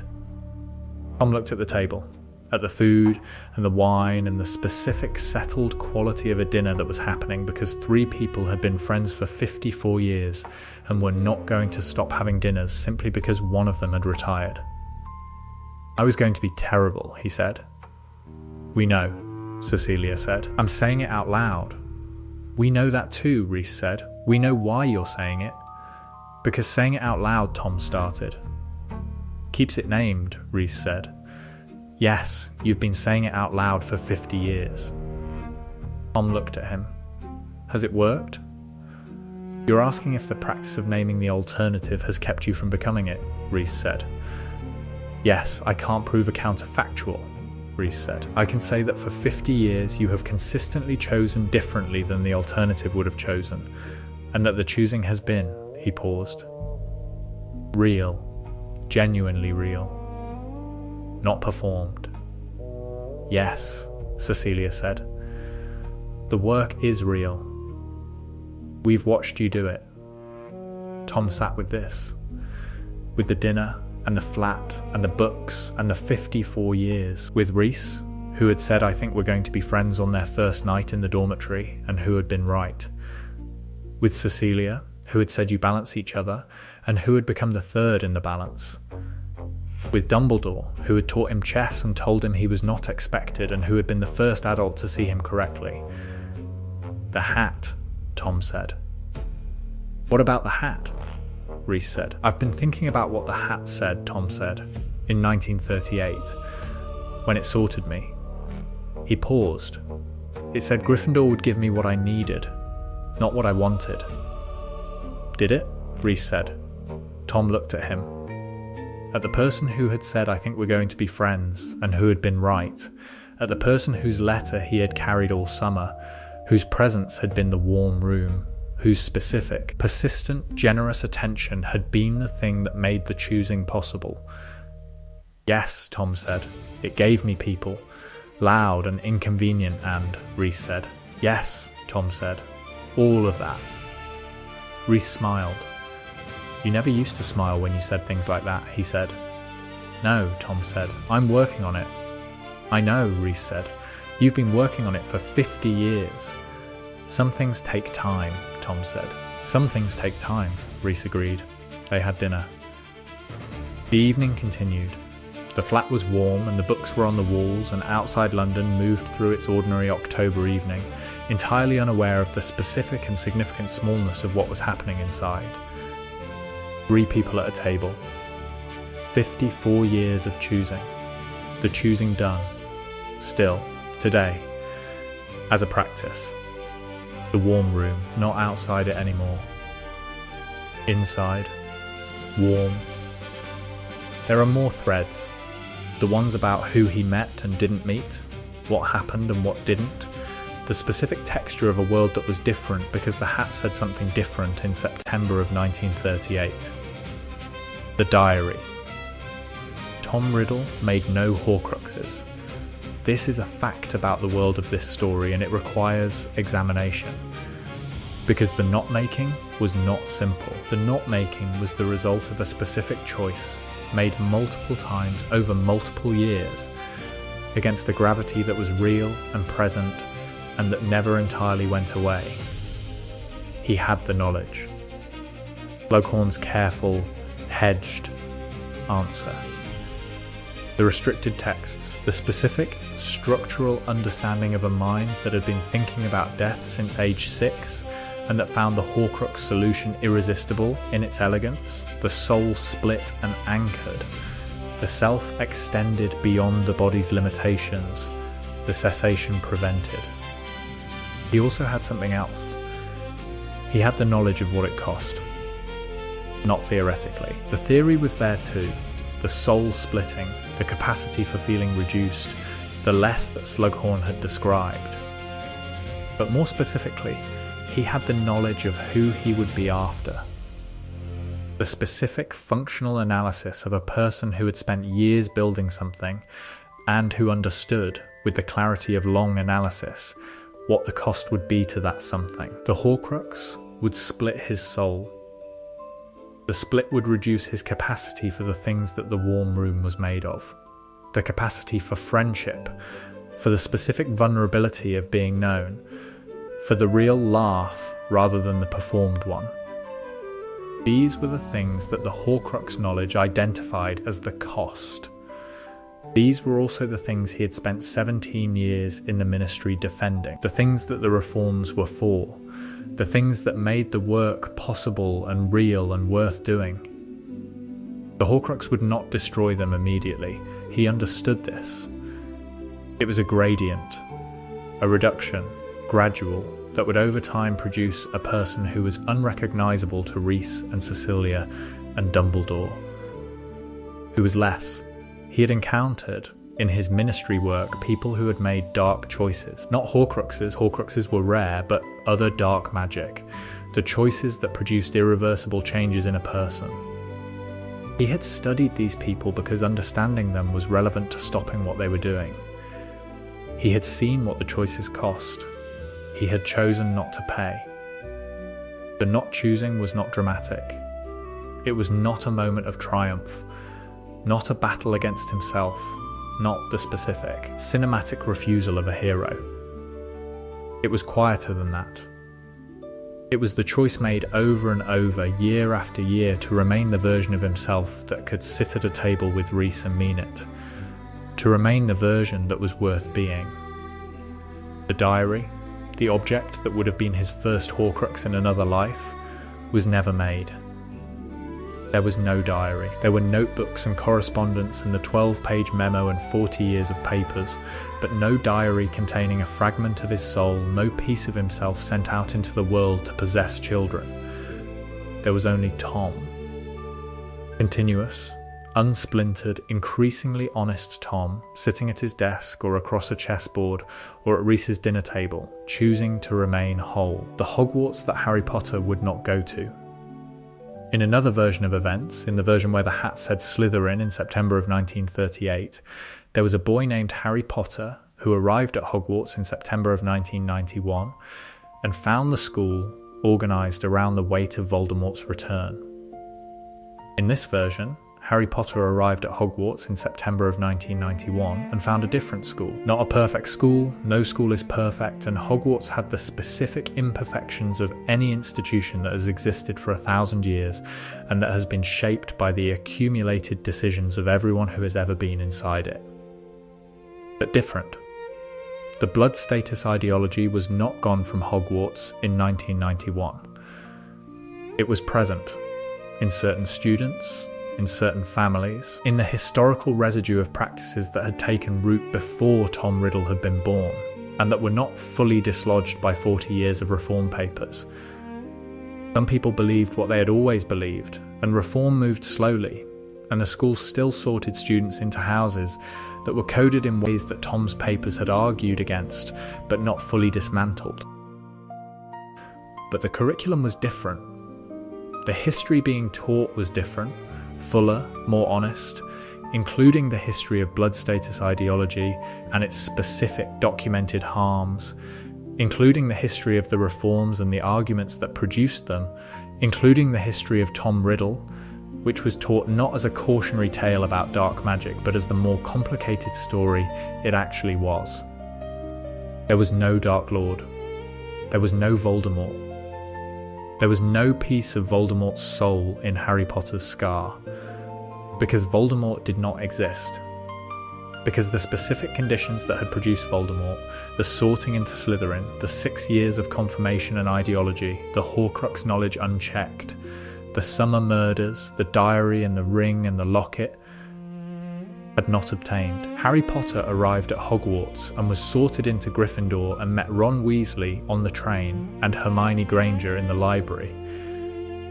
Tom looked at the table, at the food and the wine and the specific settled quality of a dinner that was happening because three people had been friends for 54 years and were not going to stop having dinners simply because one of them had retired. I was going to be terrible, he said. We know, Cecilia said. I'm saying it out loud. We know that too, Reese said. We know why you're saying it. Because saying it out loud, Tom started. Keeps it named, Reese said. Yes, you've been saying it out loud for 50 years. Tom looked at him. Has it worked? You're asking if the practice of naming the alternative has kept you from becoming it, Reese said. Yes, I can't prove a counterfactual, Reese said. I can say that for 50 years you have consistently chosen differently than the alternative would have chosen, and that the choosing has been, he paused, real, genuinely real, not performed. Yes, Cecilia said. The work is real. We've watched you do it. Tom sat with this, with the dinner and the flat and the books and the 54 years, with Reese, who had said I think we're going to be friends on their first night in the dormitory and who had been right, with Cecilia, who had said you balance each other and who had become the third in the balance, with Dumbledore, who had taught him chess and told him he was not expected and who had been the first adult to see him correctly. The hat, Tom said. What about the hat? Reese said. I've been thinking about what the hat said, Tom said, in 1938, when it sorted me. He paused. It said Gryffindor would give me what I needed, not what I wanted. Did it? Reese said. Tom looked at him. At the person who had said I think we're going to be friends and who had been right, at the person whose letter he had carried all summer, whose presence had been the warm room, whose specific, persistent, generous attention had been the thing that made the choosing possible. Yes, Tom said. It gave me people. Loud and inconvenient and, Reese said. Yes, Tom said. All of that. Reese smiled. You never used to smile when you said things like that, he said. No, Tom said. I'm working on it. I know, Reese said. You've been working on it for 50 years. Some things take time, Tom said. Some things take time, Reese agreed. They had dinner. The evening continued. The flat was warm and the books were on the walls, and outside London moved through its ordinary October evening, entirely unaware of the specific and significant smallness of what was happening inside. 3 people at a table. 54 years of choosing. The choosing done. Still, today. As a practice. The warm room, not outside it anymore. Inside. Warm. There are more threads. The ones about who he met and didn't meet, what happened and what didn't, the specific texture of a world that was different because the hat said something different in September of 1938. The diary. Tom Riddle made no Horcruxes. This is a fact about the world of this story, and it requires examination. Because the knot-making was not simple. The knot-making was the result of a specific choice, made multiple times over multiple years, against a gravity that was real and present, and that never entirely went away. He had the knowledge. Slughorn's careful, hedged answer. The restricted texts, the specific, structural understanding of a mind that had been thinking about death since age 6, and that found the Horcrux solution irresistible in its elegance, the soul split and anchored, the self extended beyond the body's limitations, the cessation prevented. He also had something else. He had the knowledge of what it cost. Not theoretically. The theory was there too. The soul splitting, the capacity for feeling reduced, the less that Slughorn had described. But more specifically, he had the knowledge of who he would be after. The specific functional analysis of a person who had spent years building something and who understood, with the clarity of long analysis, what the cost would be to that something. The Horcrux would split his soul. The split would reduce his capacity for the things that the warm room was made of. The capacity for friendship, for the specific vulnerability of being known, for the real laugh rather than the performed one. These were the things that the Horcrux knowledge identified as the cost. These were also the things he had spent 17 years in the ministry defending, the things that the reforms were for, the things that made the work possible and real and worth doing. The Horcrux would not destroy them immediately. He understood this. It was a gradient, a reduction, gradual, that would over time produce a person who was unrecognisable to Reese and Cecilia and Dumbledore. Who was less. He had encountered, in his ministry work, people who had made dark choices. Not Horcruxes were rare, but other dark magic. The choices that produced irreversible changes in a person. He had studied these people because understanding them was relevant to stopping what they were doing. He had seen what the choices cost. He had chosen not to pay. The not choosing was not dramatic. It was not a moment of triumph, not a battle against himself, not the specific, cinematic refusal of a hero. It was quieter than that. It was the choice made over and over, year after year, to remain the version of himself that could sit at a table with Reese and mean it, to remain the version that was worth being. The diary, the object that would have been his first Horcrux in another life, was never made. There was no diary. There were notebooks and correspondence and the 12-page memo and 40 years of papers, but no diary containing a fragment of his soul, no piece of himself sent out into the world to possess children. There was only Tom. Continuous, unsplintered, increasingly honest Tom, sitting at his desk or across a chessboard or at Reese's dinner table, choosing to remain whole. The Hogwarts that Harry Potter would not go to. In another version of events, in the version where the hat said Slytherin in September of 1938, there was a boy named Harry Potter who arrived at Hogwarts in September of 1991 and found the school organised around the weight of Voldemort's return. In this version, Harry Potter arrived at Hogwarts in September of 1991 and found a different school. Not a perfect school, no school is perfect, and Hogwarts had the specific imperfections of any institution that has existed for 1,000 years and that has been shaped by the accumulated decisions of everyone who has ever been inside it. But different. The blood status ideology was not gone from Hogwarts in 1991. It was present in certain students, in certain families, in the historical residue of practices that had taken root before Tom Riddle had been born, and that were not fully dislodged by 40 years of reform papers. Some people believed what they had always believed, and reform moved slowly, and the school still sorted students into houses that were coded in ways that Tom's papers had argued against, but not fully dismantled. But the curriculum was different. The history being taught was different, fuller, more honest, including the history of blood status ideology and its specific documented harms, including the history of the reforms and the arguments that produced them, including the history of Tom Riddle, which was taught not as a cautionary tale about dark magic, but as the more complicated story it actually was. There was no Dark Lord. There was no Voldemort. There was no piece of Voldemort's soul in Harry Potter's scar, because Voldemort did not exist. Because the specific conditions that had produced Voldemort, the sorting into Slytherin, the 6 years of confirmation and ideology, the Horcrux knowledge unchecked, the summer murders, the diary and the ring and the locket, had not obtained. Harry Potter arrived at Hogwarts and was sorted into Gryffindor and met Ron Weasley on the train and Hermione Granger in the library.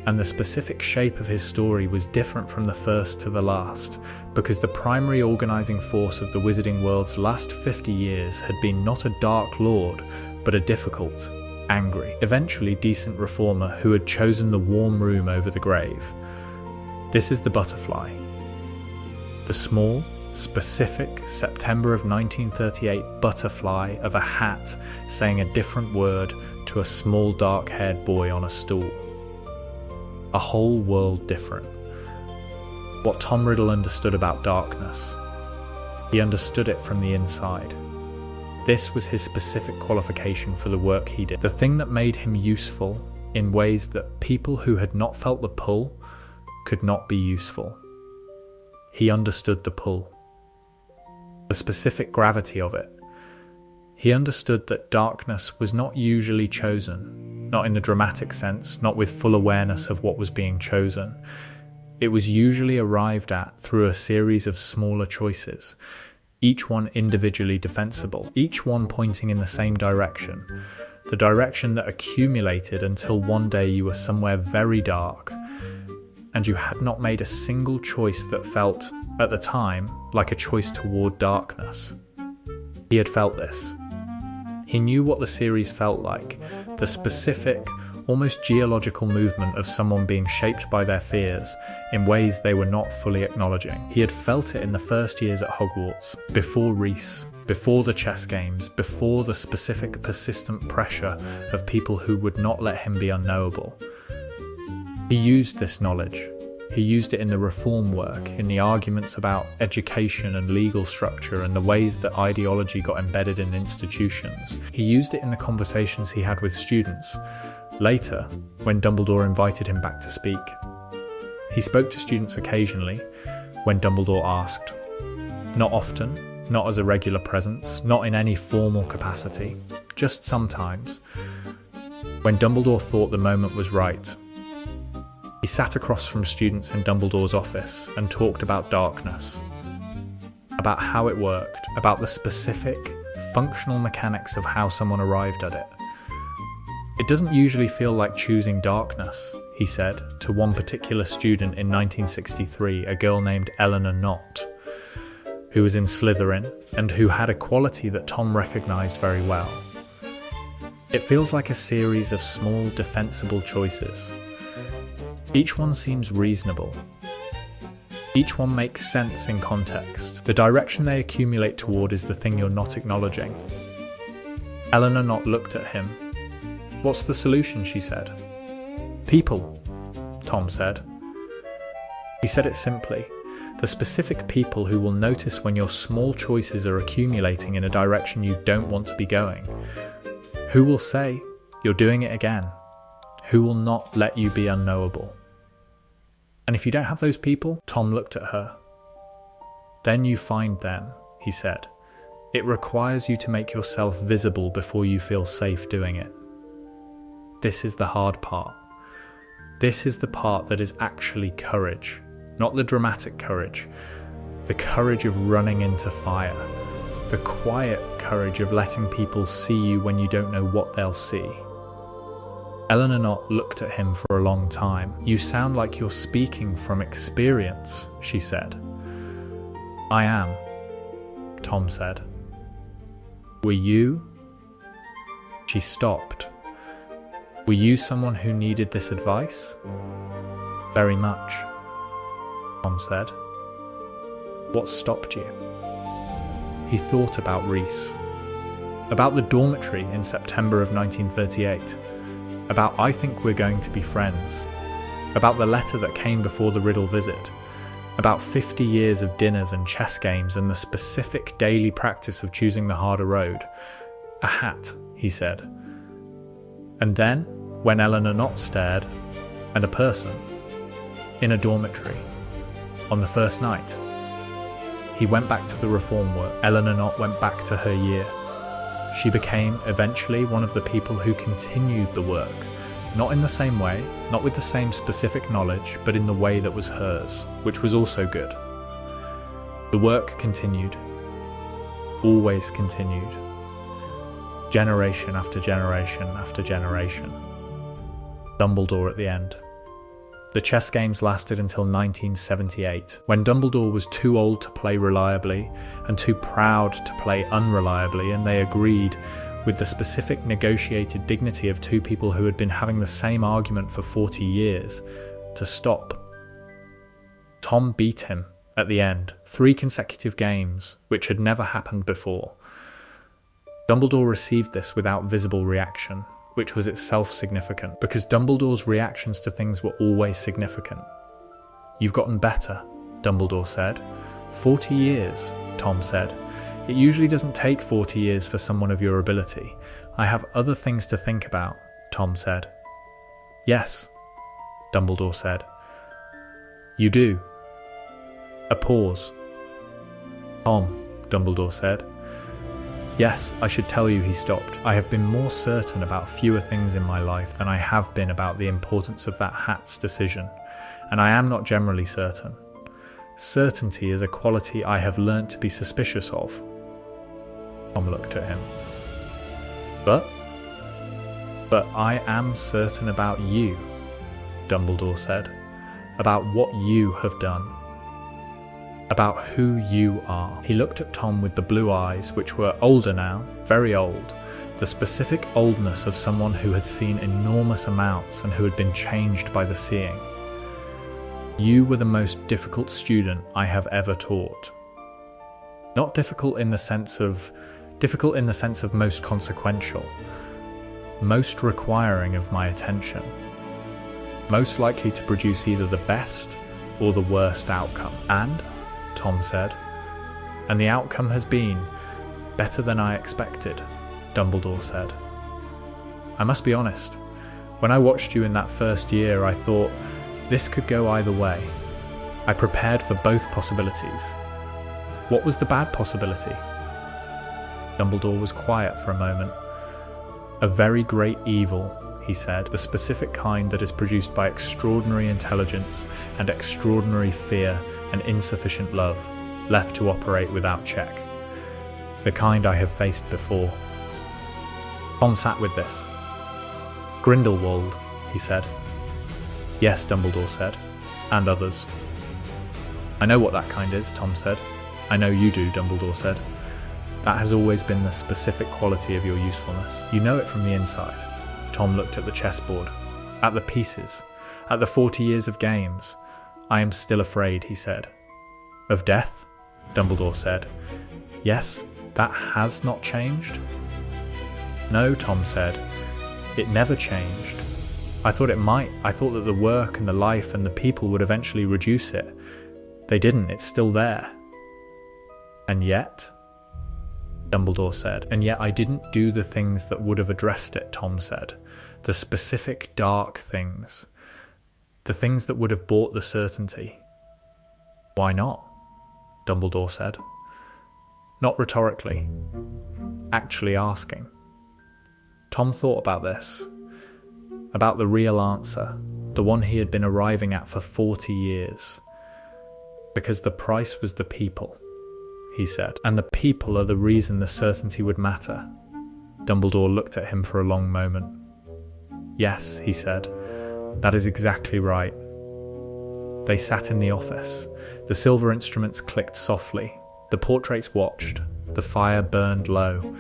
And the specific shape of his story was different from the first to the last, because the primary organising force of the wizarding world's last 50 years had been not a Dark Lord, but a difficult, angry, eventually decent reformer who had chosen the warm room over the grave. This is the butterfly. The small, specific September of 1938 butterfly of a hat saying a different word to a small dark-haired boy on a stool. A whole world different. What Tom Riddle understood about darkness, he understood it from the inside. This was his specific qualification for the work he did. The thing that made him useful in ways that people who had not felt the pull could not be useful. He understood the pull. The specific gravity of it. He understood that darkness was not usually chosen, not in the dramatic sense, not with full awareness of what was being chosen. It was usually arrived at through a series of smaller choices, each one individually defensible, each one pointing in the same direction, the direction that accumulated until one day you were somewhere very dark, and you had not made a single choice that felt, at the time, like a choice toward darkness. He had felt this. He knew what the series felt like, the specific, almost geological movement of someone being shaped by their fears in ways they were not fully acknowledging. He had felt it in the first years at Hogwarts, before Reese, before the chess games, before the specific persistent pressure of people who would not let him be unknowable. He used this knowledge. He used it in the reform work, in the arguments about education and legal structure and the ways that ideology got embedded in institutions. He used it in the conversations he had with students. Later, when Dumbledore invited him back to speak, he spoke to students occasionally when Dumbledore asked. Not often, not as a regular presence, not in any formal capacity, just sometimes. When Dumbledore thought the moment was right, he sat across from students in Dumbledore's office and talked about darkness, about how it worked, about the specific, functional mechanics of how someone arrived at it. It doesn't usually feel like choosing darkness, he said to one particular student in 1963, a girl named Eleanor Knott, who was in Slytherin and who had a quality that Tom recognized very well. It feels like a series of small, defensible choices. Each one seems reasonable. Each one makes sense in context. The direction they accumulate toward is the thing you're not acknowledging. Eleanor Knott looked at him. "What's the solution?" she said. "People," Tom said. He said it simply. The specific people who will notice when your small choices are accumulating in a direction you don't want to be going. Who will say, "You're doing it again"? Who will not let you be unknowable? And if you don't have those people, Tom looked at her. Then you find them, he said. It requires you to make yourself visible before you feel safe doing it. This is the hard part. This is the part that is actually courage, not the dramatic courage, the courage of running into fire, the quiet courage of letting people see you when you don't know what they'll see. Eleanor Knott looked at him for a long time. "You sound like you're speaking from experience," she said. "I am," Tom said. "Were you?" She stopped. "Were you someone who needed this advice?" "Very much," Tom said. "What stopped you?" He thought about Reese, about the dormitory in September of 1938, about "I think we're going to be friends," about the letter that came before the Riddle visit, about 50 years of dinners and chess games and the specific daily practice of choosing the harder road. "A hat," he said. And then, when Eleanor Knott stared, and a person, in a dormitory, on the first night, he went back to the reform work. Eleanor Knott went back to her year. She became, eventually, one of the people who continued the work, not in the same way, not with the same specific knowledge, but in the way that was hers, which was also good. The work continued, always continued, generation after generation after generation. Dumbledore at the end. The chess games lasted until 1978, when Dumbledore was too old to play reliably and too proud to play unreliably, and they agreed, with the specific negotiated dignity of two people who had been having the same argument for 40 years, to stop. Tom beat him at the end, 3 consecutive games, which had never happened before. Dumbledore received this without visible reaction, which was itself significant, because Dumbledore's reactions to things were always significant. "You've gotten better," Dumbledore said. 40 years, Tom said. "It usually doesn't take 40 years for someone of your ability. I have other things to think about," Tom said. "Yes," Dumbledore said. "You do." A pause. "Tom," Dumbledore said. "Yes, I should tell you," he stopped. "I have been more certain about fewer things in my life than I have been about the importance of that hat's decision, and I am not generally certain. Certainty is a quality I have learnt to be suspicious of." Tom looked at him. "But?" "But I am certain about you," Dumbledore said. "About what you have done. About who you are." He looked at Tom with the blue eyes, which were older now, very old, the specific oldness of someone who had seen enormous amounts and who had been changed by the seeing. "You were the most difficult student I have ever taught. Not difficult in the sense of most consequential, most requiring of my attention, most likely to produce either the best or the worst outcome." "And," Tom said, "and the outcome has been better than I expected," Dumbledore said. "I must be honest, when I watched you in that first year, I thought this could go either way. I prepared for both possibilities. What was the bad possibility?" Dumbledore was quiet for a moment. "A very great evil," he said, "the specific kind that is produced by extraordinary intelligence and extraordinary fear and insufficient love, left to operate without check. The kind I have faced before." Tom sat with this. "Grindelwald," he said. "Yes," Dumbledore said, "and others." "I know what that kind is," Tom said. "I know you do," Dumbledore said. "That has always been the specific quality of your usefulness. You know it from the inside." Tom looked at the chessboard, at the pieces, at the 40 years of games. "I am still afraid," he said. "Of death?" Dumbledore said. "Yes, that has not changed?" "No," Tom said. "It never changed. I thought it might. I thought that the work and the life and the people would eventually reduce it. They didn't. It's still there." "And yet?" Dumbledore said. "And yet I didn't do the things that would have addressed it," Tom said. "The specific dark things. The things that would have brought the certainty." "Why not?" Dumbledore said. Not rhetorically. Actually asking. Tom thought about this. About the real answer. The one he had been arriving at for 40 years. "Because the price was the people," he said. "And the people are the reason the certainty would matter." Dumbledore looked at him for a long moment. "Yes," he said. "That is exactly right." They sat in the office. The silver instruments clicked softly. The portraits watched. The fire burned low.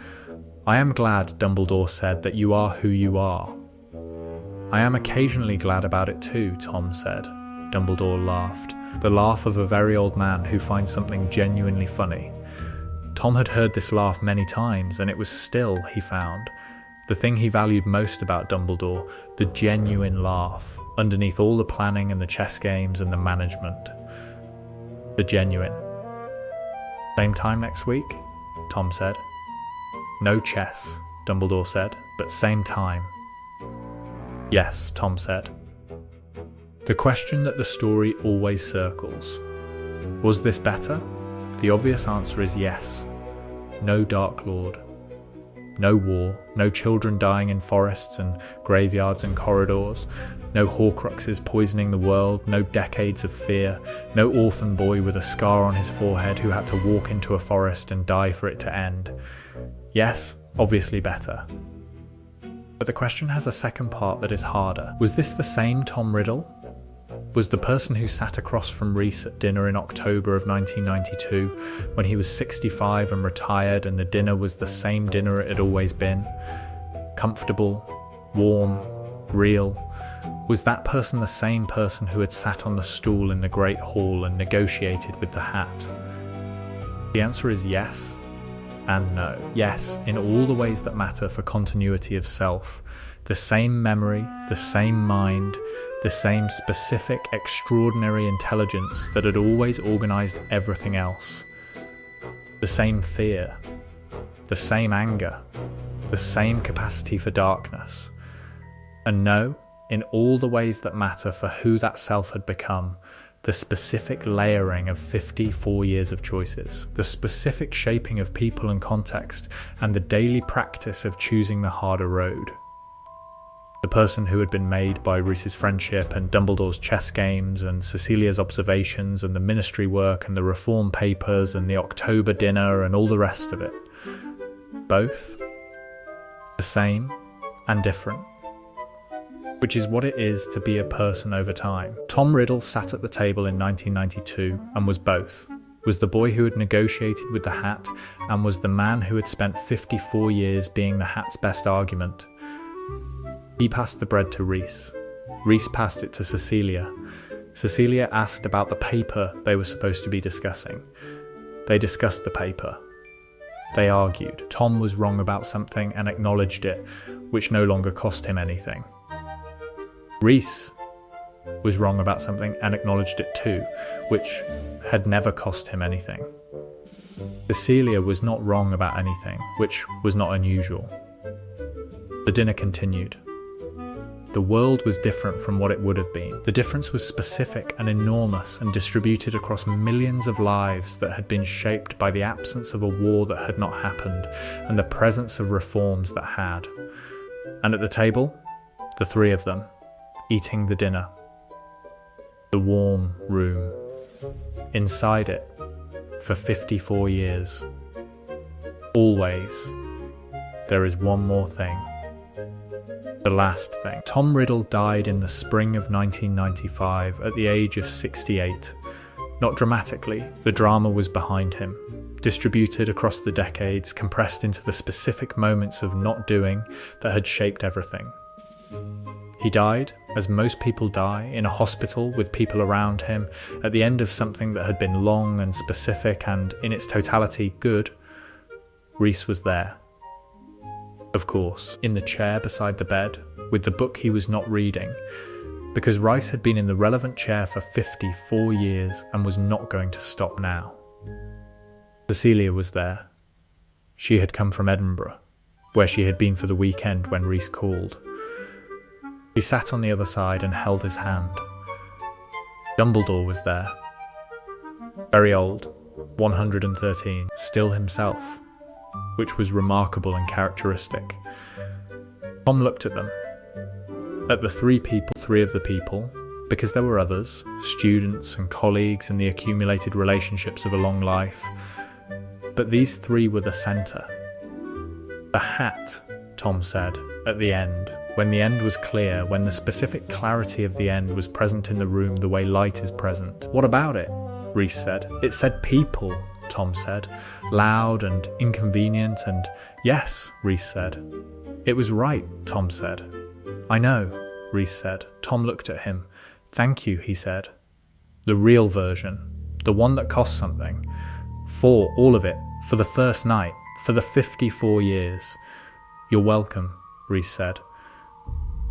"I am glad," Dumbledore said, "that you are who you are." "I am occasionally glad about it too," Tom said. Dumbledore laughed. The laugh of a very old man who finds something genuinely funny. Tom had heard this laugh many times, and it was still, he found, the thing he valued most about Dumbledore, the genuine laugh, underneath all the planning and the chess games and the management. The genuine. "Same time next week?" Tom said. "No chess," Dumbledore said, "but same time." "Yes," Tom said. The question that the story always circles. Was this better? The obvious answer is yes. No Dark Lord. No war, no children dying in forests and graveyards and corridors, no Horcruxes poisoning the world, no decades of fear, no orphan boy with a scar on his forehead who had to walk into a forest and die for it to end. Yes, obviously better. But the question has a second part that is harder. Was this the same Tom Riddle? Was the person who sat across from Reese at dinner in October of 1992, when he was 65 and retired, and the dinner was the same dinner it had always been? Comfortable, warm, real. Was that person the same person who had sat on the stool in the Great Hall and negotiated with the hat? The answer is yes and no. Yes, in all the ways that matter for continuity of self. The same memory, the same mind, the same specific, extraordinary intelligence that had always organized everything else. The same fear, the same anger, the same capacity for darkness. And no, in all the ways that matter for who that self had become, the specific layering of 54 years of choices, the specific shaping of people and context, and the daily practice of choosing the harder road. The person who had been made by Reese's friendship and Dumbledore's chess games and Cecilia's observations and the ministry work and the reform papers and the October dinner and all the rest of it. Both the same and different. which is what it is to be a person over time. Tom Riddle sat at the table in 1992 and was both. Was the boy who had negotiated with the hat and was the man who had spent 54 years being the hat's best argument. He passed the bread to Reese. Reese passed it to Cecilia. Cecilia asked about the paper they were supposed to be discussing. They discussed the paper. They argued. Tom was wrong about something and acknowledged it, which no longer cost him anything. Reese was wrong about something and acknowledged it too, which had never cost him anything. Cecilia was not wrong about anything, which was not unusual. The dinner continued. The world was different from what it would have been. The difference was specific and enormous and distributed across millions of lives that had been shaped by the absence of a war that had not happened and the presence of reforms that had. And at the table, the three of them, eating the dinner. The warm room. Inside it, for 54 years. Always, there is one more thing. The last thing. Tom Riddle died in the spring of 1995 at the age of 68. Not dramatically, the drama was behind him, distributed across the decades, compressed into the specific moments of not doing that had shaped everything. He died, as most people die, in a hospital with people around him, at the end of something that had been long and specific and, in its totality, good. Reese was there. Of course, in the chair beside the bed, with the book he was not reading, because Rice had been in the relevant chair for 54 years and was not going to stop now. Cecilia was there. She had come from Edinburgh, where she had been for the weekend when Reese called. He sat on the other side and held his hand. Dumbledore was there. Very old, 113, still himself, which was remarkable and characteristic. Tom looked at them, at the three of the people, because there were others, students and colleagues and the accumulated relationships of a long life, but these three were the centre. The hat, Tom said, at the end, when the end was clear, when the specific clarity of the end was present in the room the way light is present. What about it? Reese said. It said people, Tom said, loud and inconvenient and yes, Reese said. It was right, Tom said. I know, Reese said. Tom looked at him. Thank you, he said. The real version, the one that cost something. For all of it, for the first night, for the 54 years. You're welcome, Reese said.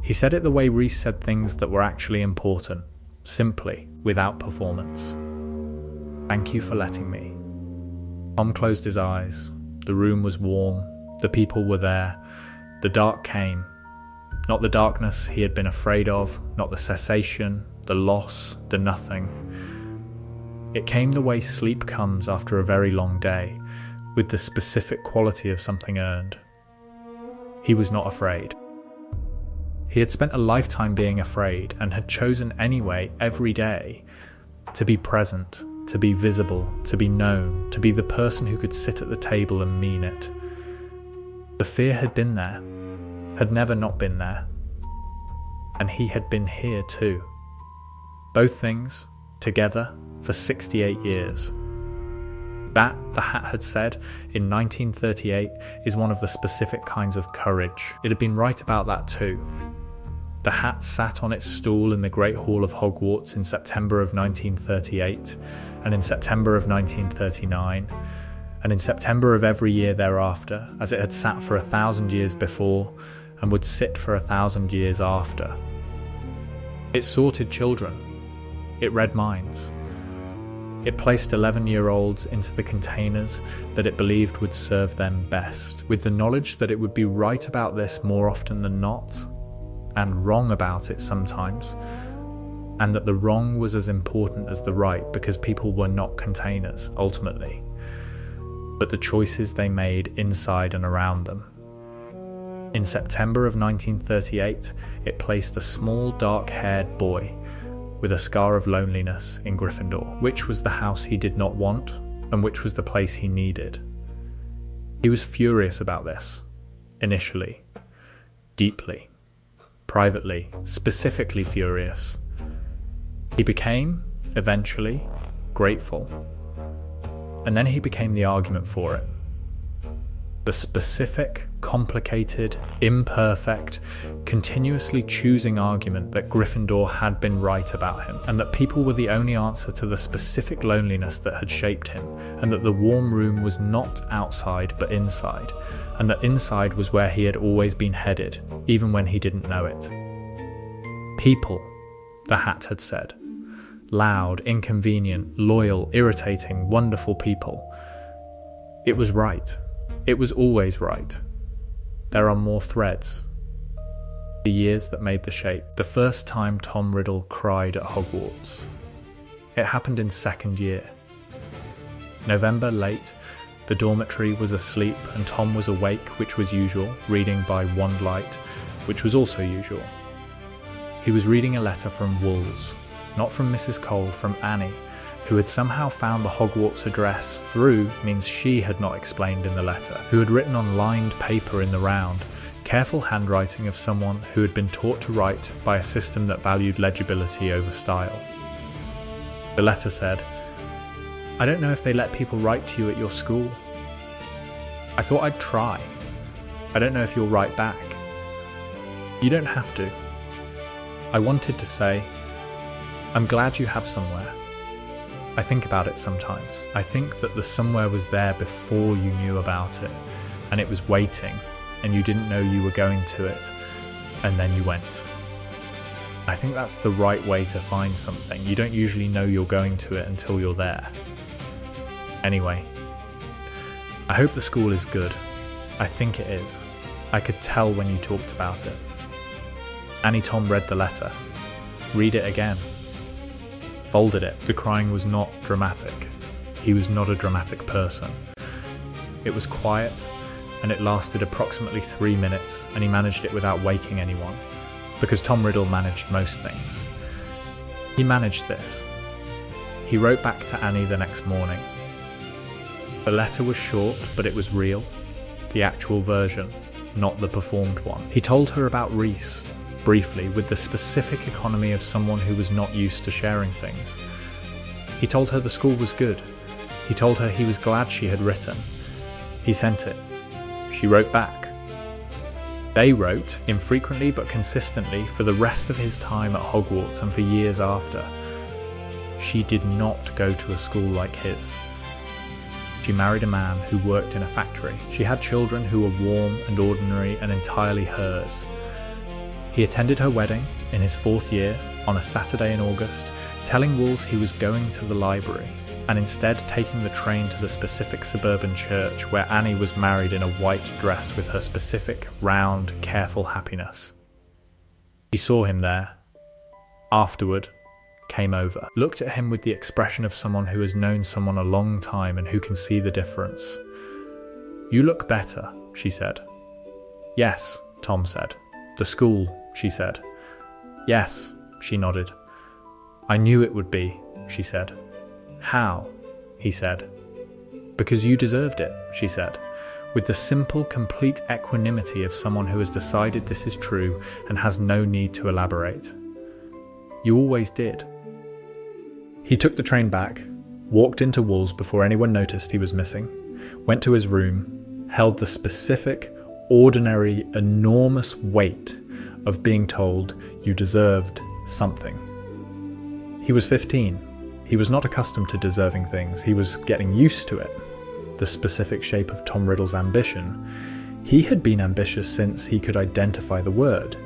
He said it the way Reese said things that were actually important, simply, without performance. Thank you for letting me. Tom closed his eyes. The room was warm. The people were there. The dark came. Not the darkness he had been afraid of, not the cessation, the loss, the nothing. It came the way sleep comes after a very long day, with the specific quality of something earned. He was not afraid. He had spent a lifetime being afraid and had chosen anyway, every day, to be present, to be visible, to be known, to be the person who could sit at the table and mean it. The fear had been there, had never not been there. And he had been here too. Both things, together, for 68 years. That, the hat had said, in 1938, is one of the specific kinds of courage. It had been right about that too. The hat sat on its stool in the Great Hall of Hogwarts in September of 1938, and in September of 1939, and in September of every year thereafter, as it had sat for 1,000 years before, and would sit for 1,000 years after. It sorted children. It read minds. It placed 11-year-olds into the containers that it believed would serve them best, with the knowledge that it would be right about this more often than not, and wrong about it sometimes, and that the wrong was as important as the right because people were not containers, ultimately, but the choices they made inside and around them. In September of 1938, it placed a small dark-haired boy with a scar of loneliness in Gryffindor, which was the house he did not want and which was the place he needed. He was furious about this, initially, deeply. privately, specifically furious. He became, eventually, grateful. And then he became the argument for it. The specific, complicated, imperfect, continuously choosing argument that Gryffindor had been right about him, and that people were the only answer to the specific loneliness that had shaped him, and that the warm room was not outside but inside, and that inside was where he had always been headed, even when he didn't know it. People, the hat had said. Loud, inconvenient, loyal, irritating, wonderful people. It was right. It was always right. There are more threads. The years that made the shape. The first time Tom Riddle cried at Hogwarts. It happened in second year. November late, the dormitory was asleep and Tom was awake, which was usual, reading by one light, which was also usual. He was reading a letter from Wolves, not from Mrs. Cole, from Annie, who had somehow found the Hogwarts address through means she had not explained in the letter, who had written on lined paper in the round, careful handwriting of someone who had been taught to write by a system that valued legibility over style. The letter said, "I don't know if they let people write to you at your school. I thought I'd try. I don't know if you'll write back. You don't have to. I wanted to say, I'm glad you have somewhere. I think about it sometimes. I think that the somewhere was there before you knew about it, and it was waiting, and you didn't know you were going to it, and then you went. I think that's the right way to find something. You don't usually know you're going to it until you're there. Anyway, I hope the school is good. I think it is. I could tell when you talked about it." Annie Tom read the letter. Read it again. Folded it. The crying was not dramatic. He was not a dramatic person. It was quiet, and it lasted approximately 3 minutes, and he managed it without waking anyone, because Tom Riddle managed most things. He managed this. He wrote back to Annie the next morning. The letter was short, but it was real. The actual version, not the performed one. He told her about Reese, briefly, with the specific economy of someone who was not used to sharing things. He told her the school was good. He told her he was glad she had written. He sent it. She wrote back. They wrote, infrequently but consistently, for the rest of his time at Hogwarts and for years after. She did not go to a school like his. She married a man who worked in a factory. She had children who were warm and ordinary and entirely hers. He attended her wedding in his 4th year on a Saturday in August, telling Wolves he was going to the library, and instead taking the train to the specific suburban church where Annie was married in a white dress with her specific, round, careful happiness. She saw him there. Afterward, came over, looked at him with the expression of someone who has known someone a long time and who can see the difference. "You look better," she said. "Yes," Tom said. "The school," she said. "Yes," she nodded. "I knew it would be," she said. "How?" he said. "Because you deserved it," she said, with the simple, complete equanimity of someone who has decided this is true and has no need to elaborate. "You always did." He took the train back, walked into Wolves before anyone noticed he was missing, went to his room, held the specific, ordinary, enormous weight of being told you deserved something. He was 15. He was not accustomed to deserving things. He was getting used to it. The specific shape of Tom Riddle's ambition. He had been ambitious since he could identify the word.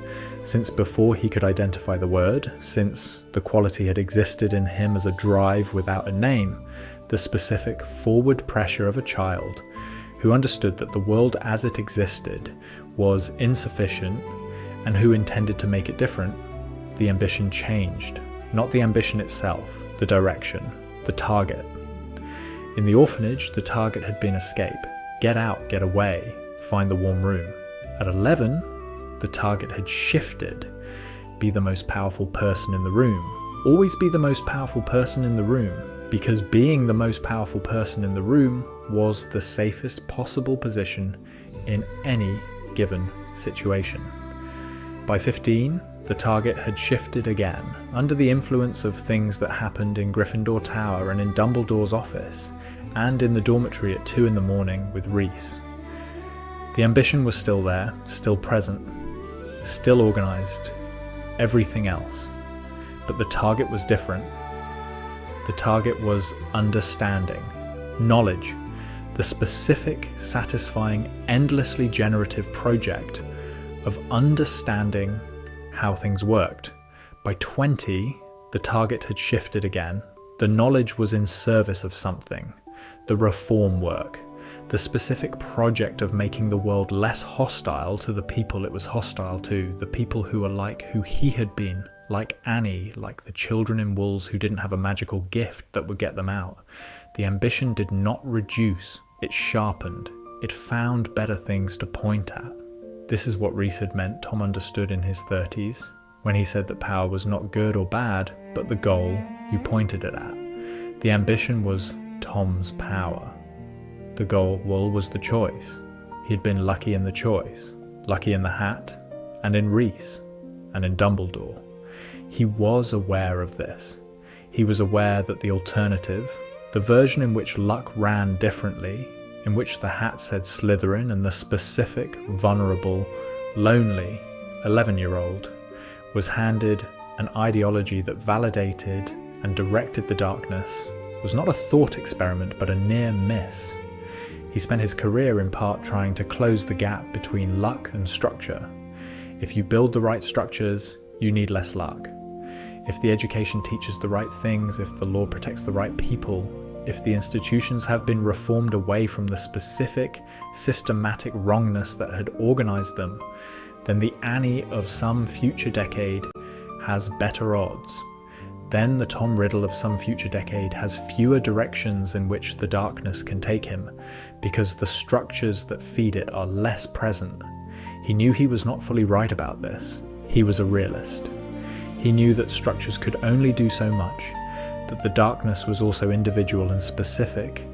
Since before he could identify the word, since the quality had existed in him as a drive without a name, the specific forward pressure of a child who understood that the world as it existed was insufficient and who intended to make it different. The ambition changed, not the ambition itself, the direction, the target. In the orphanage, the target had been escape, get out, get away, find the warm room. At 11, the target had shifted, be the most powerful person in the room. Always be the most powerful person in the room, because being the most powerful person in the room was the safest possible position in any given situation. By 15, the target had shifted again, under the influence of things that happened in Gryffindor Tower and in Dumbledore's office, and in the dormitory at 2 in the morning with Reese. The ambition was still there, still present, still organised, everything else. But the target was different. The target was understanding, knowledge, the specific, satisfying, endlessly generative project of understanding how things worked. By 20, the target had shifted again. The knowledge was in service of something, the reform work, the specific project of making the world less hostile to the people it was hostile to, the people who were like who he had been, like Annie, like the children in Wools who didn't have a magical gift that would get them out. The ambition did not reduce, it sharpened, it found better things to point at. This is what Reese had meant Tom understood in his 30s, when he said that power was not good or bad, but the goal you pointed it at. The ambition was Tom's power. The goal, well, was the choice. He'd been lucky in the choice, lucky in the hat, and in Reese, and in Dumbledore. He was aware of this. He was aware that the alternative, the version in which luck ran differently, in which the hat said Slytherin and the specific, vulnerable, lonely 11-year-old was handed an ideology that validated and directed the darkness, was not a thought experiment but a near miss. He spent his career in part trying to close the gap between luck and structure. If you build the right structures, you need less luck. If the education teaches the right things, if the law protects the right people, if the institutions have been reformed away from the specific, systematic wrongness that had organized them, then the Annie of some future decade has better odds. Then the Tom Riddle of some future decade has fewer directions in which the darkness can take him, because the structures that feed it are less present. He knew he was not fully right about this. He was a realist. He knew that structures could only do so much, that the darkness was also individual and specific,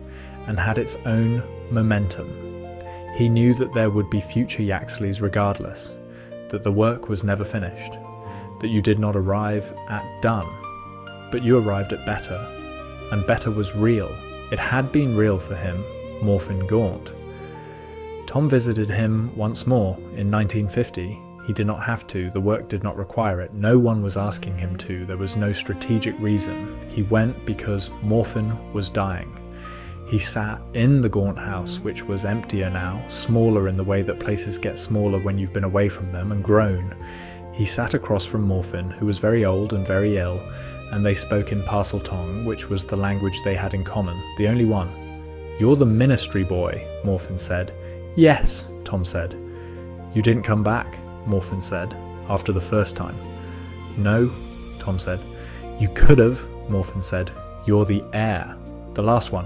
and had its own momentum. He knew that there would be future Yaxleys regardless, that the work was never finished, that you did not arrive at done, but you arrived at better, and better was real. It had been real for him, Morphin Gaunt. Tom visited him once more in 1950. He did not have to, the work did not require it, no one was asking him to, there was no strategic reason. He went because Morphin was dying. He sat in the Gaunt house, which was emptier now, smaller in the way that places get smaller when you've been away from them and grown. He sat across from Morphin, who was very old and very ill, and they spoke in Parseltongue, which was the language they had in common, the only one. "You're the ministry boy," Morphin said. "Yes," Tom said. "You didn't come back," Morphin said, after the first time. "No," Tom said. "You could have," Morphin said. "You're the heir. The last one."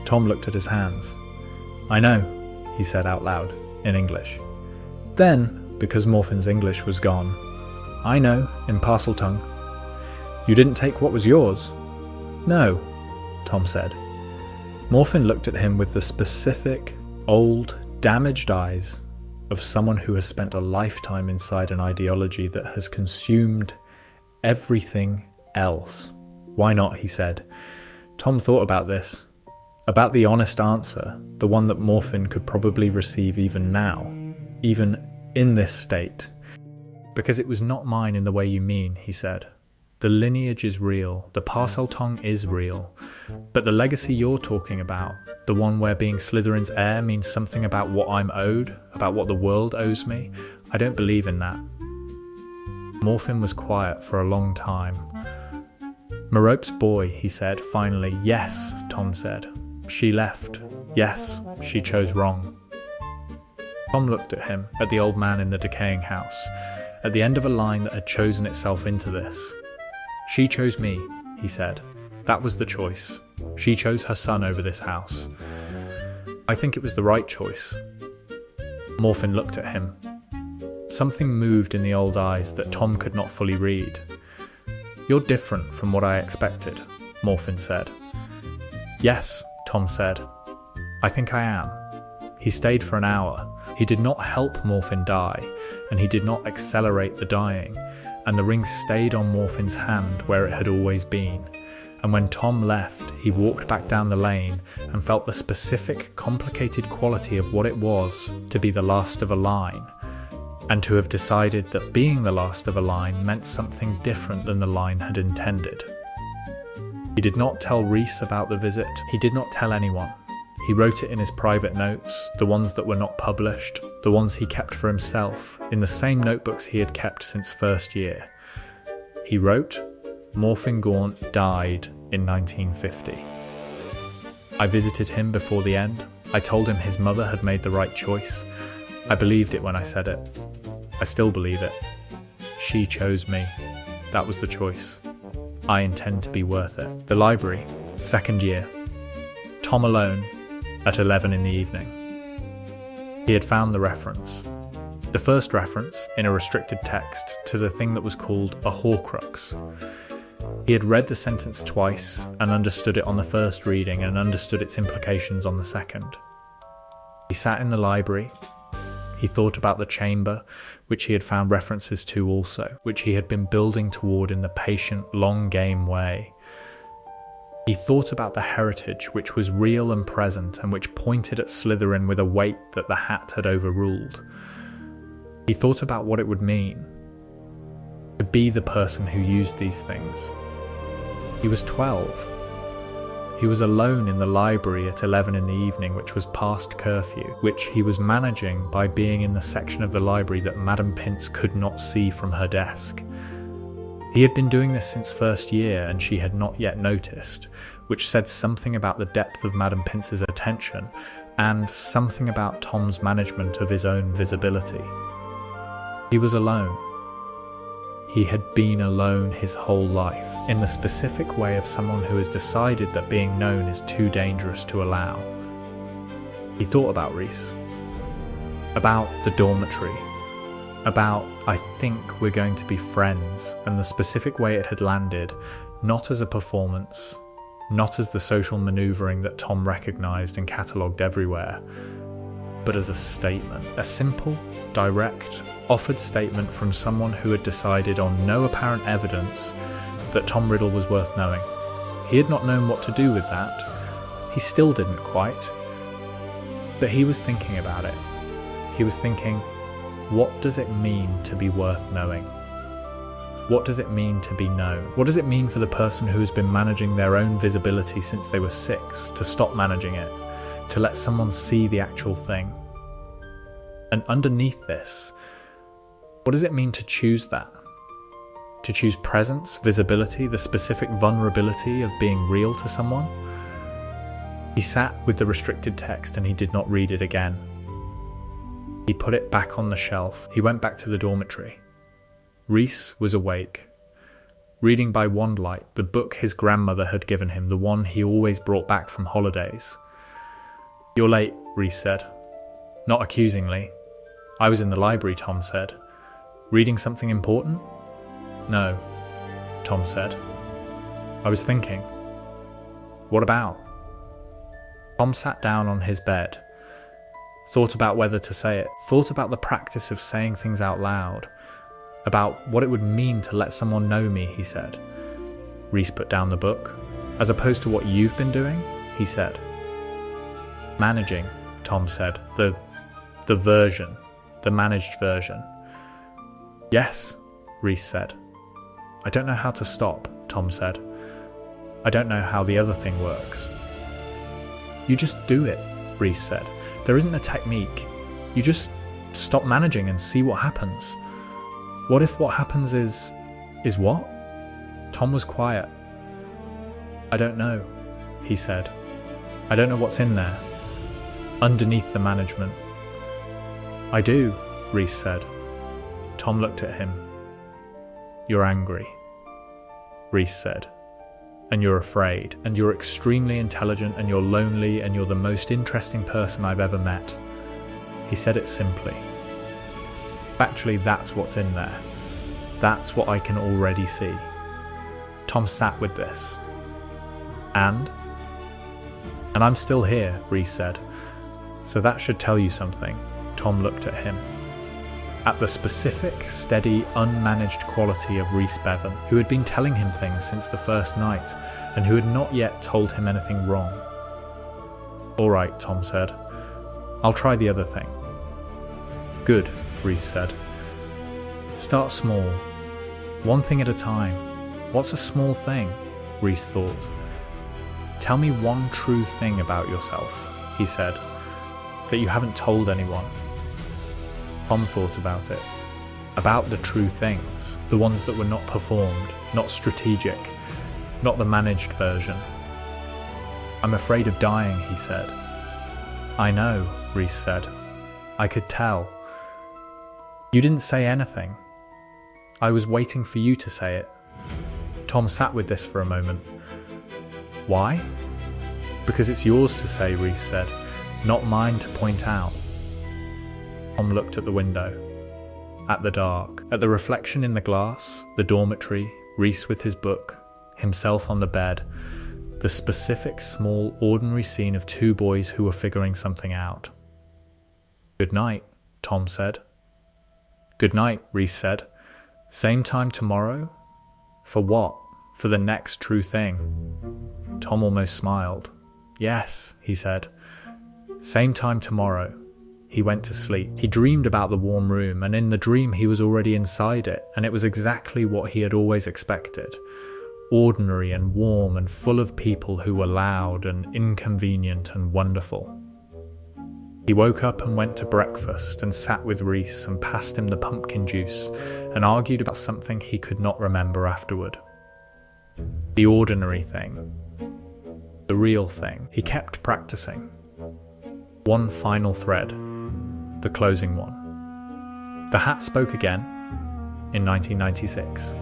Tom looked at his hands. "I know," he said out loud, in English. Then, because Morphin's English was gone, "I know," in Parseltongue. "You didn't take what was yours?" "No," Tom said. Morphin looked at him with the specific, old, damaged eyes of someone who has spent a lifetime inside an ideology that has consumed everything else. "Why not?" he said. Tom thought about this, about the honest answer, the one that Morphin could probably receive even now, even in this state. "Because it was not mine in the way you mean," he said. "The lineage is real, the Parseltongue is real, but the legacy you're talking about, the one where being Slytherin's heir means something about what I'm owed, about what the world owes me, I don't believe in that." Morphin was quiet for a long time. "Merope's boy," he said, finally. "Yes," Tom said. "She left. Yes, she chose wrong." Tom looked at him, at the old man in the decaying house, at the end of a line that had chosen itself into this. "She chose me," he said. "That was the choice. She chose her son over this house. I think it was the right choice." Morphin looked at him. Something moved in the old eyes that Tom could not fully read. "You're different from what I expected," Morphin said. "Yes," Tom said. "I think I am." He stayed for an hour. He did not help Morphin die, and he did not accelerate the dying, and the ring stayed on Morphin's hand where it had always been. And when Tom left, he walked back down the lane and felt the specific, complicated quality of what it was to be the last of a line, and to have decided that being the last of a line meant something different than the line had intended. He did not tell Rhys about the visit. He did not tell anyone. He wrote it in his private notes, the ones that were not published, the ones he kept for himself, in the same notebooks he had kept since first year. He wrote, "Morphin Gaunt died in 1950. I visited him before the end. I told him his mother had made the right choice. I believed it when I said it. I still believe it. She chose me. That was the choice. I intend to be worth it." The library, second year. Tom alone, at 11 in the evening. He had found the reference. The first reference, in a restricted text, to the thing that was called a Horcrux. He had read the sentence twice and understood it on the first reading and understood its implications on the second. He sat in the library. He thought about the chamber, which he had found references to also, which he had been building toward in the patient, long game way. He thought about the heritage which was real and present and which pointed at Slytherin with a weight that the hat had overruled. He thought about what it would mean to be the person who used these things. He was 12. He was alone in the library at 11 in the evening, which was past curfew, which he was managing by being in the section of the library that Madam Pince could not see from her desk. He had been doing this since first year and she had not yet noticed, which said something about the depth of Madam Pince's attention and something about Tom's management of his own visibility. He was alone. He had been alone his whole life, in the specific way of someone who has decided that being known is too dangerous to allow. He thought about Rhys, about the dormitory, about "I think we're going to be friends," and the specific way it had landed, not as a performance, not as the social manoeuvring that Tom recognised and catalogued everywhere, but as a statement, a simple, direct, offered statement from someone who had decided on no apparent evidence that Tom Riddle was worth knowing. He had not known what to do with that. He still didn't quite. But he was thinking about it. He was thinking, what does it mean to be worth knowing? What does it mean to be known? What does it mean for the person who has been managing their own visibility since they were 6 to stop managing it, to let someone see the actual thing? And underneath this, what does it mean to choose that? To choose presence, visibility, the specific vulnerability of being real to someone? He sat with the restricted text and he did not read it again. He put it back on the shelf. He went back to the dormitory. Rhys was awake, reading by wandlight the book his grandmother had given him, the one he always brought back from holidays. "You're late," Rhys said. Not accusingly. "I was in the library," Tom said. "Reading something important?" "No," Tom said. "I was thinking." "What about?" Tom sat down on his bed, thought about whether to say it, thought about the practice of saying things out loud, about what it would mean to let someone know me, he said. Rhys put down the book. "As opposed to what you've been doing?" he said. "Managing," Tom said. The version, the managed version." "Yes," Rhys said. "I don't know how to stop," Tom said. "I don't know how the other thing works." "You just do it," Rhys said. "There isn't a technique. You just stop managing and see what happens." "What if what happens is what?" Tom was quiet. "I don't know," he said. "I don't know what's in there, underneath the management." "I do," Rhys said. Tom looked at him. "You're angry," Rhys said. "And you're afraid, and you're extremely intelligent, and you're lonely, and you're the most interesting person I've ever met." He said it simply. "Actually, that's what's in there. That's what I can already see." Tom sat with this. And I'm still here," Rhys said. "So that should tell you something." Tom looked at him. At the specific, steady, unmanaged quality of Rhys Bevan, who had been telling him things since the first night, and who had not yet told him anything wrong. "All right," Tom said. "I'll try the other thing." "Good," Rhys said. "Start small. One thing at a time. What's a small thing?" Rhys thought. "Tell me one true thing about yourself," he said, "that you haven't told anyone." Tom thought about it. About the true things, the ones that were not performed, not strategic, not the managed version. "I'm afraid of dying," he said. "I know," Rhys said. "I could tell. You didn't say anything. I was waiting for you to say it." Tom sat with this for a moment. "Why?" "Because it's yours to say," Rhys said, "not mine to point out." Tom looked at the window, at the dark, at the reflection in the glass, the dormitory, Rhys with his book, himself on the bed, the specific, small, ordinary scene of two boys who were figuring something out. "Good night," Tom said. "Good night," Rhys said. "Same time tomorrow? For what? For the next true thing?" Tom almost smiled. "Yes," he said. "Same time tomorrow." He went to sleep. He dreamed about the warm room, and in the dream he was already inside it, and it was exactly what he had always expected. Ordinary and warm and full of people who were loud and inconvenient and wonderful. He woke up and went to breakfast and sat with Rhys and passed him the pumpkin juice and argued about something he could not remember afterward. The ordinary thing. The real thing. He kept practicing. One final thread. The closing one. The hat spoke again in 1996.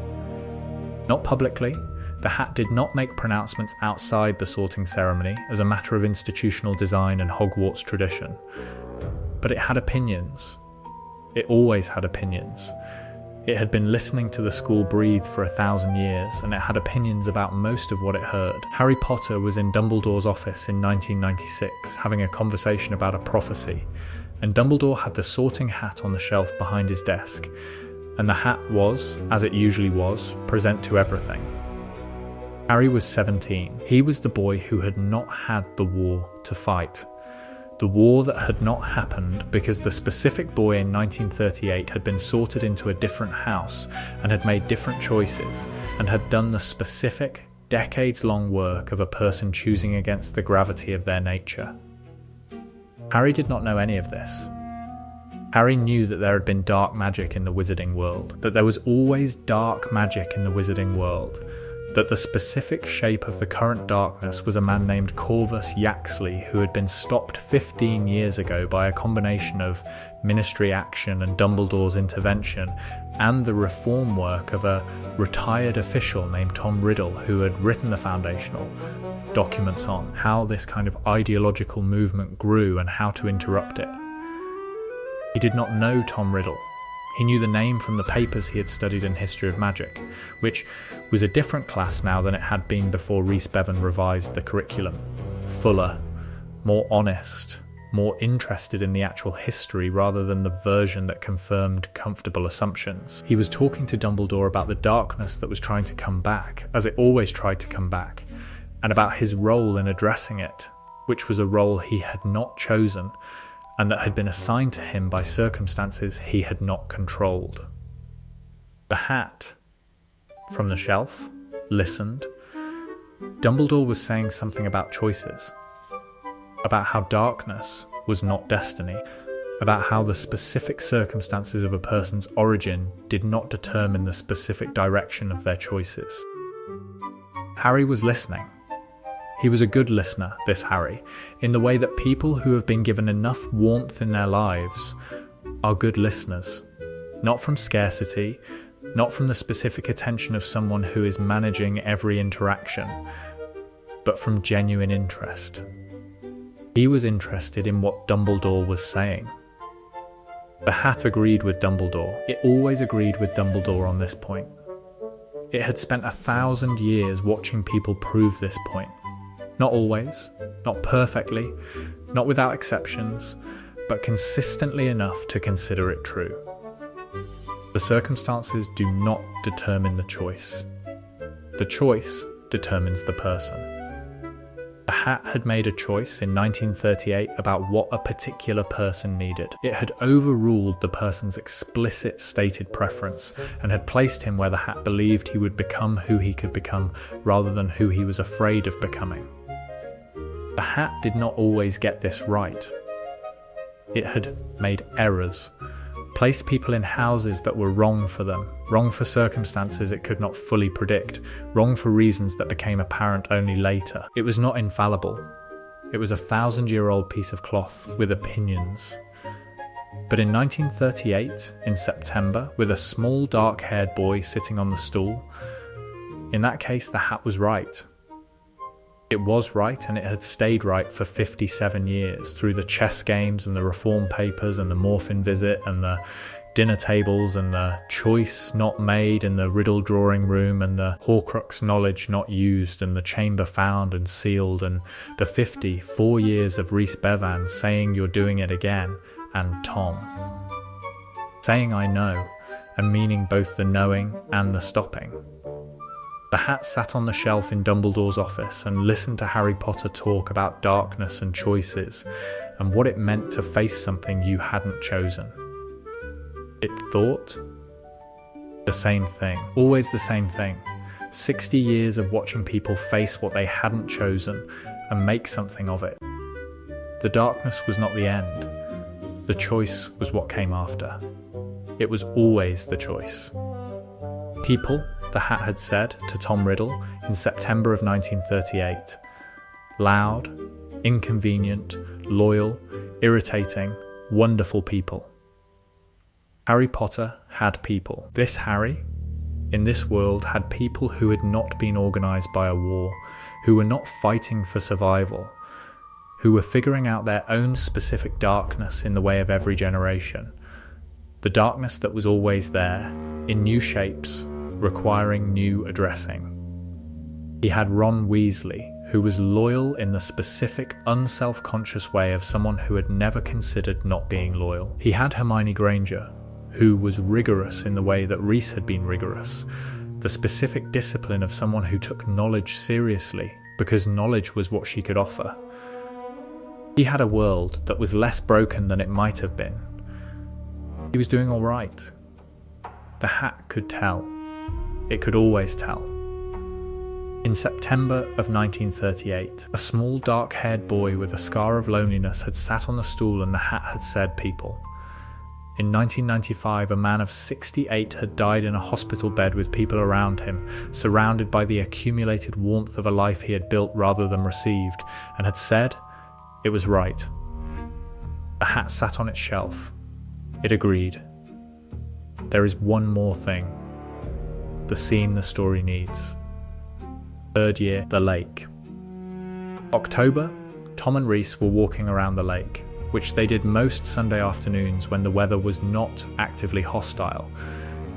Not publicly. The hat did not make pronouncements outside the sorting ceremony as a matter of institutional design and Hogwarts tradition. But it had opinions. It always had opinions. It had been listening to the school breathe for 1,000 years, and it had opinions about most of what it heard. Harry Potter was in Dumbledore's office in 1996, having a conversation about a prophecy, and Dumbledore had the sorting hat on the shelf behind his desk, and the hat was, as it usually was, present to everything. Harry was 17. He was the boy who had not had the war to fight. The war that had not happened because the specific boy in 1938 had been sorted into a different house and had made different choices and had done the specific, decades-long work of a person choosing against the gravity of their nature. Harry did not know any of this. Harry knew that there had been dark magic in the wizarding world, that there was always dark magic in the wizarding world, that the specific shape of the current darkness was a man named Corvus Yaxley who had been stopped 15 years ago by a combination of ministry action and Dumbledore's intervention and the reform work of a retired official named Tom Riddle who had written the foundational documents on how this kind of ideological movement grew and how to interrupt it. He did not know Tom Riddle. He knew the name from the papers he had studied in History of Magic, which was a different class now than it had been before Rhys Bevan revised the curriculum. Fuller, more honest, more interested in the actual history rather than the version that confirmed comfortable assumptions. He was talking to Dumbledore about the darkness that was trying to come back, as it always tried to come back, and about his role in addressing it, which was a role he had not chosen, and that had been assigned to him by circumstances he had not controlled. The hat, from the shelf, listened. Dumbledore was saying something about choices, about how darkness was not destiny, about how the specific circumstances of a person's origin did not determine the specific direction of their choices. Harry was listening. He was a good listener, this Harry, in the way that people who have been given enough warmth in their lives are good listeners. Not from scarcity, not from the specific attention of someone who is managing every interaction, but from genuine interest. He was interested in what Dumbledore was saying. The hat agreed with Dumbledore. It always agreed with Dumbledore on this point. It had spent 1,000 years watching people prove this point. Not always, not perfectly, not without exceptions, but consistently enough to consider it true. The circumstances do not determine the choice. The choice determines the person. The hat had made a choice in 1938 about what a particular person needed. It had overruled the person's explicit stated preference and had placed him where the hat believed he would become who he could become rather than who he was afraid of becoming. The hat did not always get this right. It had made errors, placed people in houses that were wrong for them, wrong for circumstances it could not fully predict, wrong for reasons that became apparent only later. It was not infallible. It was a 1,000-year-old piece of cloth with opinions. But in 1938, in September, with a small dark-haired boy sitting on the stool, in that case the hat was right. It was right, and it had stayed right for 57 years, through the chess games and the reform papers and the Morphin visit and the dinner tables and the choice not made in the Riddle drawing room and the Horcrux knowledge not used and the chamber found and sealed and the 54 years of Rhys Bevan saying you're doing it again, and Tom saying I know, and meaning both the knowing and the stopping. The hat sat on the shelf in Dumbledore's office and listened to Harry Potter talk about darkness and choices and what it meant to face something you hadn't chosen. It thought the same thing, always the same thing. 60 years of watching people face what they hadn't chosen and make something of it. The darkness was not the end. The choice was what came after. It was always the choice. People, the hat had said to Tom Riddle in September of 1938. Loud, inconvenient, loyal, irritating, wonderful people. Harry Potter had people. This Harry, in this world, had people who had not been organised by a war, who were not fighting for survival, who were figuring out their own specific darkness in the way of every generation. The darkness that was always there, in new shapes, requiring new addressing. He had Ron Weasley, who was loyal in the specific, unself-conscious way of someone who had never considered not being loyal. He had Hermione Granger, who was rigorous in the way that Rhys had been rigorous, the specific discipline of someone who took knowledge seriously, because knowledge was what she could offer. He had a world that was less broken than it might have been. He was doing all right. The hat could tell. It could always tell. In September of 1938, a small dark-haired boy with a scar of loneliness had sat on the stool and the hat had said people. In 1995, a man of 68 had died in a hospital bed with people around him, surrounded by the accumulated warmth of a life he had built rather than received, and had said it was right. The hat sat on its shelf. It agreed. There is one more thing. The scene the story needs. Third year, the lake. October, Tom and Rhys were walking around the lake, which they did most Sunday afternoons when the weather was not actively hostile,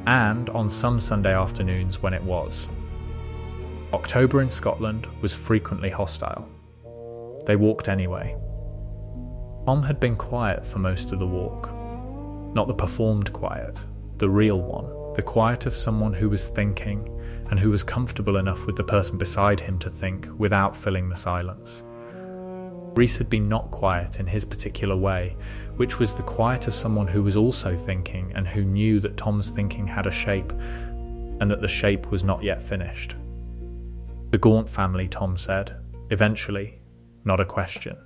and on some Sunday afternoons when it was. October in Scotland was frequently hostile. They walked anyway. Tom had been quiet for most of the walk. Not the performed quiet, the real one. The quiet of someone who was thinking and who was comfortable enough with the person beside him to think without filling the silence. Rhys had been not quiet in his particular way, which was the quiet of someone who was also thinking and who knew that Tom's thinking had a shape and that the shape was not yet finished. The Gaunt family, Tom said. Eventually, not a question.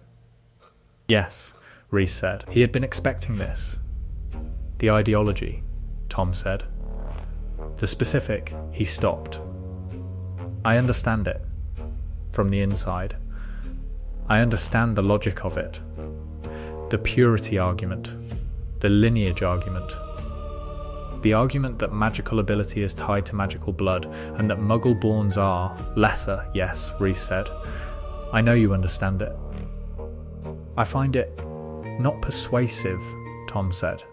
Yes, Rhys said. He had been expecting this. The ideology, Tom said. The specific, he stopped. I understand it. From the inside. I understand the logic of it. The purity argument. The lineage argument. The argument that magical ability is tied to magical blood, and that Muggle-borns are lesser, yes, Rhys said. I know you understand it. I find it not persuasive, Tom said.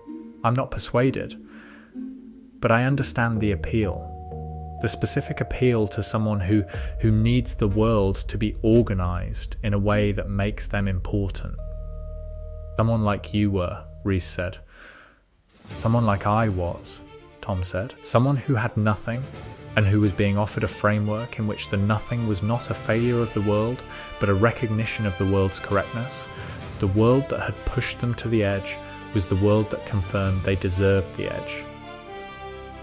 I'm not persuaded. But I understand the appeal. The specific appeal to someone who needs the world to be organised in a way that makes them important. Someone like you were, Reese said. Someone like I was, Tom said. Someone who had nothing, and who was being offered a framework in which the nothing was not a failure of the world, but a recognition of the world's correctness. The world that had pushed them to the edge was the world that confirmed they deserved the edge.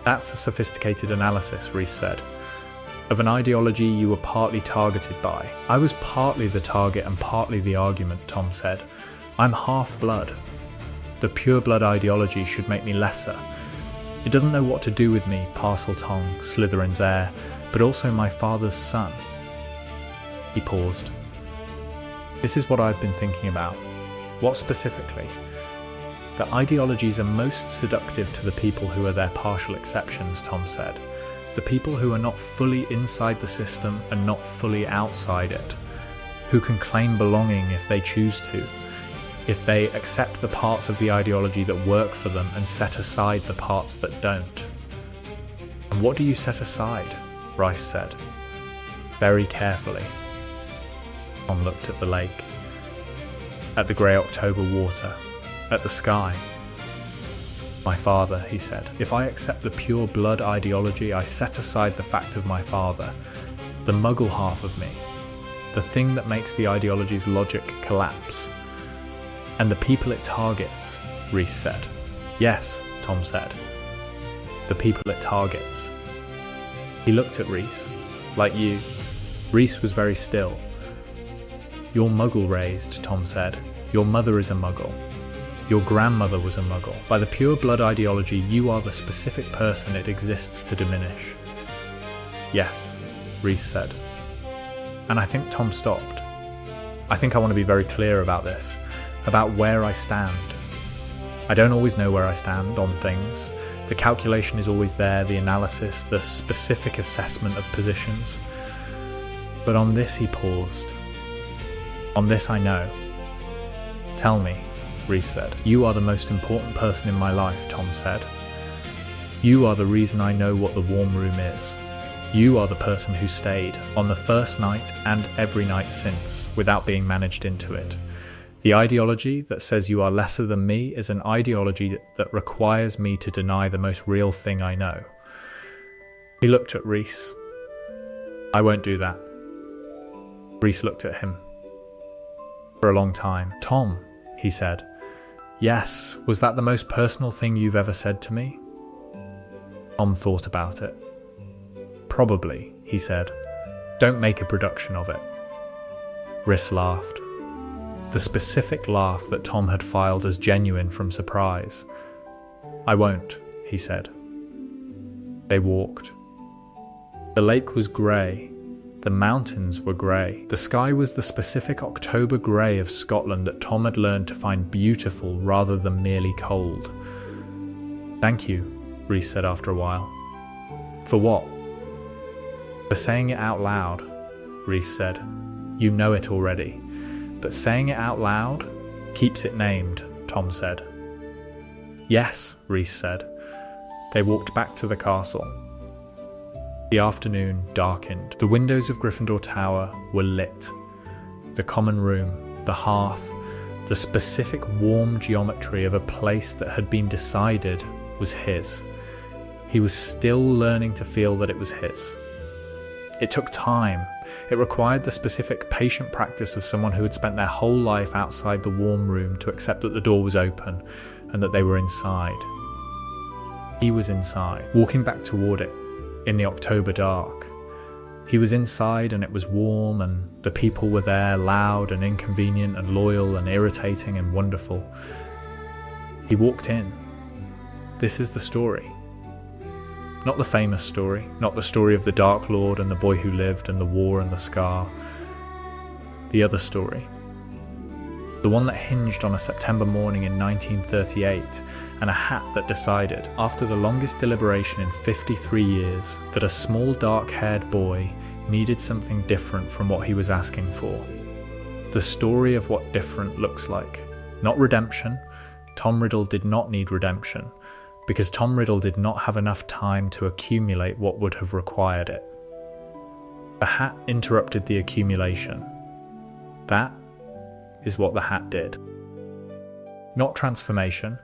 That's a sophisticated analysis, Reese said, of an ideology you were partly targeted by. I was partly the target and partly the argument, Tom said. I'm half-blood. The pure-blood ideology should make me lesser. It doesn't know what to do with me, Parseltongue, Slytherin's heir, but also my father's son. He paused. This is what I've been thinking about. What specifically? The ideologies are most seductive to the people who are their partial exceptions, Tom said. The people who are not fully inside the system and not fully outside it. Who can claim belonging if they choose to. If they accept the parts of the ideology that work for them and set aside the parts that don't. And what do you set aside? Rice said. Very carefully. Tom looked at the lake. At the grey October water. At the sky. My father, he said. If I accept the pure blood ideology, I set aside the fact of my father, the muggle half of me, the thing that makes the ideology's logic collapse. And the people it targets, Reese said. Yes, Tom said. The people it targets. He looked at Reese. Like you. Reese was very still. You're muggle raised, Tom said. Your mother is a muggle. Your grandmother was a muggle. By the pure blood ideology, you are the specific person it exists to diminish. Yes, Reese said. And I think Tom stopped. I think I want to be very clear about this, about where I stand. I don't always know where I stand on things. The calculation is always there, the analysis, the specific assessment of positions. But on this he paused. On this I know. Tell me, Reese said. You are the most important person in my life, Tom said. You are the reason I know what the warm room is. You are the person who stayed, on the first night and every night since, without being managed into it. The ideology that says you are lesser than me is an ideology that requires me to deny the most real thing I know. He looked at Reese. I won't do that. Reese looked at him. For a long time. Tom, he said. Yes, was that the most personal thing you've ever said to me? Tom thought about it. Probably, he said. Don't make a production of it. Reese laughed. The specific laugh that Tom had filed as genuine from surprise. I won't, he said. They walked. The lake was grey. The mountains were grey. The sky was the specific October grey of Scotland that Tom had learned to find beautiful rather than merely cold. Thank you, Reese said after a while. For what? For saying it out loud, Reese said. You know it already. But saying it out loud keeps it named, Tom said. Yes, Reese said. They walked back to the castle. The afternoon darkened. The windows of Gryffindor Tower were lit. The common room, the hearth, the specific warm geometry of a place that had been decided was his. He was still learning to feel that it was his. It took time. It required the specific patient practice of someone who had spent their whole life outside the warm room to accept that the door was open and that they were inside. He was inside, walking back toward it. In the October dark. He was inside and it was warm and the people were there, loud and inconvenient and loyal and irritating and wonderful. He walked in. This is the story. Not the famous story, not the story of the Dark Lord and the boy who lived and the war and the scar. The other story. The one that hinged on a September morning in 1938 and a hat that decided, after the longest deliberation in 53 years, that a small dark-haired boy needed something different from what he was asking for. The story of what different looks like. Not redemption. Tom Riddle did not need redemption, because Tom Riddle did not have enough time to accumulate what would have required it. The hat interrupted the accumulation. That is what the hat did. Not transformation.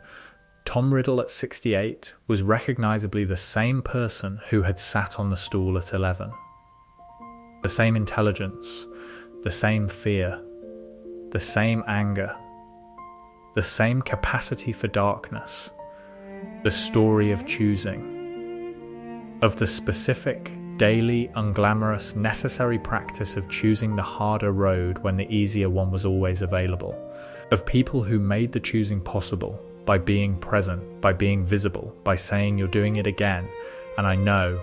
Tom Riddle at 68 was recognisably the same person who had sat on the stool at 11. The same intelligence, the same fear, the same anger, the same capacity for darkness, the story of choosing, of the specific, daily, unglamorous, necessary practice of choosing the harder road when the easier one was always available, of people who made the choosing possible by being present, by being visible, by saying you're doing it again, and I know,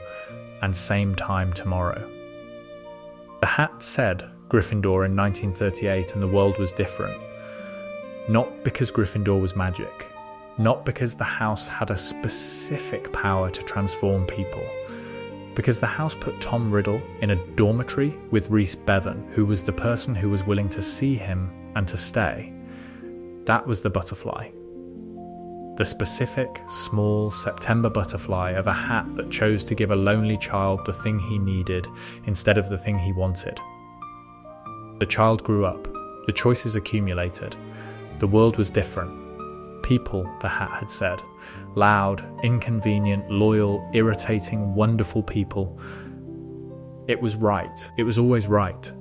and same time tomorrow. The hat said Gryffindor in 1938 and the world was different. Not because Gryffindor was magic, not because the house had a specific power to transform people, because the house put Tom Riddle in a dormitory with Rhys Bevan, who was the person who was willing to see him and to stay. That was the butterfly. The specific, small September butterfly of a hat that chose to give a lonely child the thing he needed instead of the thing he wanted. The child grew up. The choices accumulated. The world was different. People, the hat had said. Loud, inconvenient, loyal, irritating, wonderful people. It was right. It was always right.